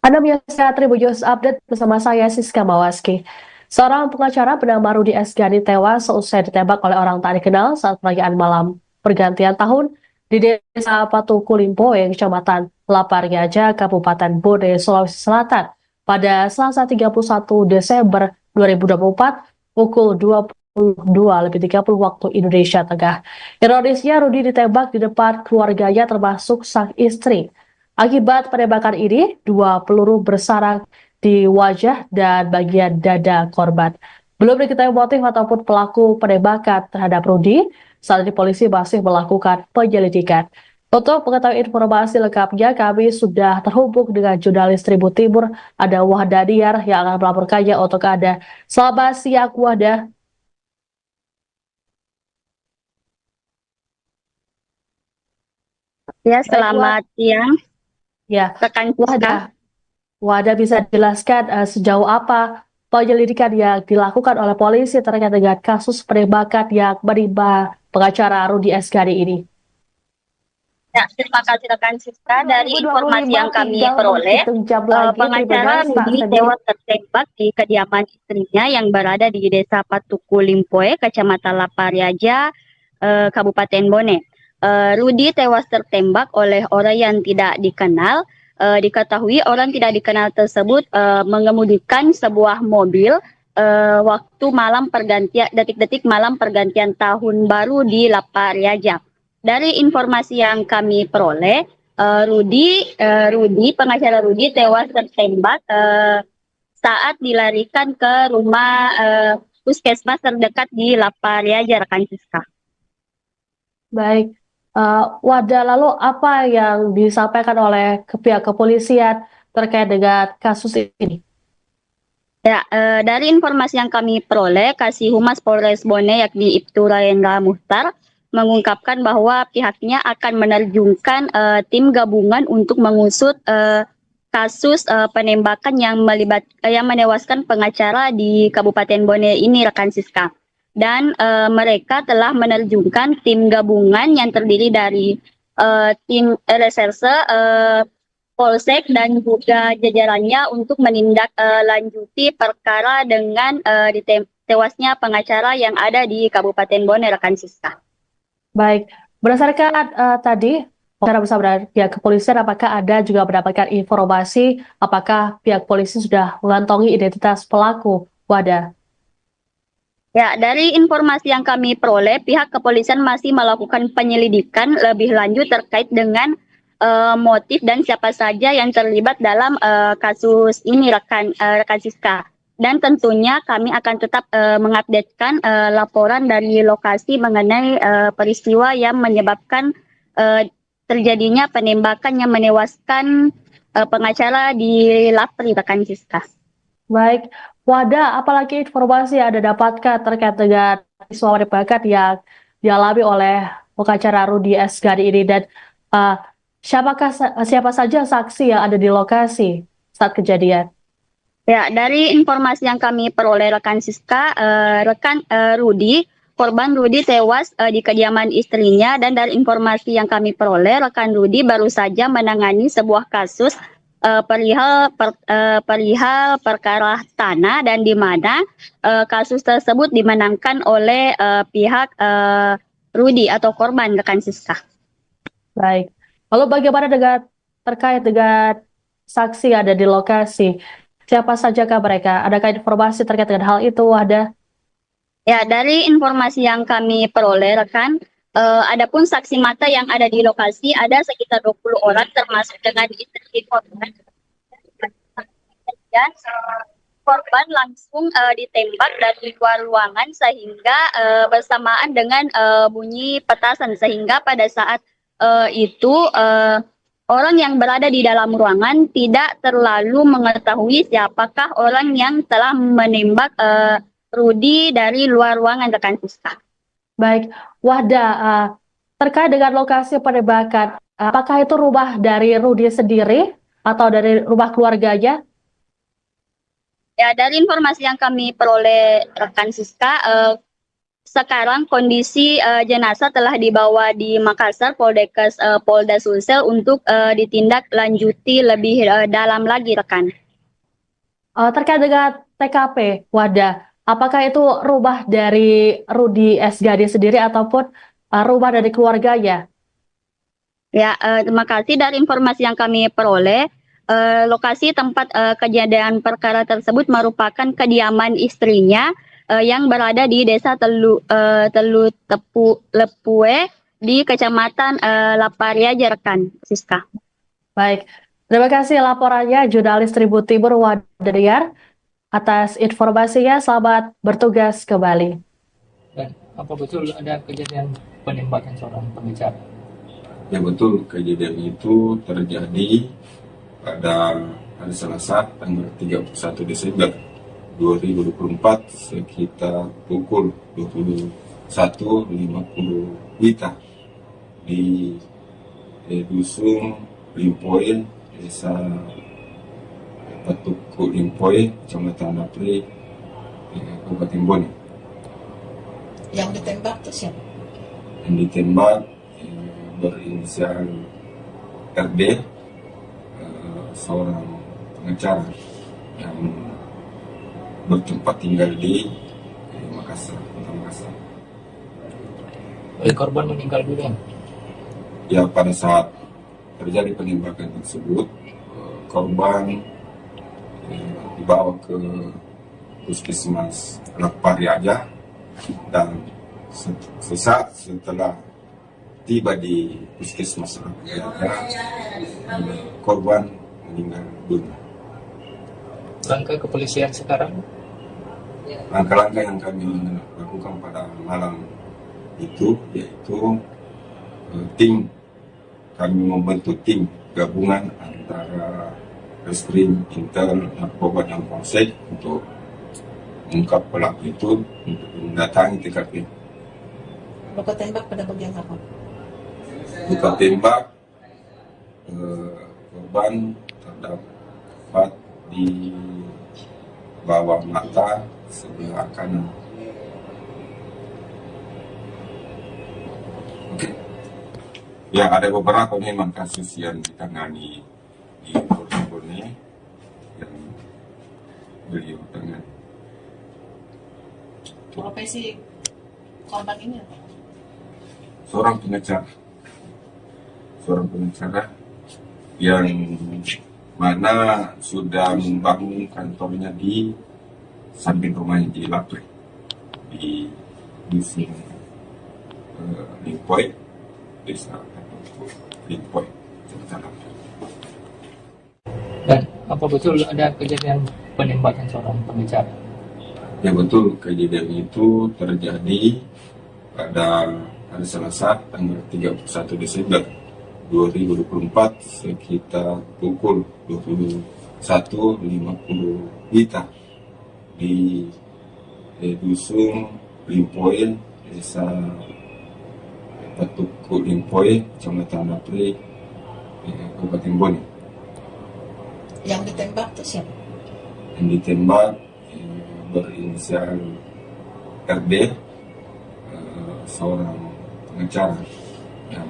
Anda menyaksikan Tribunnews Update bersama saya Siska Mawaski. Seorang pengacara bernama Rudi Estiani tewas seusai ditembak oleh orang tak dikenal saat perayaan malam pergantian tahun di Desa Patukulimpoe, Kecamatan Laparnyaja, Kabupaten Bone, Sulawesi Selatan pada Selasa 31 Desember 2024 pukul 22.30 waktu Indonesia Tengah. Ironisnya, Rudi ditembak di depan keluarganya termasuk sang istri. Akibat penembakan ini, 2 peluru bersarang di di wajah dan bagian dada korban. Belum diketahui motif ataupun pelaku penembakan terhadap Rudi. Saat ini polisi masih melakukan penyelidikan. Untuk mengetahui informasi lengkapnya, kami sudah terhubung dengan jurnalis Tribun Timur, ada Wahda Diyar yang akan melaporkannya untuk Anda. Selamat siang, Wahda. Ya, selamat siang, Ya, rekan Siska. Wahda bisa jelaskan sejauh apa penyelidikan yang dilakukan oleh polisi terkait dengan kasus penembakan yang menimpa pengacara Rudi Esgani ini? Ya, terima kasih rekan Siska. Dari informasi yang kami peroleh, pengacara Rudi tewas tertembak di kediaman istrinya yang berada di Desa Patuku Limpoe, Kecamatan Lapariaja, Kabupaten Bone. Rudi tewas tertembak oleh orang yang tidak dikenal. Diketahui orang tidak dikenal tersebut mengemudikan sebuah mobil waktu malam pergantian, detik-detik malam pergantian tahun baru di Lapariaja. Dari informasi yang kami peroleh, pengacara Rudi tewas tertembak saat dilarikan ke rumah puskesmas terdekat di Lapariaja, rekan Siska. Baik, Wahda, lalu apa yang disampaikan oleh pihak kepolisian terkait dengan kasus ini? Ya, dari informasi yang kami peroleh, Kasih Humas Polres Bone yakni Ibtu Rayendra Muhtar mengungkapkan bahwa pihaknya akan menerjunkan tim gabungan untuk mengusut kasus penembakan yang menewaskan pengacara di Kabupaten Bone ini, rekan Siska. Dan mereka telah menerjunkan tim gabungan yang terdiri dari tim reserse, polsek dan juga jajarannya untuk menindaklanjuti perkara dengan tewasnya pengacara yang ada di Kabupaten Bone, rekan Siska. Baik, berdasarkan tadi secara bersama dengan pihak kepolisian, apakah ada juga mendapatkan informasi apakah pihak polisi sudah mengantongi identitas pelaku, Wahda? Ya, dari informasi yang kami peroleh, pihak kepolisian masih melakukan penyelidikan lebih lanjut terkait dengan motif dan siapa saja yang terlibat dalam kasus ini, rekan Siska. Dan tentunya kami akan tetap mengupdatekan laporan dari lokasi mengenai peristiwa yang menyebabkan terjadinya penembakan yang menewaskan pengacara di Lapri, rekan Siska. Baik, Wahda, apalagi informasi yang Anda dapatkan terkait dengan peristiwa penembakan yang dialami oleh pengacara Rudi Esgani ini, dan siapa saja saksi yang ada di lokasi saat kejadian? Ya, dari informasi yang kami peroleh rekan Siska, korban Rudi tewas di kediaman istrinya, dan dari informasi yang kami peroleh, rekan Rudi baru saja menangani sebuah kasus perihal perkara tanah, dan di mana kasus tersebut dimenangkan oleh pihak Rudi atau korban, rekan Siska. Baik, lalu bagaimana terkait dengan saksi yang ada di lokasi? Siapa sajakah mereka? Adakah informasi terkait dengan hal itu, Wahda? Ya, dari informasi yang kami peroleh, rekan, adapun saksi mata yang ada di lokasi ada sekitar 20 orang, termasuk dengan istri korban. Dan korban langsung ditembak dari luar ruangan sehingga bersamaan dengan bunyi petasan, sehingga pada saat itu orang yang berada di dalam ruangan tidak terlalu mengetahui siapakah orang yang telah menembak Rudi dari luar ruangan, rekan Siska. Baik, Wahda, terkait dengan lokasi penembakan, apakah itu rumah dari Rudi sendiri atau dari rumah keluarganya? Ya, dari informasi yang kami peroleh, rekan Siska, sekarang kondisi jenazah telah dibawa di Makassar, Polda Sulsel untuk ditindaklanjuti lebih dalam lagi, rekan. Terkait dengan TKP, Wahda, apakah itu rumah dari Rudi Esgani sendiri ataupun rumah dari keluarganya? Ya, terima kasih. Dari informasi yang kami peroleh, lokasi tempat kejadian perkara tersebut merupakan kediaman istrinya yang berada di Desa Telu Lepue di Kecamatan Lapariaja, rekan Siska. Baik, Terima kasih laporannya jurnalis Tribun Timur Wadeniar. Atas informasinya, selamat bertugas kembali. Dan apa betul ada kejadian penembakan seorang pengacara? Ya betul, kejadian itu terjadi pada hari Selasa tanggal 31 Desember 2024 sekitar pukul 21.50 WITA di Dusun Limpoy, Desa Patuku Limpoy, Kecamatan Napri, Kabupaten Bone. Yang ditembak tuh siapa? Yang ditembak berinisial RD, seorang pengacara yang bertempat tinggal di Makassar, Kota Makassar. Korban meninggal dunia. Ya, pada saat terjadi penembakan tersebut, korban dibawa ke Puskesmas Pariaja dan sesaat setelah tiba di Puskesmas Pariaja, korban meninggal dunia. Langkah kepolisian sekarang? Langkah-langkah yang kami lakukan pada malam itu yaitu kami membentuk tim gabungan antara Reskrim, Intel, Narkoba, dan Polsek untuk mengungkap pelaku itu untuk mendatangi TKP. Luka tembak pada bagian apa? Luka tembak korban terdapat di bawah mata sebelah kanan. Oke. Ya, ada beberapa memang kasus yang ditangani di Polres Bone yang beliau tangani. Profesi korban ini apa? Seorang pengacara yang mana sudah membangun kantornya di samping rumahnya di Lapre, di Dusun Limpoy, Desa Limpoy, Kecamatan Lapre. Dan apa betul ada kejadian penembakan seorang pengacara? Ya betul, kejadian itu terjadi pada hari Selasa tanggal 31 Desember 2024 sekitar pukul 21.50 WITA di Dusun Limpoy, Desa Patuku Limpoy, Kecamatan Napri, Kabupaten Bone. Yang ditembak tuh siapa? Yang ditembak berinisial RD, seorang pengacara yang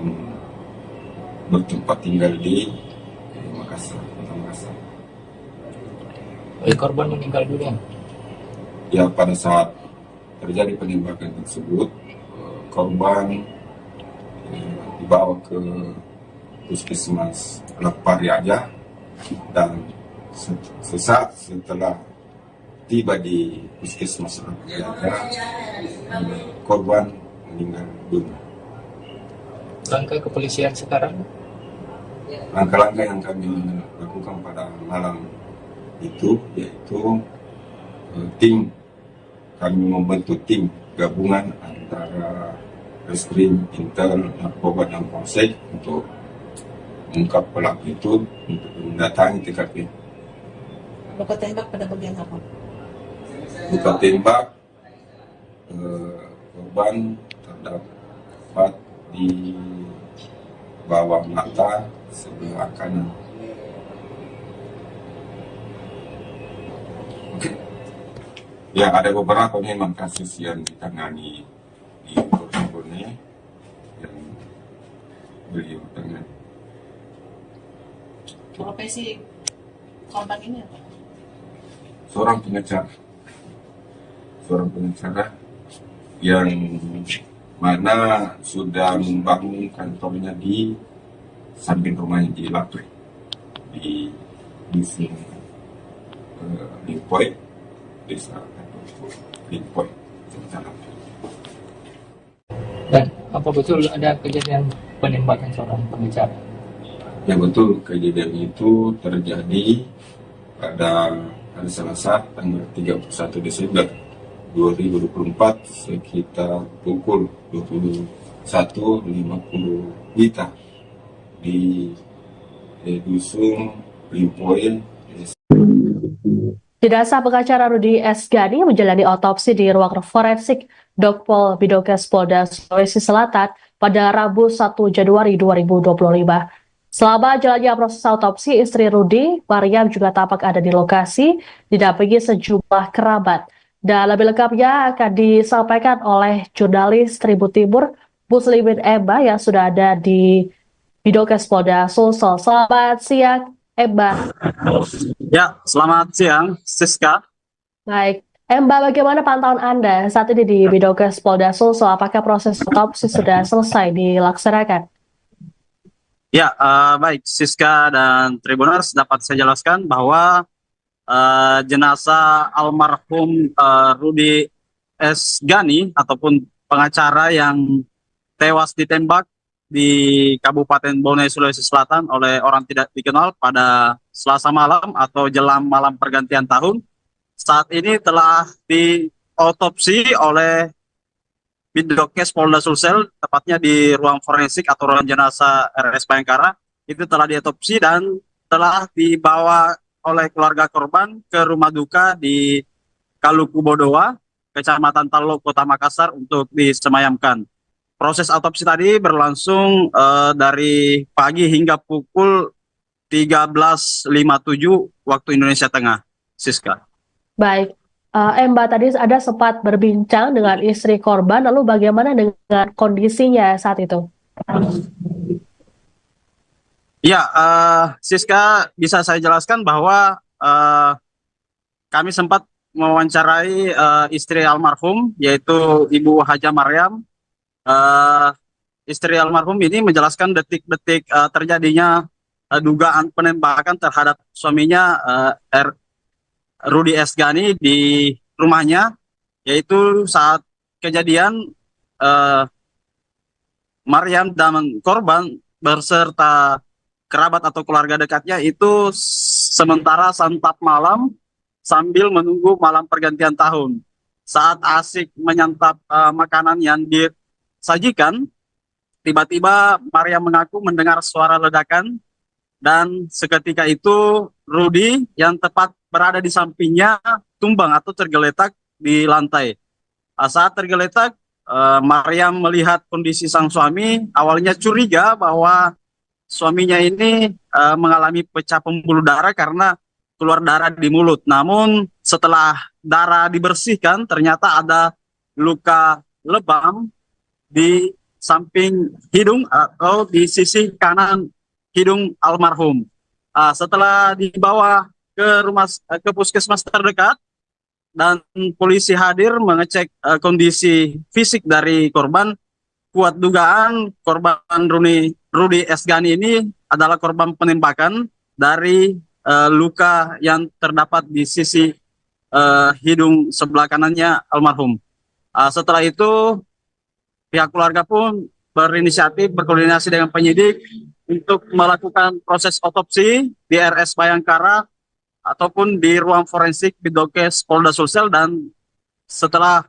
bertempat tinggal di Makassar, Kota Makassar. Korban meninggal dunia. Ya, pada saat terjadi penembakan tersebut, korban dibawa ke Puskesmas Pariaja dan sesaat setelah tiba di Puskesmas Pariaja, korban meninggal dunia. Langkah kepolisian sekarang? Langkah-langkah yang kami lakukan pada malam itu yaitu kami membentuk tim gabungan antara Reskrim, Intel, Narkoba, dan Polsek untuk mengungkap pelaku itu untuk mendatangi TKP. Luka tembak pada bagian apa? Luka tembak korban terdapat di bawah mata sebelah kanan. Oke. Ya, ada beberapa memang kasus yang ditangani di Polres Bone yang beliau tangani. Profesi korban ini apa? Seorang pengacara yang mana sudah membangun kantornya di samping rumahnya di Lapre, di Dusun Limpoy, Desa Limpoy, Kecamatan Lapre. Dan apa betul ada kejadian penembakan seorang pengacara? Ya betul, kejadian itu terjadi pada hari Selasa tanggal 31 Desember 2024 sekitar pukul 21.50 WITA di Dusun Limpoin. Jenazah pengacara Rudi S. Gani menjalani otopsi di ruang forensik Dokpol Bidokes Polda Sulawesi Selatan pada Rabu 1 Januari 2025. Selama jalannya proses autopsi, istri Rudi, Mariam juga tampak ada di lokasi, didampingi sejumlah kerabat. Dan lebih lengkapnya akan disampaikan oleh jurnalis Tribun Timur, Muslimin Emba yang sudah ada di Bidokes Polda Sulsel. Selamat siang, Emba. Ya, selamat siang, Siska. Baik, Emba, bagaimana pantauan Anda saat ini di Bidokes Polda Sulsel? Apakah proses autopsi sudah selesai dilaksanakan? Ya, baik, Siska dan Tribuners, dapat saya jelaskan bahwa jenazah almarhum Rudi S. Gani ataupun pengacara yang tewas ditembak di Kabupaten Bone, Sulawesi Selatan oleh orang tidak dikenal pada Selasa malam atau jelang malam pergantian tahun, saat ini telah diotopsi oleh Bidokes Polda Sulsel, tepatnya di ruang forensik atau ruang jenazah RS Bayangkara. Itu telah diotopsi dan telah dibawa oleh keluarga korban ke rumah duka di Kaluku Bodowa, Kecamatan Talo, Kota Makassar untuk disemayamkan. Proses autopsi tadi berlangsung dari pagi hingga pukul 13.57 waktu Indonesia Tengah, Siska. Baik, Mbak tadi ada sempat berbincang dengan istri korban, lalu bagaimana dengan kondisinya saat itu? Ya, Siska, bisa saya jelaskan bahwa kami sempat mewawancarai istri almarhum, yaitu Ibu Haja Mariam. Istri almarhum ini menjelaskan detik-detik terjadinya dugaan penembakan terhadap suaminya Rudi S. Gani di rumahnya, yaitu saat kejadian Mariam dan korban berserta kerabat atau keluarga dekatnya itu sementara santap malam sambil menunggu malam pergantian tahun. Saat asik menyantap makanan yang disajikan, tiba-tiba Mariam mengaku mendengar suara ledakan dan seketika itu Rudi yang tepat berada di sampingnya tumbang atau tergeletak di lantai. Saat tergeletak, Mariam melihat kondisi sang suami, awalnya curiga bahwa suaminya ini mengalami pecah pembuluh darah karena keluar darah di mulut. Namun setelah darah dibersihkan, ternyata ada luka lebam di samping hidung atau di sisi kanan hidung almarhum. Setelah dibawa ke puskesmas terdekat dan polisi hadir mengecek kondisi fisik dari korban, kuat dugaan korban Rudi S. Gani ini adalah korban penembakan dari luka yang terdapat di sisi hidung sebelah kanannya almarhum. Setelah itu pihak keluarga pun berinisiatif berkoordinasi dengan penyidik untuk melakukan proses otopsi di RS Bayangkara ataupun di ruang forensik Bidokes Polda Sulsel, dan setelah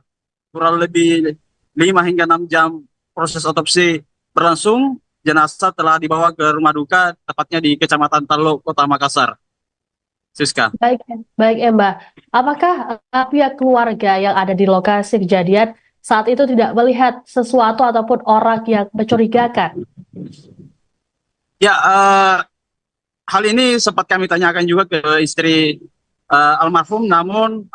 kurang lebih 5 hingga 6 jam proses otopsi berlangsung, jenazah telah dibawa ke rumah duka tepatnya di Kecamatan Talo, Kota Makassar. Siska. Baik, Mbak. Apakah pihak keluarga yang ada di lokasi kejadian saat itu tidak melihat sesuatu ataupun orang yang mencurigakan? Ya, hal ini sempat kami tanyakan juga ke istri almarhum, namun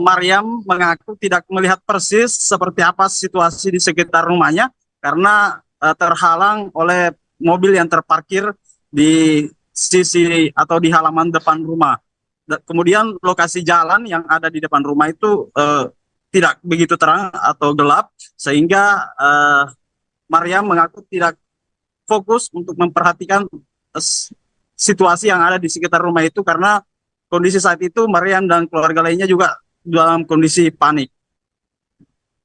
Mariam mengaku tidak melihat persis seperti apa situasi di sekitar rumahnya karena terhalang oleh mobil yang terparkir di sisi atau di halaman depan rumah. Kemudian lokasi jalan yang ada di depan rumah itu tidak begitu terang atau gelap, sehingga Mariam mengaku tidak fokus untuk memperhatikan situasi yang ada di sekitar rumah itu karena kondisi saat itu Mariam dan keluarga lainnya juga dalam kondisi panik.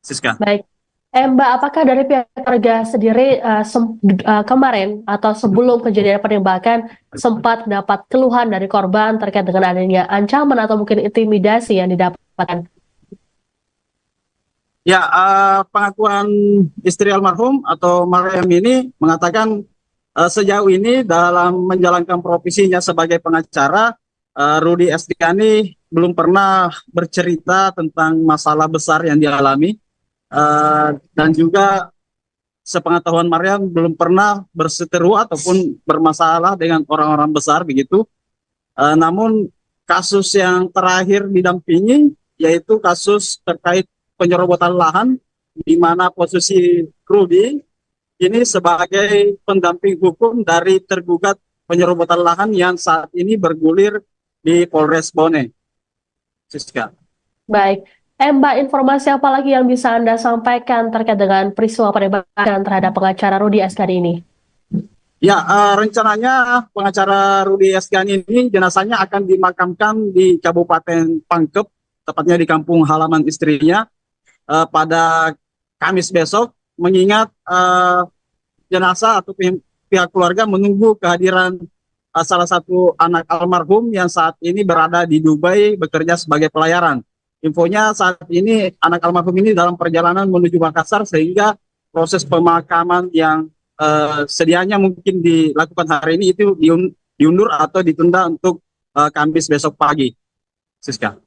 Siska. Baik, Mbak, apakah dari pihak keluarga sendiri kemarin atau sebelum kejadian penembakan sempat mendapat keluhan dari korban terkait dengan adanya ancaman atau mungkin intimidasi yang didapatkan? Ya, pengakuan istri almarhum atau Mariam ini mengatakan sejauh ini dalam menjalankan profesinya sebagai pengacara, Rudi Estiani belum pernah bercerita tentang masalah besar yang dialami. Dan juga sepengetahuan Mariam belum pernah berseteru ataupun bermasalah dengan orang-orang besar begitu. Namun kasus yang terakhir didampingi yaitu kasus terkait penyerobotan lahan, di mana posisi Rudi ini sebagai pendamping hukum dari tergugat penyerobotan lahan yang saat ini bergulir di Polres Bone. Siska. Baik. Mbak, informasi apa lagi yang bisa Anda sampaikan terkait dengan peristiwa penembakan terhadap pengacara Rudi Estiani ini? Ya, rencananya pengacara Rudi Estiani ini jenazahnya akan dimakamkan di Kabupaten Pangkep, tepatnya di kampung halaman istrinya pada Kamis besok, mengingat jenazah atau pihak keluarga menunggu kehadiran salah satu anak almarhum yang saat ini berada di Dubai bekerja sebagai pelayaran. Infonya saat ini anak almarhum ini dalam perjalanan menuju Makassar, sehingga proses pemakaman yang sedianya mungkin dilakukan hari ini itu diundur atau ditunda untuk Kamis besok pagi. Siska.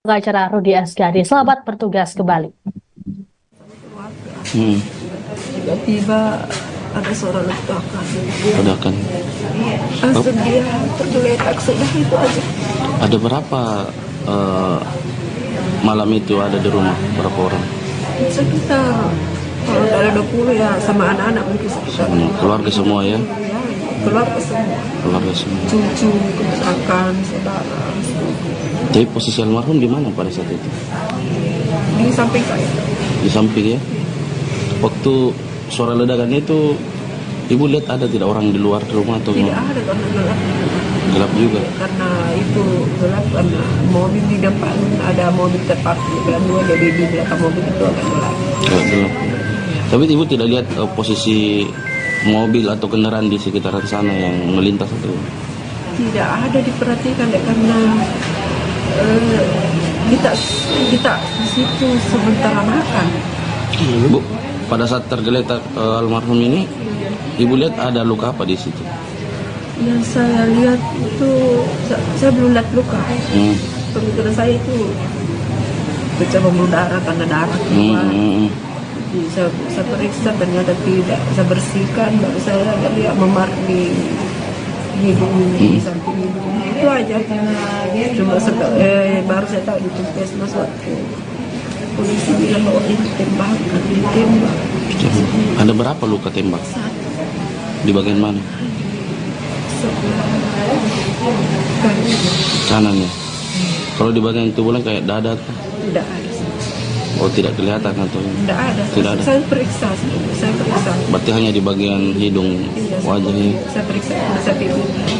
Pengacara Rudi Estiani, selamat bertugas kembali. Tiba-tiba ada suara ledakan. Ledakan. Langsung dia tergeletak, sudah itu aja. Ada berapa malam itu ada di rumah? Berapa orang? Sekitar, kalau ada 20 ya, sama anak-anak mungkin sekitar. Keluarga semua ya? Ya, keluarga semua. Keluarga semua. Cucu, keponakan, saudara. Tapi posisi almarhum di mana pada saat itu? Di samping saya. Di samping ya? Waktu suara ledakan itu, ibu lihat ada tidak orang di luar rumah atau Tidak ada karena gelap. gelap juga? Karena itu gelap, karena mobil di depan ada mobil terparkir di belakang dua, jadi di belakang mobil itu agak gelap. Gelap. Tapi ibu tidak lihat posisi mobil atau kendaraan di sekitaran sana yang melintas itu? Tidak ada diperhatikan deh, karena kita di situ sementara makan. Bu, pada saat tergeletak almarhum ini, ibu lihat ada luka apa di situ? Yang saya lihat itu, saya belum lihat luka. Pemikiran saya itu pecah pembuluh darah karena darah keluar. Jadi saya periksa, ternyata tidak. Saya bersihkan, baru saya lihat memar di hidung, di samping hidung. Itu aja. Cuma baru saya tahu di puskesmas waktu polisi bilang bahwa ini ditembak. Ada berapa luka tembak? Di bagian mana? Kanan ya. Kalau di bagian tubuhnya kayak dada tuh? Tidak ada. Oh, tidak kelihatan atau? Tidak ada. Tidak ada. Saya periksa. Berarti hanya di bagian hidung, wajahnya. Saya periksa, saya pikir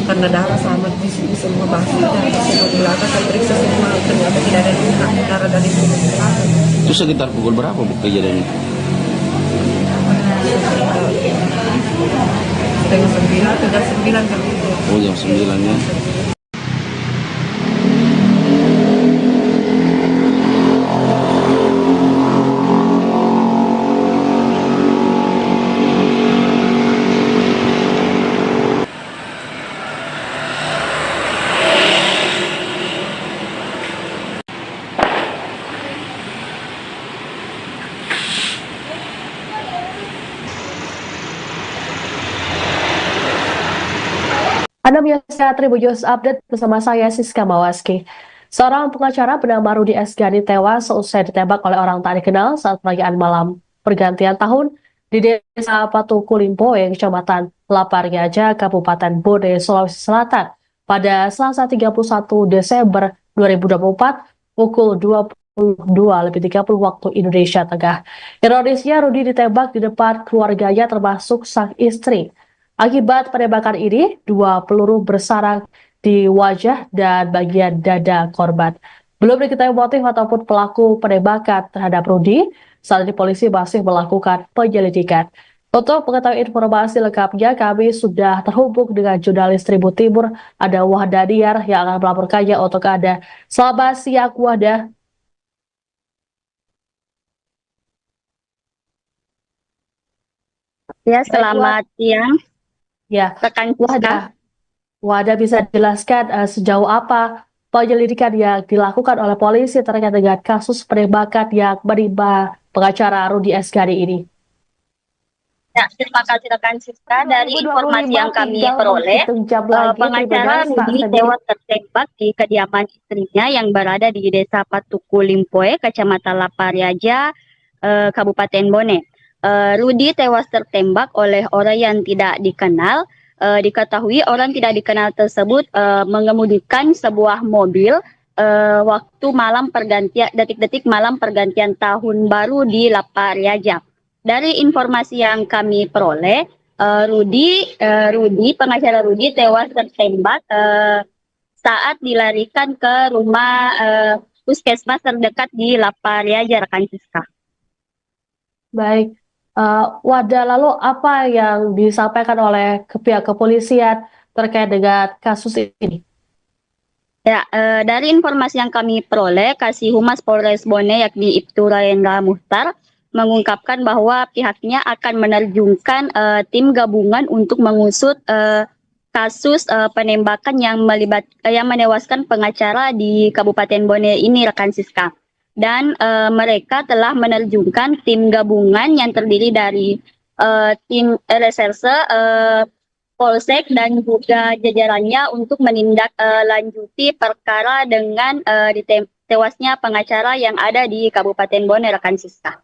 karena darah sama di sini semua basi darah semua di belakang, saya periksa semua, ternyata tidak ada luka darah dari hidung. Itu sekitar pukul berapa bu kejadiannya? Jam 9 kan. Oh, jam 9 ya. Anda menyaksikan Tribunnews Update bersama saya Siska Mawaski. Seorang pengacara bernama Rudi Estiani tewas seusai ditembak oleh orang tak dikenal saat perayaan malam pergantian tahun di Desa Patuku Limpoe, Kecamatan Laparnyaja, Kabupaten Bone, Sulawesi Selatan pada Selasa 31 Desember 2024 pukul 22.30 waktu Indonesia Tengah. Ironisnya, Rudi ditembak di depan keluarganya termasuk sang istri. Akibat penembakan ini, 2 peluru bersarang di wajah dan bagian dada korban. Belum diketahui motif ataupun pelaku penembakan terhadap Rudi. Saat ini polisi masih melakukan penyelidikan. Untuk mengetahui informasi lengkapnya, kami sudah terhubung dengan jurnalis Tribun Timur, ada Wahda Diyar yang akan melaporkannya untuk Anda. Selamat siang, Wahda. Ya, selamat siang, Ya, rekan Siska. Wahda bisa jelaskan sejauh apa penyelidikan yang dilakukan oleh polisi terkait dengan kasus penembakan yang menimpa pengacara Rudi Esgani ini? Ya, terima kasih rekan Siska. Dari informasi yang kami peroleh, pengacara Rudi tewas tertembak di kediaman istrinya yang berada di Desa Patuku Limpoe, Kecamatan Lapariaja, Kabupaten Bone. Rudi tewas tertembak oleh orang yang tidak dikenal. Diketahui orang tidak dikenal tersebut mengemudikan sebuah mobil waktu malam pergantian, detik-detik malam pergantian tahun baru di Lapariaja. Dari informasi yang kami peroleh, pengacara Rudi tewas tertembak saat dilarikan ke rumah puskesmas terdekat di Lapariaja, rekan Siska. Baik, Wahda, lalu apa yang disampaikan oleh pihak kepolisian terkait dengan kasus ini? Ya, dari informasi yang kami peroleh, Kasih Humas Polres Bone yakni Ibtu Rayendra Muhtar mengungkapkan bahwa pihaknya akan menerjunkan tim gabungan untuk mengusut kasus penembakan yang menewaskan pengacara di Kabupaten Bone ini, rekan Siska. Dan mereka telah menerjunkan tim gabungan yang terdiri dari tim reserse, polsek dan juga jajarannya untuk menindaklanjuti perkara dengan tewasnya pengacara yang ada di Kabupaten Bone, rekan Siska.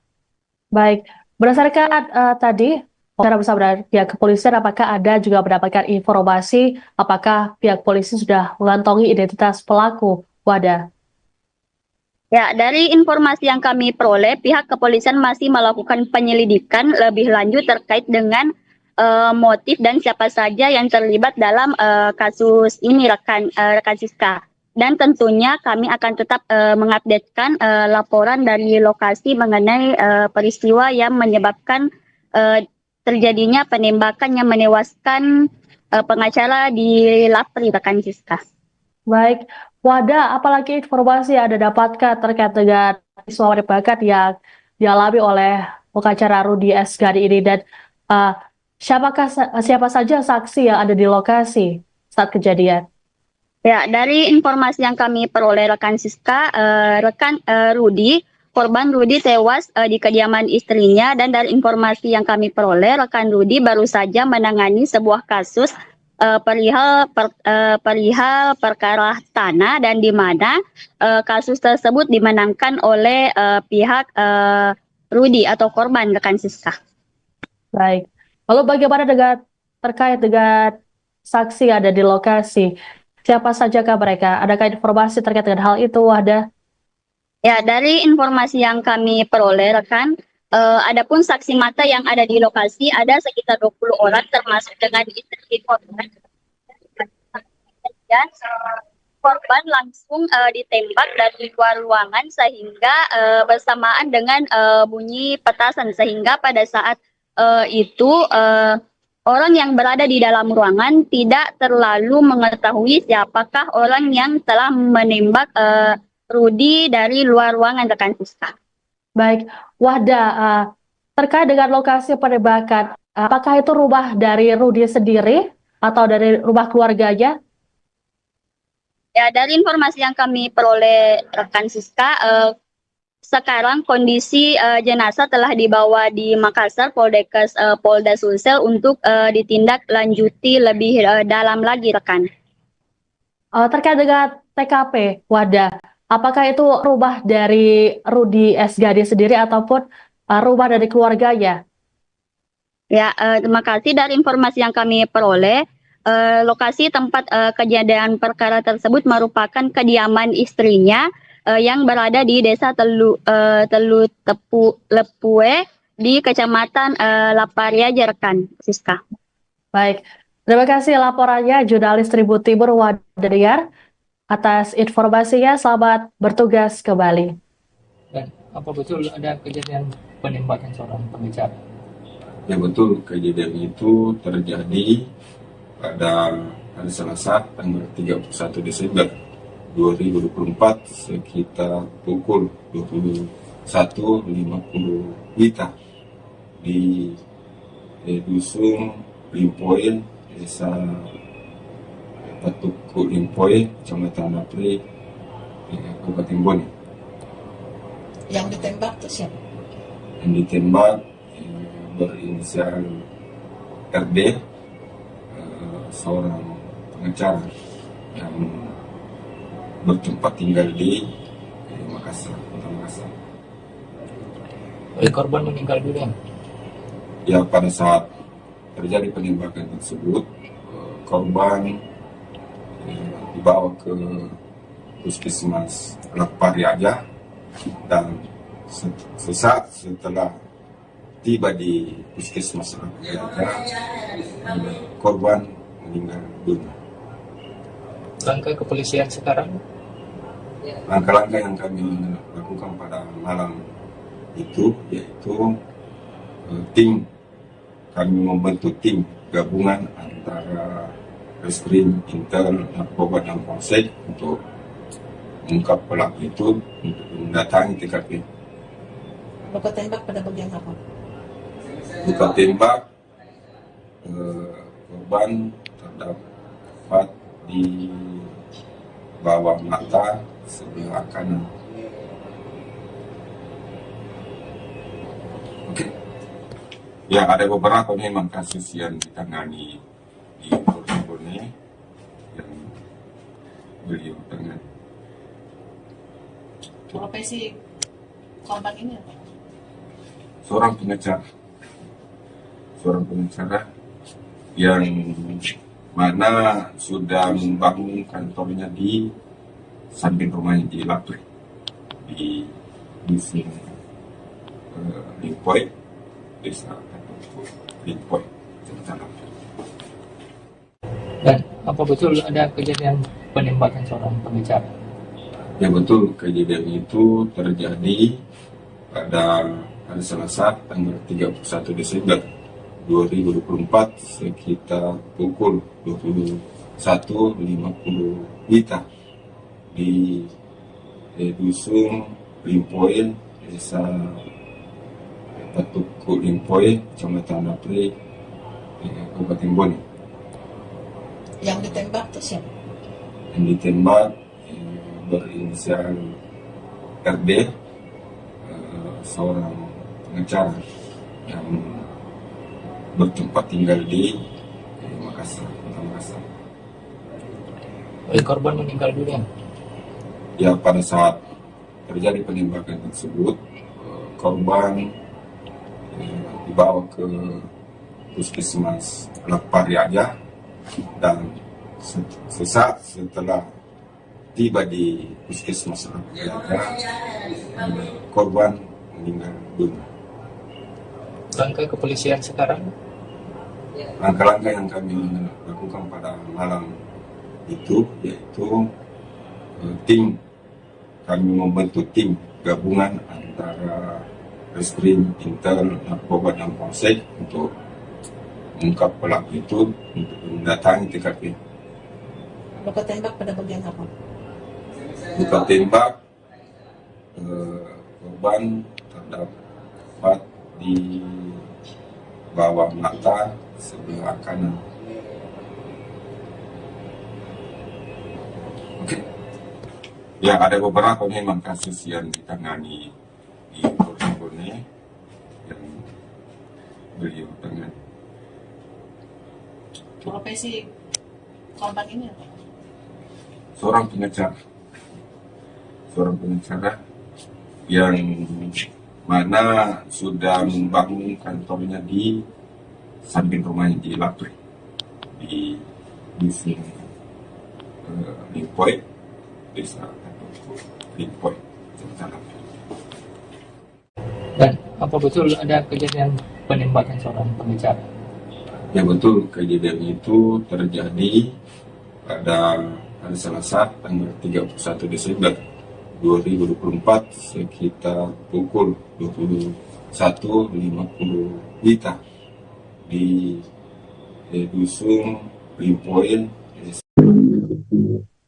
Baik, berdasarkan tadi wawancara bersama dengan pihak kepolisian, apakah ada juga mendapatkan informasi apakah pihak polisi sudah mengantongi identitas pelaku, Wahda? Ya, dari informasi yang kami peroleh, pihak kepolisian masih melakukan penyelidikan lebih lanjut terkait dengan motif dan siapa saja yang terlibat dalam kasus ini, rekan Siska. Dan tentunya kami akan tetap mengupdatekan laporan dari lokasi mengenai peristiwa yang menyebabkan terjadinya penembakan yang menewaskan pengacara di Lapri, rekan Siska. Baik, Wahda, apalagi informasi yang Anda dapatkan terkait dengan peristiwa penembakan yang dialami oleh pengacara Rudi Esgani ini, dan siapa saja saksi yang ada di lokasi saat kejadian? Ya, dari informasi yang kami peroleh, rekan Siska, korban Rudi tewas di kediaman istrinya, dan dari informasi yang kami peroleh, rekan Rudi baru saja menangani sebuah kasus perihal perkara tanah, dan di mana kasus tersebut dimenangkan oleh pihak Rudi atau korban, rekan Siska. Baik, lalu bagaimana terkait dengan saksi ada di lokasi? Siapa sajakah mereka? Adakah informasi terkait dengan hal itu, Wahda? Ya, dari informasi yang kami peroleh, rekan, adapun saksi mata yang ada di lokasi ada sekitar 20 orang, termasuk dengan istri korban. Dan korban langsung ditembak dari luar ruangan sehingga bersamaan dengan bunyi petasan, sehingga pada saat itu orang yang berada di dalam ruangan tidak terlalu mengetahui siapakah orang yang telah menembak Rudi dari luar ruangan, rekan Siska. Baik, Wahda, terkait dengan lokasi penembakan, apakah itu rumah dari Rudi sendiri atau dari rumah keluarganya? Ya, dari informasi yang kami peroleh, rekan Siska, sekarang kondisi jenazah telah dibawa di Makassar, Polda Sulsel untuk ditindaklanjuti lebih dalam lagi, rekan. Terkait dengan TKP, Wahda, apakah itu rumah dari Rudi Esgani sendiri ataupun rumah dari keluarganya? Ya, terima kasih. Dari informasi yang kami peroleh, lokasi tempat kejadian perkara tersebut merupakan kediaman istrinya yang berada di Desa Lepue di Kecamatan Lapariaja, rekan Siska. Baik, Terima kasih laporannya jurnalis Tribun Timur Wadaniar. Atas informasinya, selamat bertugas kembali. Dan apa betul ada kejadian penembakan seorang pengacara? Ya betul, kejadian itu terjadi pada hari Selasa tanggal 31 Desember 2024 sekitar pukul 21.50 WITA di Dusun Limpoin, Desa Patuku Limpoin, Kecamatan Apri, Kabupaten Bone. Yang ditembak tuh siapa? Yang ditembak berinisial RD, seorang pengacara yang bertempat tinggal di Makassar, Kota Makassar. Korban meninggal dunia. Ya, pada saat terjadi penembakan tersebut, korban dibawa ke Puskesmas Lapariaja dan sesaat setelah tiba di Puskesmas Lapariaja, korban meninggal dunia. Langkah kepolisian sekarang? Langkah-langkah yang kami lakukan pada malam itu yaitu kami membentuk tim gabungan antara Reskrim, Intel, Narkoba, dan Polsek untuk mengungkap pelaku itu untuk mendatangi TKP. Luka tembak pada bagian apa? Luka tembak korban terdapat di bawah mata sebelah kanan. Oke. Ya, ada beberapa memang kasus yang ditangani di Polres Bone yang beliau tangani. Profesi korban ini apa? Seorang pengacara yang mana sudah membangun kantornya di samping rumahnya di Lapri, di Dusun Limpoin, Desa Limpoin, Kecamatan Lapri. Dan apa betul ada kejadian penembakan seorang pengacara? Ya betul, kejadian itu terjadi pada hari Selasa tanggal 31 Desember 2024 sekitar pukul 21.50 WITA di Dusun Limpoin, Desa Patuku Limpoin, Kecamatan Apri, Kabupaten Bone. Yang ditembak tuh siapa? Yang ditembak berinisial RD, seorang pengacara yang bertempat tinggal di Makassar, Kota Makassar. Korban meninggal dunia. Ya, pada saat terjadi penembakan tersebut, korban dibawa ke Puskesmas Lapariaja dan sesaat setelah tiba di Puskesmas Lapariaja, korban meninggal dunia. Langkah kepolisian sekarang? Langkah-langkah yang kami lakukan pada malam itu yaitu kami membentuk tim gabungan antara Reskrim, Intel, Narkoba, dan Polsek untuk mengungkap pelaku itu untuk mendatangi TKP. Luka tembak pada bagian apa? Luka tembak korban terdapat di bawah mata sebelah kanan. Oke. Ya, ada beberapa memang kasus yang ditangani di Polres Bone yang beliau tangani. Profesi korban ini apa? Seorang pengacara yang mana sudah membangun kantornya di samping rumahnya di Lapri, di Dusun Limpoin, Desa Limpoin, Kecamatan Lapri. Dan apa betul ada kejadian penembakan seorang pengacara? Ya betul, kejadian itu terjadi pada hari Selasa tanggal 31 Desember 2024 sekitar pukul 21.50 WITA di Dusun Limpoin.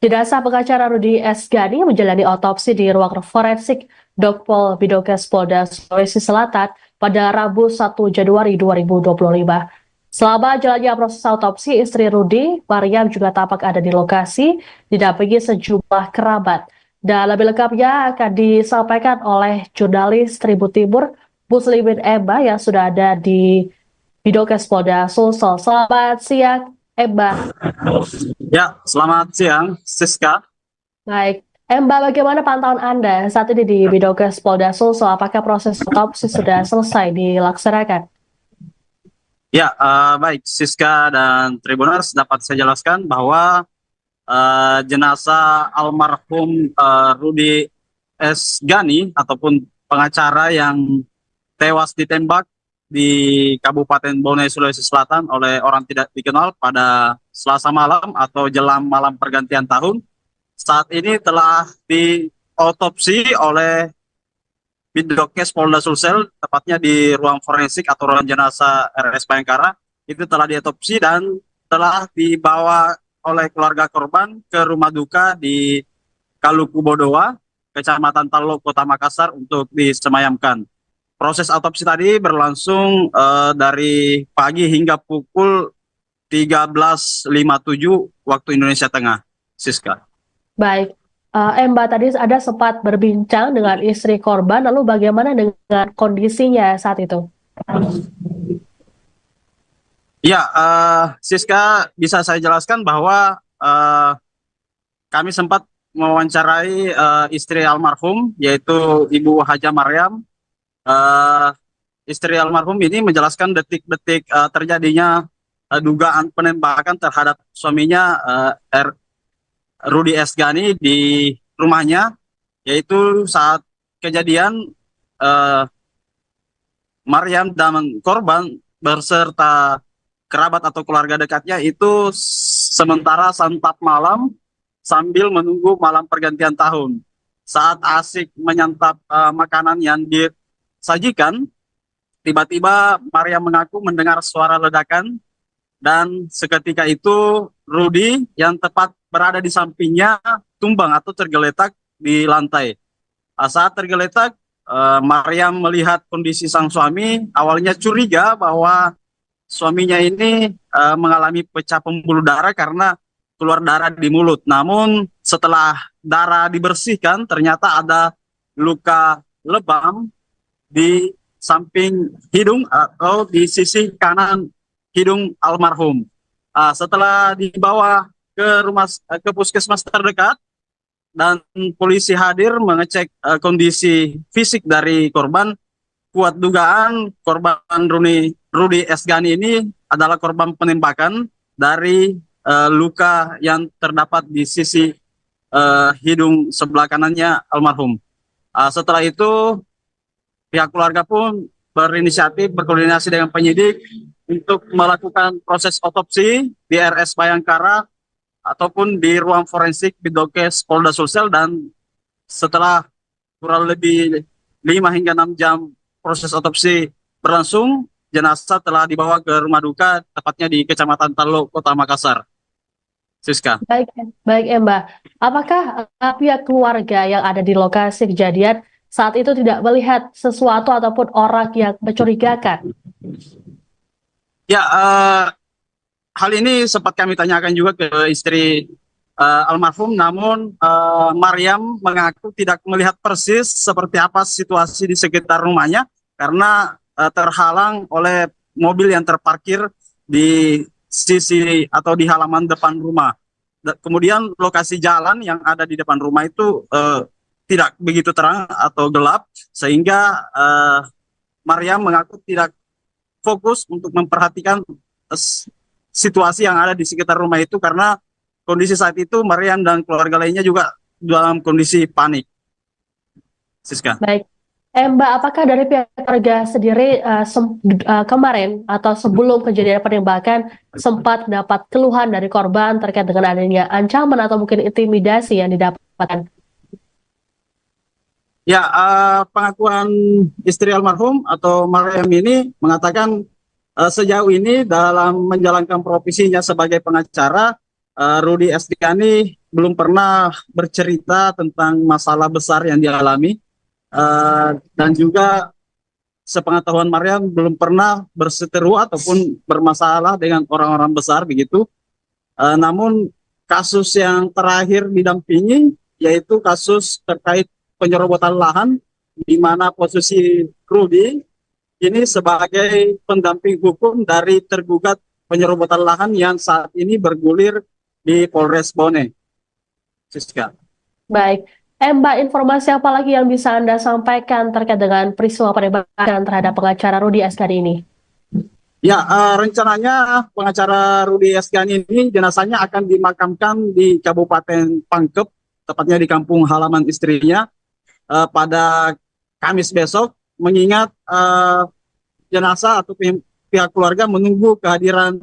Jenazah pengacara Rudi S. Gani menjalani otopsi di ruang forensik Dokpol Bidokes Polda Sulawesi Selatan pada Rabu 1 Januari 2025. Selama jalannya proses autopsi, istri Rudi, Mariam juga tampak ada di lokasi, didampingi sejumlah kerabat. Dan lebih lengkapnya akan disampaikan oleh jurnalis Tribun Timur, Muslimin Emba yang sudah ada di Bidokes Polda Sulsel. Selamat siang, Emba. Ya, selamat siang, Siska. Baik, Mbak, bagaimana pantauan Anda saat ini di Bidokes Polda Sulsel? Apakah proses otopsi sudah selesai dilaksanakan? Ya, baik, Siska dan Tribuners, dapat saya jelaskan bahwa jenazah almarhum Rudi S. Gani ataupun pengacara yang tewas ditembak di Kabupaten Bone, Sulawesi Selatan oleh orang tidak dikenal pada Selasa malam atau jelang malam pergantian tahun, saat ini telah diotopsi oleh Bidokes Polda Sulsel, tepatnya di ruang forensik atau ruang jenazah RS Bayangkara. Itu telah diotopsi dan telah dibawa oleh keluarga korban ke rumah duka di Kaluku Bodowa, Kecamatan Talo, Kota Makassar untuk disemayamkan. Proses autopsi tadi berlangsung dari pagi hingga pukul 13.57 waktu Indonesia Tengah, Siska. Baik, Mbak, tadi ada sempat berbincang dengan istri korban, lalu bagaimana dengan kondisinya saat itu? Ya, Siska, bisa saya jelaskan bahwa kami sempat mewawancarai istri almarhum, yaitu Ibu Haja Mariam. Istri almarhum ini menjelaskan detik-detik terjadinya dugaan penembakan terhadap suaminya Rudi S. Gani di rumahnya, yaitu saat kejadian Mariam dan korban berserta kerabat atau keluarga dekatnya itu sementara santap malam sambil menunggu malam pergantian tahun. Saat asik menyantap makanan yang disajikan, tiba-tiba Mariam mengaku mendengar suara ledakan dan seketika itu Rudi yang tepat berada di sampingnya tumbang atau tergeletak di lantai. Saat tergeletak, Mariam melihat kondisi sang suami, awalnya curiga bahwa suaminya ini mengalami pecah pembuluh darah karena keluar darah di mulut. Namun setelah darah dibersihkan, ternyata ada luka lebam di samping hidung atau di sisi kanan hidung almarhum. Setelah dibawa ke puskesmas terdekat dan polisi hadir mengecek kondisi fisik dari korban, kuat dugaan korban Rudi S. Gani ini adalah korban penembakan dari luka yang terdapat di sisi hidung sebelah kanannya almarhum. Setelah itu pihak keluarga pun berinisiatif berkoordinasi dengan penyidik untuk melakukan proses otopsi di RS Bayangkara ataupun di ruang forensik Bidokes Polda Sulsel, dan setelah kurang lebih 5 hingga 6 jam proses otopsi berlangsung, jenazah telah dibawa ke rumah duka tepatnya di Kecamatan Talo, Kota Makassar. Siska. Baik, Mbak. Apakah pihak keluarga yang ada di lokasi kejadian saat itu tidak melihat sesuatu ataupun orang yang mencurigakan? Ya, hal ini sempat kami tanyakan juga ke istri almarhum, namun Mariam mengaku tidak melihat persis seperti apa situasi di sekitar rumahnya karena terhalang oleh mobil yang terparkir di sisi atau di halaman depan rumah. Kemudian lokasi jalan yang ada di depan rumah itu tidak begitu terang atau gelap, sehingga Mariam mengaku tidak fokus untuk memperhatikan situasi yang ada di sekitar rumah itu karena kondisi saat itu Mariam dan keluarga lainnya juga dalam kondisi panik. Siska. Baik, Mbak, apakah dari pihak keluarga sendiri kemarin atau sebelum kejadian penembakan sempat mendapat keluhan dari korban terkait dengan adanya ancaman atau mungkin intimidasi yang didapatkan? Ya, pengakuan istri almarhum atau Maryam ini mengatakan sejauh ini dalam menjalankan profesinya sebagai pengacara, Rudy Estiani belum pernah bercerita tentang masalah besar yang dialami. Dan juga sepengetahuan Maryam belum pernah berseteru ataupun bermasalah dengan orang-orang besar begitu. Namun kasus yang terakhir didampingi yaitu kasus terkait penyerobotan lahan di mana posisi Rudy ini sebagai pendamping hukum dari tergugat penyerobotan lahan yang saat ini bergulir di Polres Bone. Siska. Baik. Mbak, informasi apa lagi yang bisa Anda sampaikan terkait dengan peristiwa penembakan terhadap pengacara Rudy Estiani ini? Ya, rencananya pengacara Rudy Estiani ini jenazahnya akan dimakamkan di Kabupaten Pangkep, tepatnya di kampung halaman istrinya pada Kamis besok, mengingat jenazah atau pihak keluarga menunggu kehadiran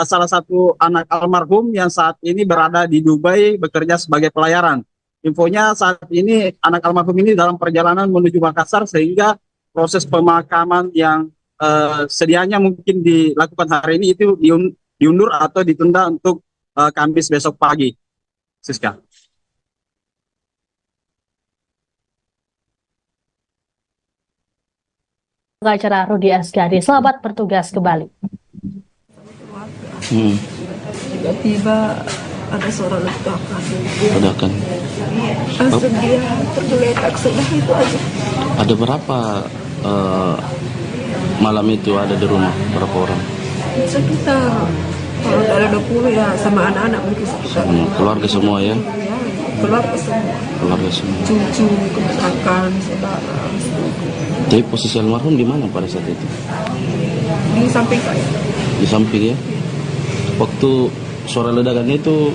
salah satu anak almarhum yang saat ini berada di Dubai bekerja sebagai pelayaran. Infonya saat ini anak almarhum ini dalam perjalanan menuju Makassar sehingga proses pemakaman yang sedianya mungkin dilakukan hari ini itu diundur atau ditunda untuk Kamis besok pagi. Siska. Pengacara Rudy Estiani, selamat bertugas kembali. Tiba-tiba ada suara ledakan. Ledakan. Langsung dia tergeletak, sudah itu aja. Ada berapa malam itu ada di rumah? Berapa orang? Sekitar, kalau ada 20 ya sama anak-anak mungkin sekitar. Keluarga semua ya? Ya, keluarga semua. Keluarga semua. Cucu, keponakan, saudara. Jadi posisi almarhum di mana pada saat itu? Di samping saya. Di samping ya? Waktu suara ledakan itu,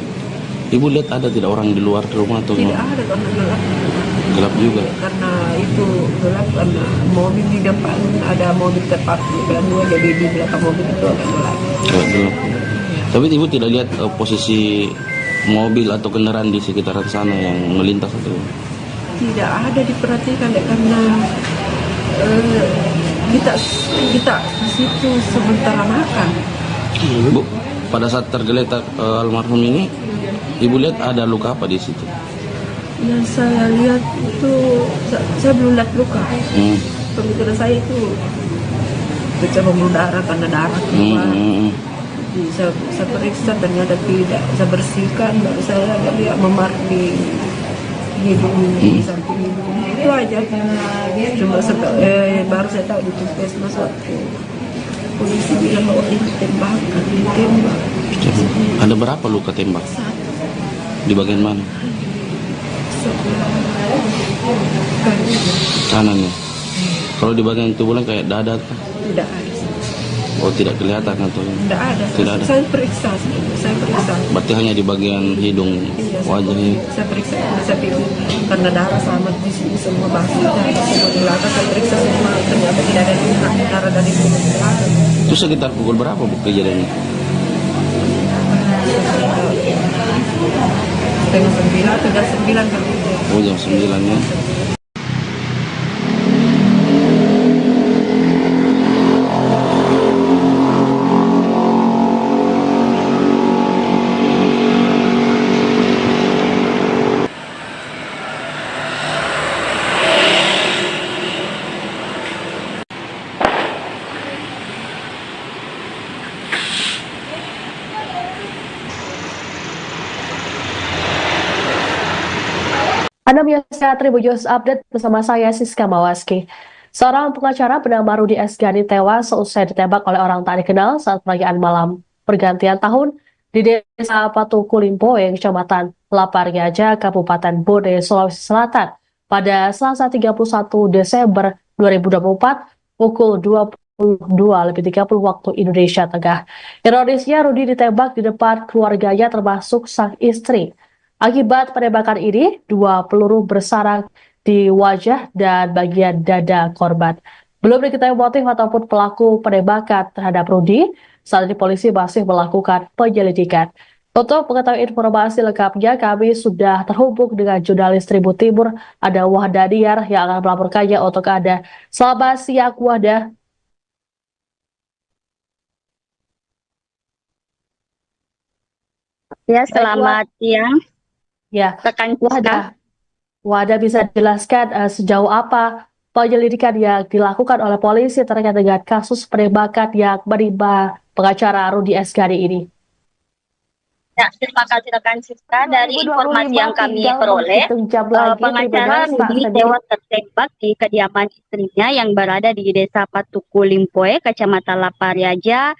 ibu lihat ada tidak orang di luar rumah atau Tidak ada karena gelap. gelap juga? Karena itu gelap karena mobil di depan ada mobil terparkir dan dua, jadi di belakang mobil itu agak gelap. Gelap. Tapi ibu tidak lihat posisi mobil atau kendaraan di sekitaran sana yang melintas atau? Tidak ada diperhatikan karena kita di situ sementara makan. Bu, pada saat tergeletak almarhum ini, ibu lihat ada luka apa di situ? Yang saya lihat itu, saya belum lihat luka. Pemikiran saya itu pecah pembuluh darah karena darah keluar. Jadi saya periksa ternyata tidak. Saya bersihkan, baru saya lihat memar di hidung, di samping hidung. Itu aja. Cuma baru saya tahu di puskesmas waktu polisi bilang bahwa itu ditembak. Ada berapa luka tembak? Di bagian mana? Kanan ya. Kalau di bagian tubuhnya kayak dada kan? Tidak ada. Oh, tidak kelihatan atau? Tidak ada. Tidak ada. Saya periksa. Berarti hanya di bagian hidung, Iya, wajahnya. saya periksa karena darah sama di sini semua basi semua di belakang saya periksa semua ternyata tidak ada darah dari mulut ke belakang. Itu sekitar pukul berapa bu kejadiannya? Setengah 9 kan. Oh, jam 9 ya. Anda menyaksikan Tribunnews Update bersama saya Siska Mawaski. Seorang pengacara bernama Rudy Estiani tewas seusai ditembak oleh orang tak dikenal saat perayaan malam pergantian tahun di Desa Patukulimpo, Kecamatan Lapargaja, Kabupaten Bone, Sulawesi Selatan pada Selasa 31 Desember 2024 pukul 22:30 waktu Indonesia Tengah. Ironisnya, Rudy ditembak di depan keluarganya termasuk sang istri. Akibat penembakan ini, 2 peluru bersarang di wajah dan bagian dada korban. Belum diketahui motif ataupun pelaku penembakan terhadap Rudi. Saat ini polisi masih melakukan penyelidikan. Untuk mengetahui informasi lengkapnya, kami sudah terhubung dengan jurnalis Tribun Timur, ada Wahda Diyar yang akan melaporkannya untuk Anda. Selamat siang, Wahda. Ya, selamat siang, Ya, rekan Wahda. Wahda bisa jelaskan sejauh apa penyelidikan yang dilakukan oleh polisi terkait dengan kasus penembakan yang menimpa pengacara Rudi Esgani ini? Ya, terima kasih rekan Siska. Dari informasi yang kami peroleh, pengacara Rudi tewas tertembak di kediaman istrinya yang berada di Desa Patuku Limpoe, Kecamatan Lapariaja,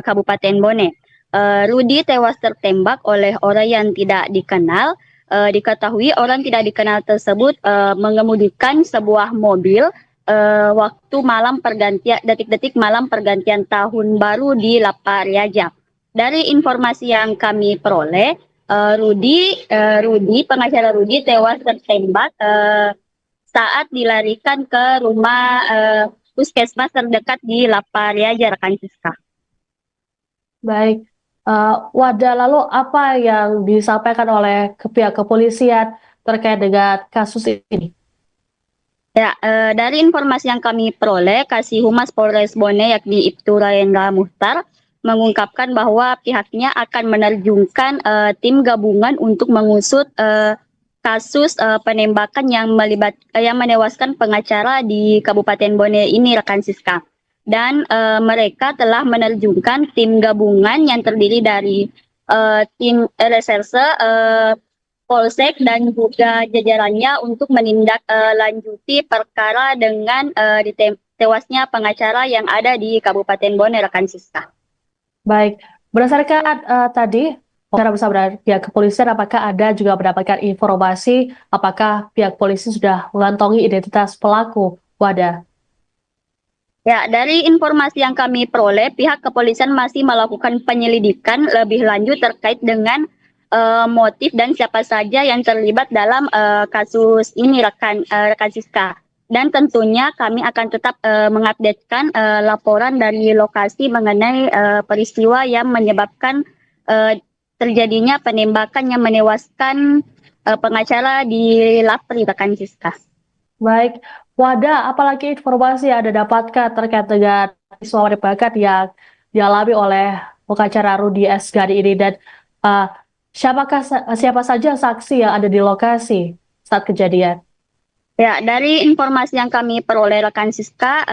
Kabupaten Bone. Rudi tewas tertembak oleh orang yang tidak dikenal. Diketahui orang tidak dikenal tersebut mengemudikan sebuah mobil waktu malam pergantian, detik-detik malam pergantian tahun baru di Lapariaja. Dari informasi yang kami peroleh, pengacara Rudi tewas tertembak saat dilarikan ke rumah puskesmas terdekat di Lapariaja, rekan Siska. Baik. Wahda, lalu apa yang disampaikan oleh pihak kepolisian terkait dengan kasus ini? Ya, dari informasi yang kami peroleh, Kasih Humas Polres Bone yakni Ibtu Raendra Muhtar mengungkapkan bahwa pihaknya akan menerjunkan tim gabungan untuk mengusut kasus penembakan yang menewaskan pengacara di Kabupaten Bone ini, rekan Siska. Dan mereka telah menerjunkan tim gabungan yang terdiri dari tim reserse, polsek dan juga jajarannya untuk menindaklanjuti perkara dengan tewasnya pengacara yang ada di Kabupaten Bone, rekan Siska. Baik, berdasarkan tadi wawancara bersama dengan pihak kepolisian, apakah ada juga mendapatkan informasi apakah pihak polisi sudah mengantongi identitas pelaku? Wahda. Ya, dari informasi yang kami peroleh, pihak kepolisian masih melakukan penyelidikan lebih lanjut terkait dengan motif dan siapa saja yang terlibat dalam kasus ini, rekan Siska. Dan tentunya kami akan tetap mengupdatekan laporan dari lokasi mengenai peristiwa yang menyebabkan terjadinya penembakan yang menewaskan pengacara di Lapri, rekan Siska. Baik, Wahda, apalagi informasi yang Anda dapatkan terkait dengan peristiwa penembakan yang dialami oleh pengacara Rudi Esgani ini, dan siapa saja saksi yang ada di lokasi saat kejadian? Ya, dari informasi yang kami peroleh, rekan Siska,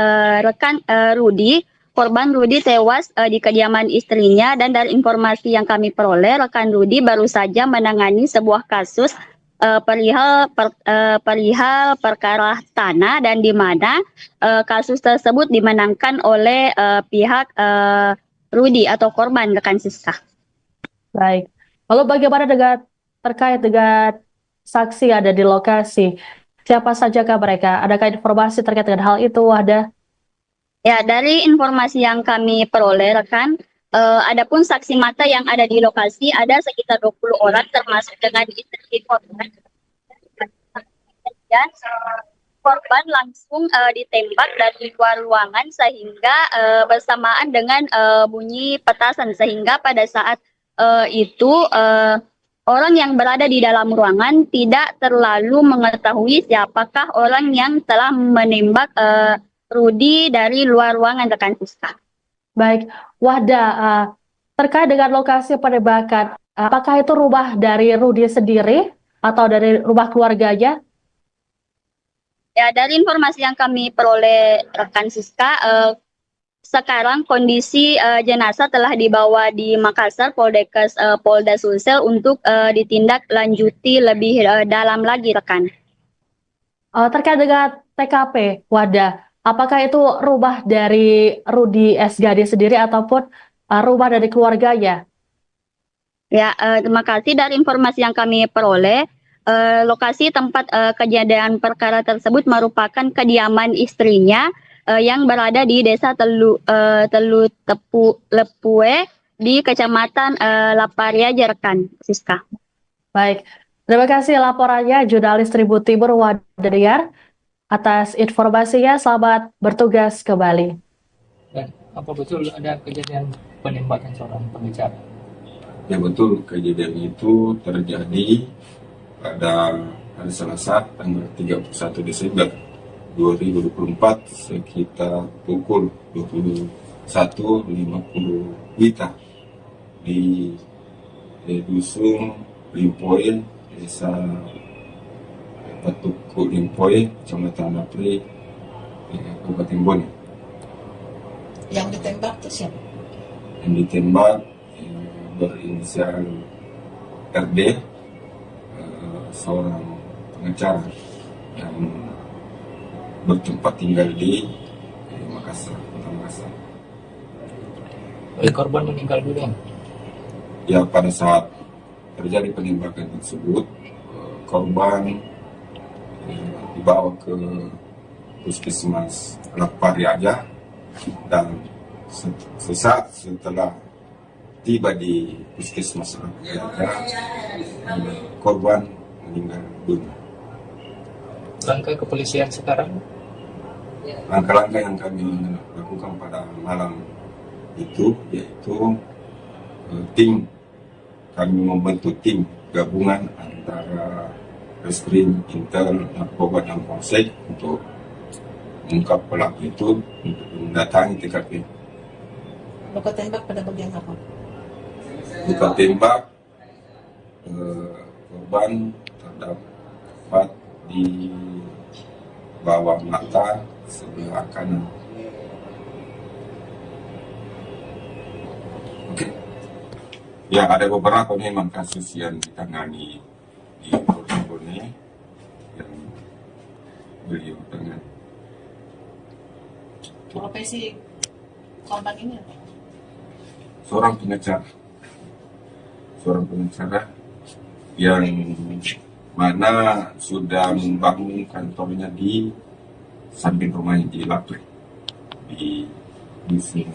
korban Rudi tewas di kediaman istrinya, dan dari informasi yang kami peroleh, rekan Rudi baru saja menangani sebuah kasus perihal perkara tanah, dan di mana kasus tersebut dimenangkan oleh pihak Rudi atau korban, rekan Siska. Baik, lalu bagaimana terkait dengan saksi yang ada di lokasi? Siapa sajakah mereka? Adakah informasi terkait dengan hal itu, Wahda? Ya, dari informasi yang kami peroleh, rekan, adapun saksi mata yang ada di lokasi ada sekitar 20 orang, termasuk dengan istri korban. Dan korban langsung ditembak dari luar ruangan sehingga bersamaan dengan bunyi petasan, sehingga pada saat itu orang yang berada di dalam ruangan tidak terlalu mengetahui siapakah orang yang telah menembak Rudi dari luar ruangan, rekan Siska. Baik, Wahda, terkait dengan lokasi penembakan, apakah itu rumah dari Rudi sendiri atau dari rumah keluarganya? Ya, dari informasi yang kami peroleh, rekan Siska, sekarang kondisi jenazah telah dibawa di Makassar, Polda Sulsel untuk ditindaklanjuti lebih dalam lagi, rekan. Terkait dengan TKP, Wahda, apakah itu rumah dari Rudi Esgani sendiri ataupun rumah dari keluarganya? Ya, terima kasih. Dari informasi yang kami peroleh, lokasi tempat kejadian perkara tersebut merupakan kediaman istrinya yang berada di Desa Lepue di Kecamatan Lapariaja, rekan Siska. Baik, Terima kasih laporannya jurnalis Tribun Timur Wadadiyar atas informasinya. Selamat bertugas kembali. Dan apa betul ada kejadian penembakan seorang pengacara? Ya betul, kejadian itu terjadi pada hari Selasa tanggal 31 Desember 2024 sekitar pukul 21.50 WITA di Dusun Limpoin, Desa Patuku Limpoin, Kecamatan Apri, Kabupaten Bone. Yang ditembak itu siapa? Yang ditembak berinisial RD, seorang pengacara yang bertempat tinggal di Makassar, Kota Makassar. Korban meninggal dunia. Ya, pada saat terjadi penembakan tersebut, korban dibawa ke Puskesmas Lapari aja, dan sesaat setelah tiba di Puskesmas Lapari aja, korban meninggal dunia. Langkah kepolisian sekarang? Langkah-langkah yang kami lakukan pada malam itu yaitu kami membentuk tim gabungan antara Reskrim, Intel, Narkoba, dan Polsek untuk mengungkap pelaku itu, untuk mendatangi TKP. Luka tembak pada bagian apa? Luka tembak korban terdapat di bawah mata sebelah kanan. Oke. Ya, ada beberapa memang kasus yang ditangani di Polres Bone yang beliau tangani. Profesi korban ini apa? Seorang pengacara yang mana sudah membangun kantornya di samping rumahnya di Lapri, di Dusun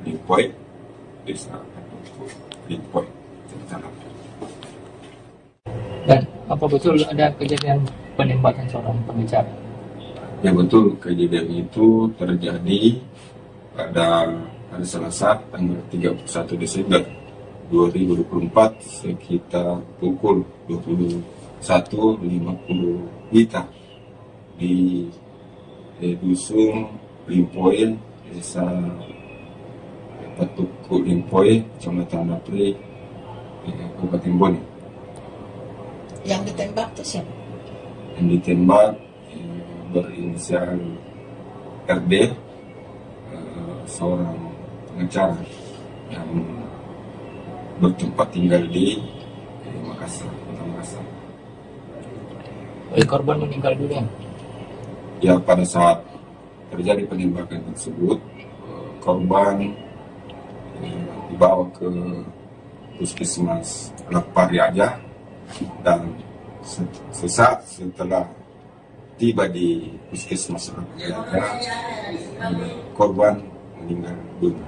Limpoin, Desa Limpoin, Kecamatan Lapri. Dan apa betul ada kejadian penembakan seorang pengacara? Ya betul, kejadian itu terjadi pada hari Selasa tanggal 31 Desember 2024 sekitar pukul 21.50 WITA di Dusun Limpoin, Desa Patuku Limpoin, Kecamatan Apri, Kabupaten Bone. Yang ditembak itu siapa? Yang ditembak berinisial RD, seorang pengacara yang bertempat tinggal di Makassar, Kota Makassar. Korban meninggal dunia. Ya, pada saat terjadi penembakan tersebut, korban dibawa ke Puskesmas Lapari aja, dan sesaat setelah tiba di Puskesmas Lapari aja, korban meninggal dunia.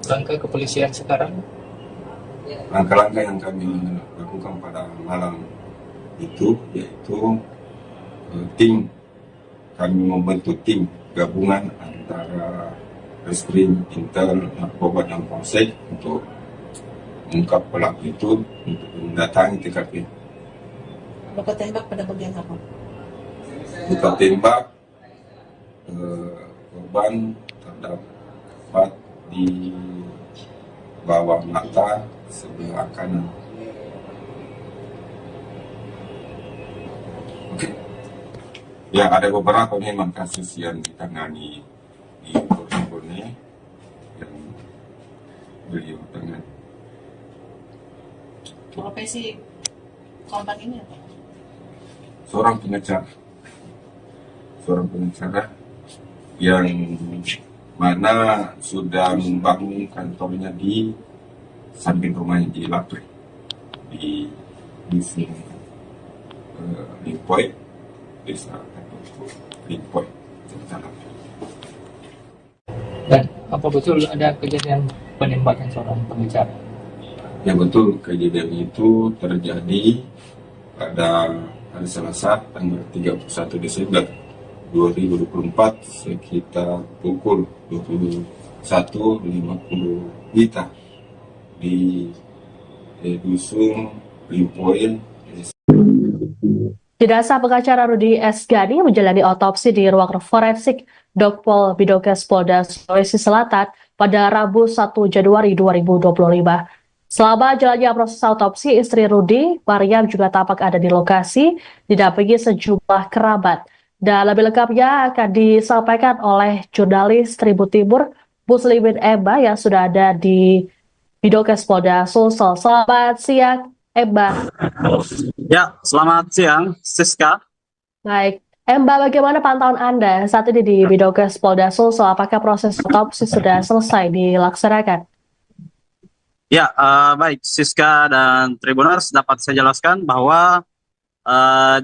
Langkah kepolisian sekarang? Langkah-langkah yang kami lakukan pada malam itu yaitu kami membentuk tim gabungan antara Reskrim, Intel, Narkoba, dan Polsek untuk mengungkap pelaku itu, untuk mendatangi TKP. Luka tembak pada bagian apa? Luka tembak korban terdapat di bawah mata sebelah kanan. Oke. Ya, ada beberapa memang kasus yang ditangani di Polres Bone yang beliau tangani. Profesi korban ini apa? Seorang pengacara yang mana sudah membangun kantornya di samping rumahnya di Lapri, di Dusun Limpoin, Desa Limpoin, Kecamatan Lapri. Dan apa betul ada kejadian penembakan seorang pengacara? Ya betul, kejadian itu terjadi pada hari Selasa tanggal 31 Desember 2024 sekitar pukul 21.50 WITA di Dusun Limpoil. Jenazah pengacara Rudi Esgani menjalani otopsi di ruang forensik Dokpol Bidokes Polda Sulawesi Selatan pada Rabu 1 Januari 2025. Selama jalannya proses otopsi, istri Rudi, Mariam juga tampak ada di lokasi, didampingi sejumlah kerabat. Dan lebih lengkapnya akan disampaikan oleh jurnalis Tribun Timur, Muslimin Emba yang sudah ada di Bidokes Polda Sulsel. Selamat siang, Emba. Ya, selamat siang, Siska. Baik, Mbak, bagaimana pantauan Anda saat ini di Bidokes Polda Sulsel? Apakah proses otopsi sudah selesai dilaksanakan? Ya, baik, Siska dan Tribuners, dapat saya jelaskan bahwa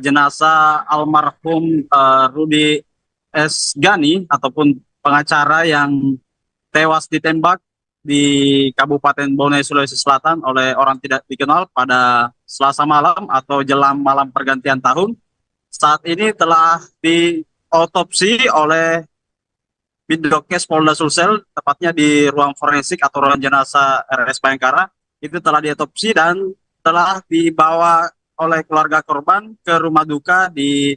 jenazah almarhum Rudi Esgani ataupun pengacara yang tewas ditembak di Kabupaten Bone, Sulawesi Selatan oleh orang tidak dikenal pada Selasa malam atau jelang malam pergantian tahun, saat ini telah diotopsi oleh Bidokes Polda Sulsel, tepatnya di ruang forensik atau ruang jenazah RS Bayangkara. Itu telah diotopsi dan telah dibawa oleh keluarga korban ke rumah duka di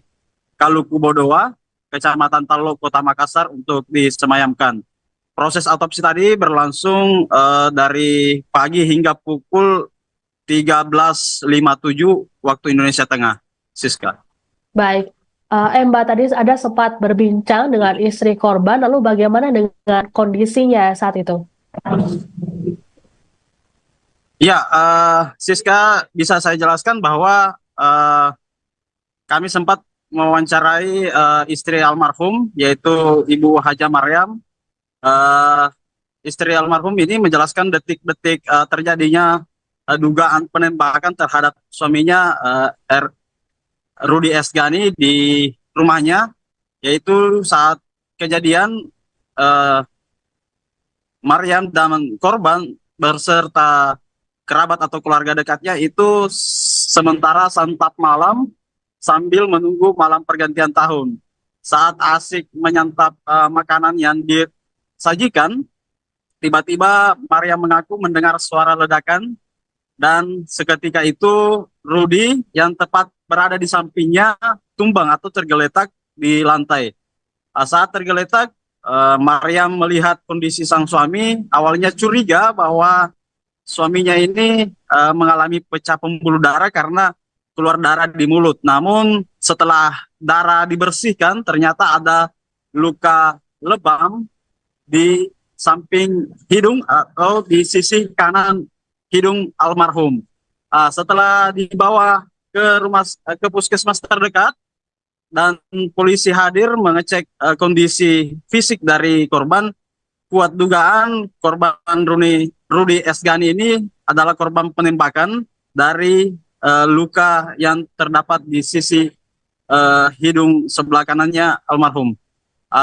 Kaluku Bodowa, Kecamatan Talo, Kota Makassar untuk disemayamkan. Proses otopsi tadi berlangsung dari pagi hingga pukul 13.57 waktu Indonesia Tengah. Siska. Baik, Mbak, tadi ada sempat berbincang dengan istri korban, lalu bagaimana dengan kondisinya saat itu? Ya, Siska, bisa saya jelaskan bahwa kami sempat mewawancarai istri almarhum, yaitu Ibu Haja Mariam. Istri almarhum ini menjelaskan detik-detik terjadinya dugaan penembakan terhadap suaminya Rudi Esgani di rumahnya, yaitu saat kejadian Mariam dan korban berserta kerabat atau keluarga dekatnya itu sementara santap malam sambil menunggu malam pergantian tahun. Saat asik menyantap makanan yang disajikan, tiba-tiba Mariam mengaku mendengar suara ledakan dan seketika itu Rudi yang tepat berada di sampingnya tumbang atau tergeletak di lantai. Saat tergeletak, Mariam melihat kondisi sang suami, awalnya curiga bahwa suaminya ini mengalami pecah pembuluh darah karena keluar darah di mulut. Namun setelah darah dibersihkan, ternyata ada luka lebam di samping hidung atau di sisi kanan hidung almarhum. Setelah dibawa ke puskesmas terdekat dan polisi hadir mengecek kondisi fisik dari korban, kuat dugaan korban Rudi Esgani ini adalah korban penembakan dari luka yang terdapat di sisi hidung sebelah kanannya almarhum.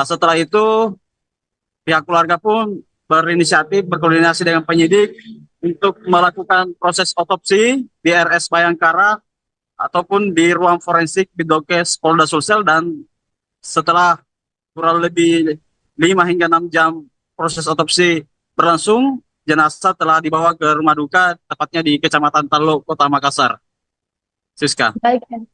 Setelah itu pihak keluarga pun berinisiatif berkoordinasi dengan penyidik untuk melakukan proses otopsi di RS Bayangkara ataupun di ruang forensik Bidokes Polda Sulsel, dan setelah kurang lebih 5 hingga 6 jam proses otopsi berlangsung, jenazah telah dibawa ke rumah duka tepatnya di Kecamatan Talo, Kota Makassar. Siska.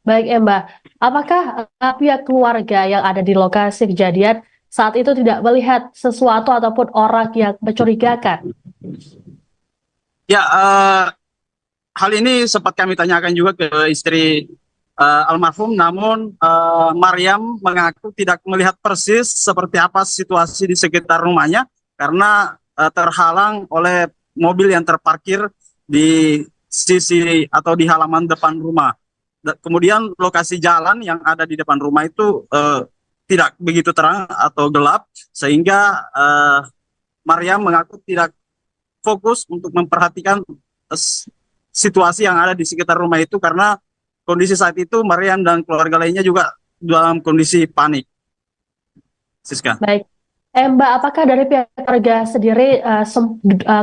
Baik, Mbak. Apakah pihak keluarga yang ada di lokasi kejadian saat itu tidak melihat sesuatu ataupun orang yang mencurigakan? Ya, hal ini sempat kami tanyakan juga ke istri almarhum, namun Mariam mengaku tidak melihat persis seperti apa situasi di sekitar rumahnya karena terhalang oleh mobil yang terparkir di sisi atau di halaman depan rumah. Kemudian lokasi jalan yang ada di depan rumah itu tidak begitu terang atau gelap, sehingga Mariam mengaku tidak fokus untuk memperhatikan situasi yang ada di sekitar rumah itu karena kondisi saat itu Mariam dan keluarga lainnya juga dalam kondisi panik. Siska. Mbak, apakah dari pihak keluarga sendiri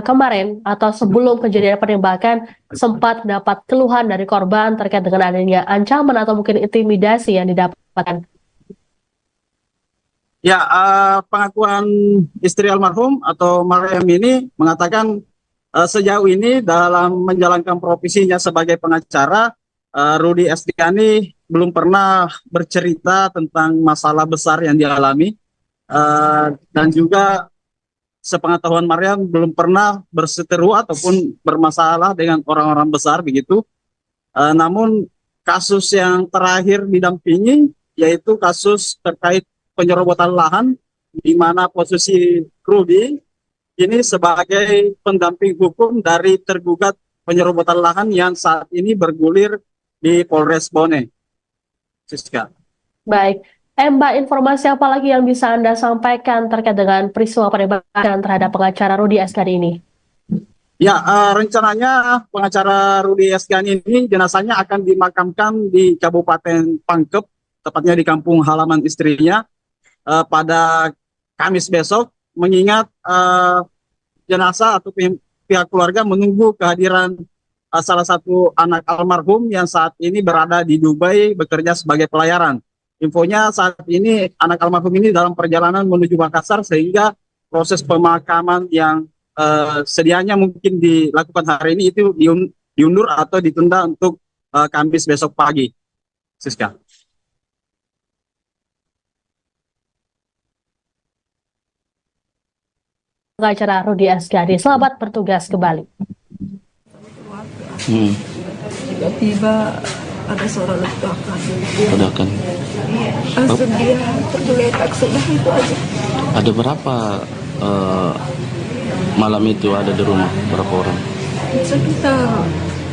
kemarin atau sebelum kejadian penembakan sempat mendapat keluhan dari korban terkait dengan adanya ancaman atau mungkin intimidasi yang didapatkan? Ya, pengakuan istri almarhum atau Mariam ini mengatakan sejauh ini dalam menjalankan profesinya sebagai pengacara, Rudi Estiani belum pernah bercerita tentang masalah besar yang dialami. Dan juga sepengetahuan Mariam belum pernah berseteru ataupun bermasalah dengan orang-orang besar begitu. Namun kasus yang terakhir didampingi yaitu kasus terkait penyerobotan lahan, di mana posisi Rudi ini sebagai pendamping hukum dari tergugat penyerobotan lahan yang saat ini bergulir di Polres Bone. Siska. Baik. Mbak, informasi apa lagi yang bisa Anda sampaikan terkait dengan peristiwa penembakan terhadap pengacara Rudi Estiani ini? Ya, rencananya pengacara Rudi Estiani ini jenazahnya akan dimakamkan di Kabupaten Pangkep, tepatnya di kampung halaman istrinya pada Kamis besok, mengingat jenazah atau pihak keluarga menunggu kehadiran salah satu anak almarhum yang saat ini berada di Dubai bekerja sebagai pelayaran. Infonya saat ini anak almarhum ini dalam perjalanan menuju Makassar, sehingga proses pemakaman yang sedianya mungkin dilakukan hari ini itu diundur atau ditunda untuk Kamis besok pagi. Siska. Pengacara Rudi Estiani, selamat bertugas kembali. Tiba-tiba ada suara ledakan. Ledakan. Langsung dia tergeletak, sudah itu aja. Ada berapa malam itu ada di rumah? Berapa orang? Sekitar,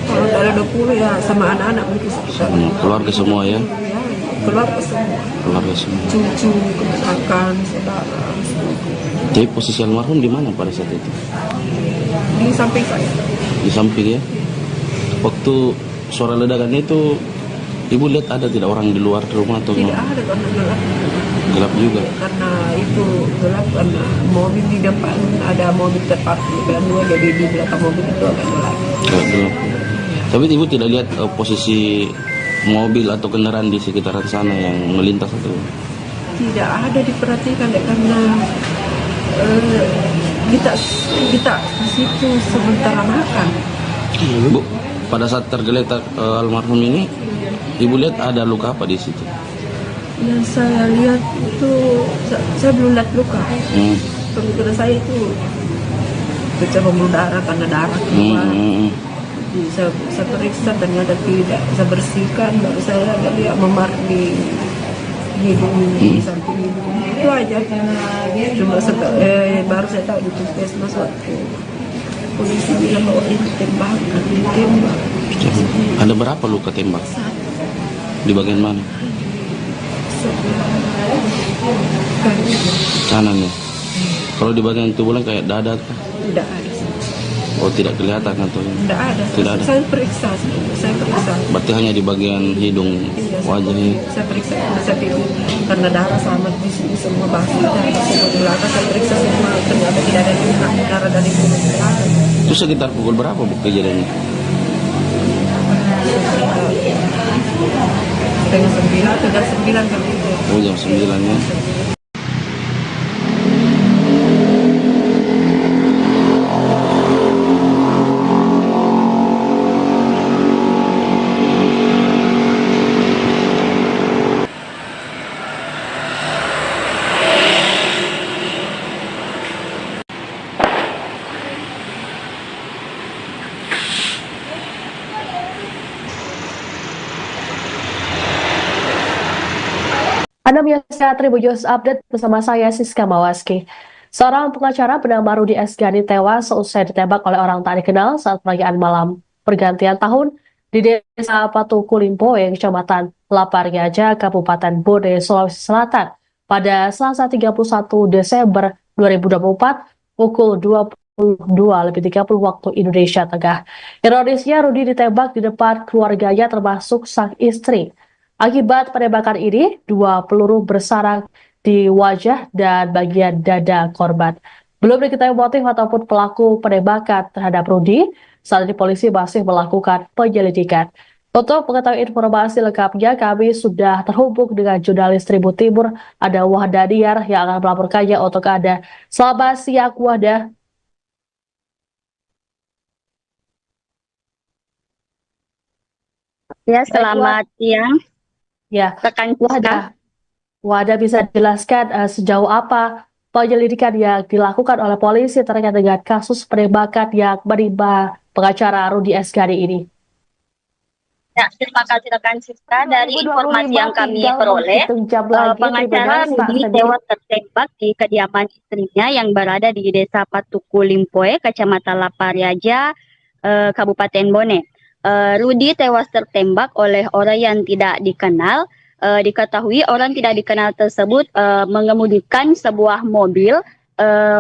kalau ada 20 ya, sama anak-anak mungkin sekitar. Keluarga semua ya? Ya, keluarga semua. Keluarga semua. Cucu, keponakan, saudara. Jadi posisi almarhum di mana pada saat itu? Di samping saya. Di samping ya? Waktu suara ledakan itu, ibu lihat ada tidak orang di luar rumah atau Tidak ada karena gelap. gelap juga? Karena itu gelap karena mobil di depan ada mobil terparkir dan dua, jadi di belakang mobil itu agak gelap. Gelap. Tapi ibu tidak lihat posisi mobil atau kendaraan di sekitaran sana yang melintas itu? Tidak ada diperhatikan deh, karena kita di situ sementara makan. Bu, pada saat tergeletak almarhum ini, ibu lihat ada luka apa di situ? Yang saya lihat itu, saya belum lihat luka. Pemikiran saya itu pecah pembuluh darah karena darah keluar. Jadi saya periksa ternyata tidak, saya bersihkan, baru saya lihat memar di hidung, di samping hidung. Itu aja. Cuma baru saya tahu di puskesmas waktu polisi bilang bahwa ini tembakan, ditembak. Ada berapa luka tembak? Di bagian mana? Kanan ya. Kalau di bagian tubuhnya kayak dada kah? Tidak ada. Oh, tidak kelihatan atau? Tidak ada. Tidak ada. Saya periksa. Berarti hanya di bagian hidung, wajahnya. Saya periksa, saya pilih karena darah sama di sini semua basah, darah semua di belakang saya periksa semua, ternyata tidak ada darah dari mulut ke belakang. Itu sekitar pukul berapa bu kejadiannya? Setengah 9 kali itu. Oh, jam 9 ya. Anda menyaksikan Tribunnews Update bersama saya Siska Mawaski. Seorang pengacara bernama Rudi Estiani tewas seusai ditembak oleh orang tak dikenal saat perayaan malam pergantian tahun di Desa Patukulimpoe, Kecamatan Laparnyaja, Kabupaten Bone, Sulawesi Selatan pada Selasa 31 Desember 2024 pukul 22:30 waktu Indonesia Tengah. Ironisnya, Rudi ditembak di depan keluarganya termasuk sang istri. Akibat penembakan ini, 2 peluru bersarang di wajah dan bagian dada korban. Belum diketahui motif ataupun pelaku penembakan terhadap Rudi. Saat ini polisi masih melakukan penyelidikan. Untuk mengetahui informasi lengkapnya, kami sudah terhubung dengan jurnalis Tribun Timur, ada Wahda Diyar yang akan melaporkannya untuk Anda. Selamat siang, Wahda. Ya, selamat siang, Ya, rekan Wahda. Wahda bisa jelaskan sejauh apa penyelidikan yang dilakukan oleh polisi terkait dengan kasus penembakan yang menimpa pengacara Rudi Esgani ini? Ya, terima kasih rekan Siska. Dari informasi yang kami peroleh, pengacara Rudi tewas tertembak di kediaman istrinya yang berada di Desa Patuku Limpoe, Kecamatan Lapariaja, Kabupaten Bone. Rudi tewas tertembak oleh orang yang tidak dikenal. Diketahui orang tidak dikenal tersebut mengemudikan sebuah mobil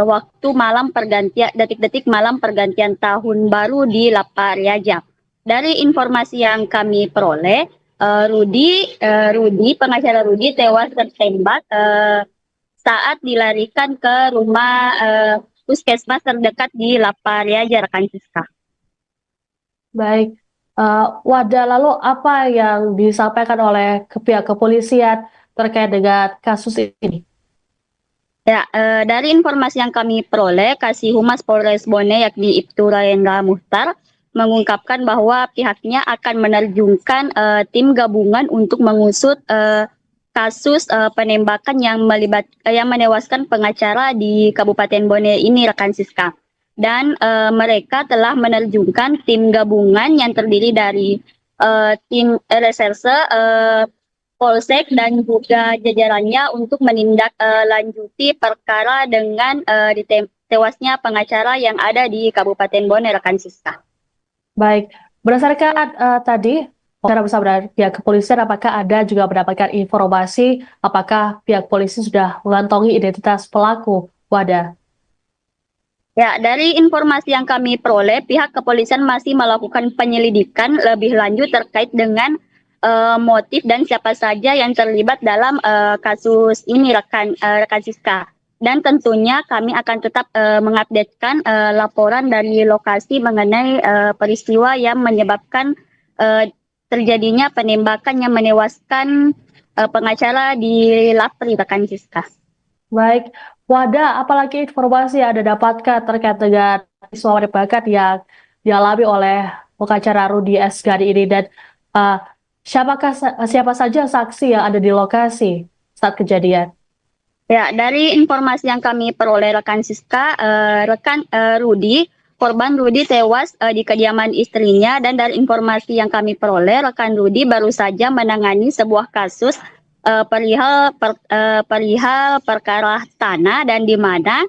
waktu malam pergantian, detik-detik malam pergantian tahun baru di Lapariaja. Dari informasi yang kami peroleh, pengacara Rudi tewas tertembak saat dilarikan ke rumah puskesmas terdekat di Lapariaja, rekan Siska. Baik, Wahda, lalu apa yang disampaikan oleh pihak kepolisian terkait dengan kasus ini? Ya, dari informasi yang kami peroleh, Kasih Humas Polres Bone yakni Ibtu Raendra Muhtar mengungkapkan bahwa pihaknya akan menerjunkan tim gabungan untuk mengusut kasus penembakan yang menewaskan pengacara di Kabupaten Bone ini, rekan Siska. Dan mereka telah menerjunkan tim gabungan yang terdiri dari tim reserse, polsek dan juga jajarannya untuk menindaklanjuti perkara dengan tewasnya pengacara yang ada di Kabupaten Bone, rekan Siska. Baik, berdasarkan tadi wawancara bersama dengan pihak kepolisian, apakah ada juga mendapatkan informasi apakah pihak polisi sudah mengantongi identitas pelaku, Wahda? Ya, dari informasi yang kami peroleh, pihak kepolisian masih melakukan penyelidikan lebih lanjut terkait dengan motif dan siapa saja yang terlibat dalam kasus ini, rekan Siska. Dan tentunya kami akan tetap mengupdatekan laporan dari lokasi mengenai peristiwa yang menyebabkan terjadinya penembakan yang menewaskan pengacara di Lapri, rekan Siska. Baik, Wahda, apalagi informasi yang Anda dapatkan terkait dengan peristiwa penembakan yang dialami oleh pengacara Rudi Esgani ini, dan siapa saja saksi yang ada di lokasi saat kejadian? Ya, dari informasi yang kami peroleh rekan Siska, korban Rudi tewas di kediaman istrinya, dan dari informasi yang kami peroleh, rekan Rudi baru saja menangani sebuah kasus perihal perkara tanah, dan di mana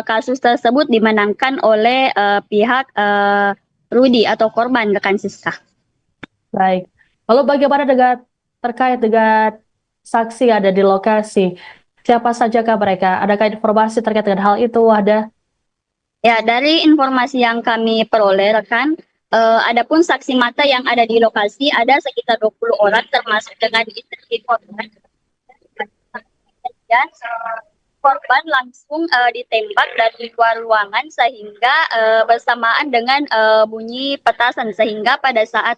kasus tersebut dimenangkan oleh pihak Rudi atau korban, rekan Siska. Baik, lalu bagaimana terkait dengan saksi yang ada di lokasi? Siapa sajakah mereka? Adakah informasi terkait dengan hal itu, Wahda? Ya, dari informasi yang kami peroleh, rekan, adapun saksi mata yang ada di lokasi ada sekitar 20 orang, termasuk dengan istri korban. Dan korban langsung ditembak dari luar ruangan sehingga bersamaan dengan bunyi petasan, sehingga pada saat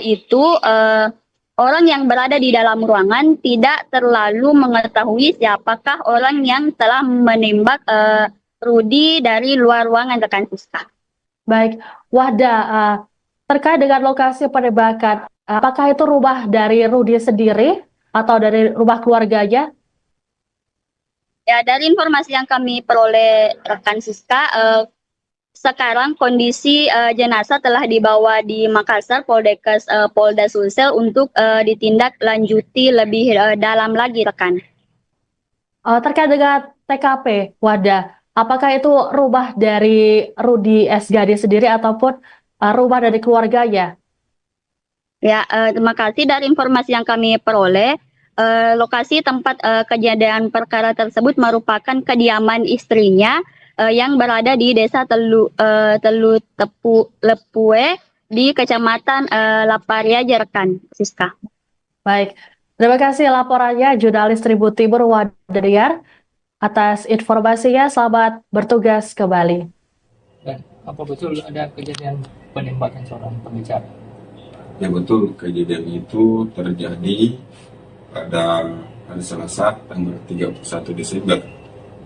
itu orang yang berada di dalam ruangan tidak terlalu mengetahui siapakah orang yang telah menembak Rudi dari luar ruangan, rekan Siska. Baik, Wahda, terkait dengan lokasi penembakan, apakah itu rumah dari Rudi sendiri atau dari rumah keluarganya? Ya, dari informasi yang kami peroleh, rekan Siska, sekarang kondisi jenazah telah dibawa di Makassar, Polda Sulsel untuk ditindaklanjuti lebih dalam lagi, rekan. Terkait dengan TKP, Wahda, apakah itu rumah dari Rudi Esgani sendiri ataupun rumah dari keluarganya? Ya, terima kasih. Dari informasi yang kami peroleh, lokasi tempat kejadian perkara tersebut merupakan kediaman istrinya yang berada di Desa Lepue di Kecamatan Lapariaja, rekan Siska. Baik, Terima kasih laporannya jurnalis Tribun Timur Wadadiyar. Atas informasinya, selamat bertugas kembali. Dan apa betul ada kejadian penembakan seorang pengacara? Ya betul, kejadian itu terjadi pada hari Selasa tanggal 31 Desember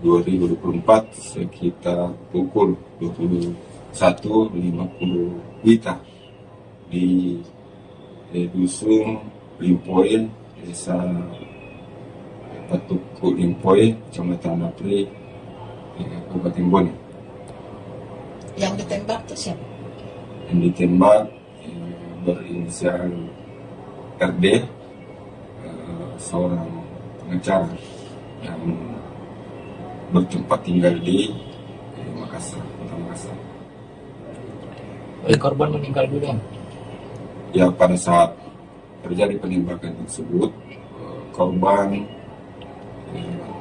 2024 sekitar pukul 21.50 WITA di Dusun Limpoin, Desa Patuku Limpoin, Kecamatan Apri, Kabupaten Bone. Yang ditembak itu siapa? Yang ditembak berinisial RD, seorang pengacara yang bertempat tinggal di Makassar, Kota Makassar. Korban meninggal dunia. Ya, pada saat terjadi penembakan tersebut, korban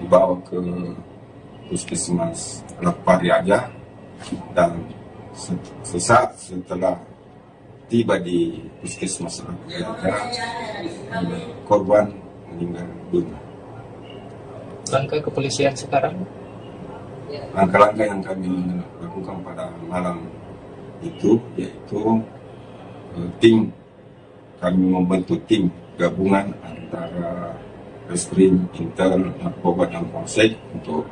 dibawa ke Puskesmas Lepari aja, dan sesaat setelah tiba di Puskesmas Lepari aja, korban meninggal dunia. Langkah kepolisian sekarang? Langkah-langkah yang kami lakukan pada malam itu yaitu kami membentuk tim gabungan antara Reskrim, Intel, Narkoba, dan Polsek untuk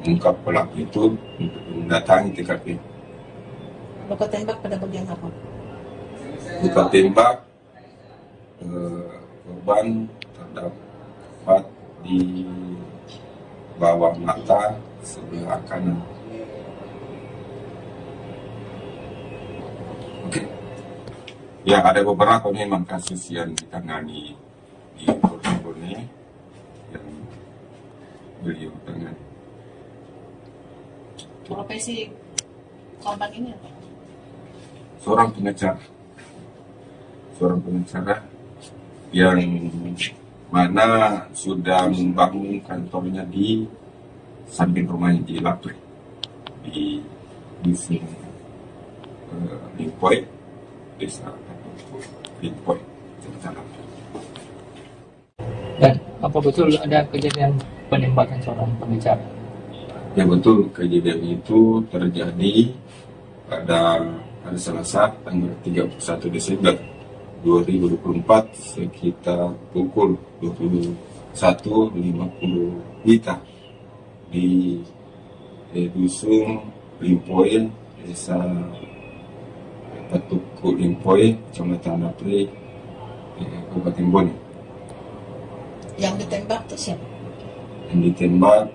mengungkap pelaku itu, untuk mendatangi TKP. Luka tembak pada bagian apa? Luka tembak korban terdapat di bawah mata sebelah kanan. Oke. Ya, ada beberapa memang kasus yang ditangani di Bone yang beliau tangani. Profesi korban ini apa? Seorang pengacara yang mana sudah membangun kantornya di samping rumahnya di Lapri, di Dusun Limpoin, Desa Limpoin, Kecamatan Lapri. Dan apa betul ada kejadian penembakan seorang pengacara? Ya betul, kejadian itu terjadi pada hari Selasa tanggal 31 Desember 2024 sekitar pukul 21.50 WITA di Dusun Limpoin, Desa Patuku Limpoin, Kecamatan Apri, Kabupaten Bone. Yang ditembak itu siapa? Yang ditembak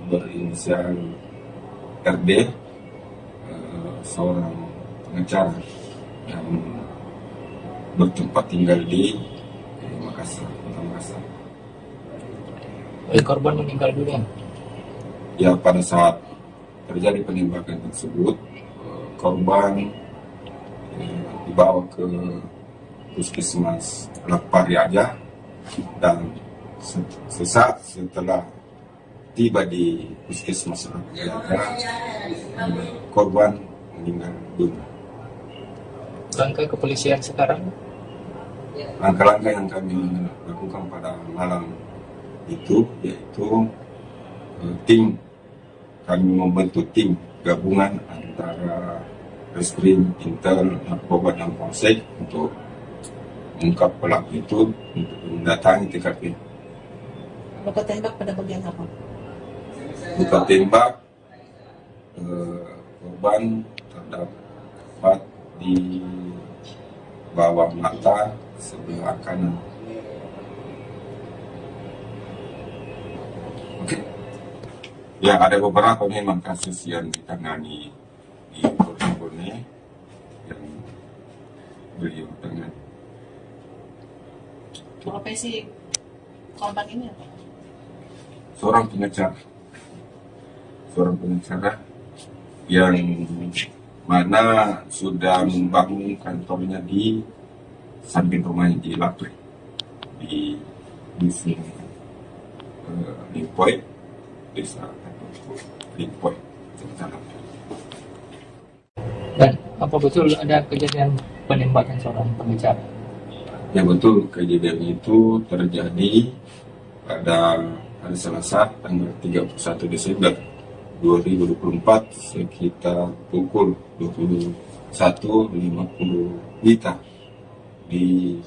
berinisial RD, seorang pengacara yang bertempat tinggal di Makassar, Kota Makassar. Korban meninggal dunia. Ya, pada saat terjadi penembakan tersebut, korban dibawa ke Puskesmas Lepari aja, dan sesaat setelah tiba di Puskesmas Lepari aja, korban meninggal dunia. Langkah kepolisian sekarang? Langkah-langkah yang kami lakukan pada malam itu yaitu kami membentuk tim gabungan antara Reskrim, Intel, Narkoba, dan Polsek untuk mengungkap pelaku itu, untuk mendatangi TKP. Luka tembak pada bagian apa? Luka tembak korban terdapat di bawah mata sebelah kanan. Oke. Ya, ada beberapa memang kasus yang ditangani di Bone yang beliau tangani. Profesi korban ini apa? Seorang pengacara yang mana sudah membangun kantornya di samping rumahnya di Lapri, di Dusun Limpoin, Desa Limpoin, Kecamatan Lapri. Dan apa betul ada kejadian penembakan seorang pengacara? Ya betul, kejadian itu terjadi pada hari Selasa tanggal 31 Desember 2024 sekitar pukul 21.50 WITA di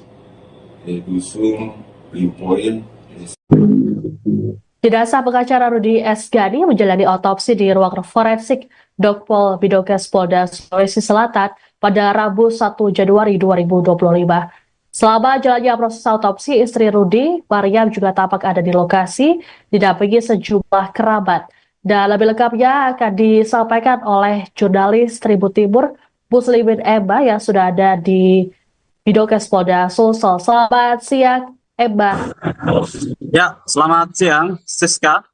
Dusun Limpoil. Jenazah pengacara Rudi S. Gani menjalani otopsi di ruang forensik Dokpol Bidokes Polda Sulawesi Selatan pada Rabu 1 Januari 2025. Selama jalannya proses otopsi, istri Rudi, Mariam, juga tampak ada di lokasi, didampingi sejumlah kerabat. Dan lebih lengkapnya akan disampaikan oleh jurnalis Tribun Timur, Muslimin Emba, yang sudah ada di Bidokes Polda Sulsel. Selamat siang, Emba. Ya, selamat siang, Siska.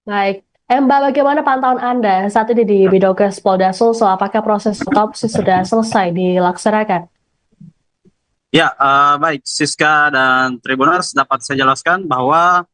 Baik, Emba, bagaimana pantauan Anda saat ini di Bidokes Polda Sulsel? Apakah proses otopsi sudah selesai dilaksanakan? Ya, baik, Siska dan Tribuners, dapat saya jelaskan bahwa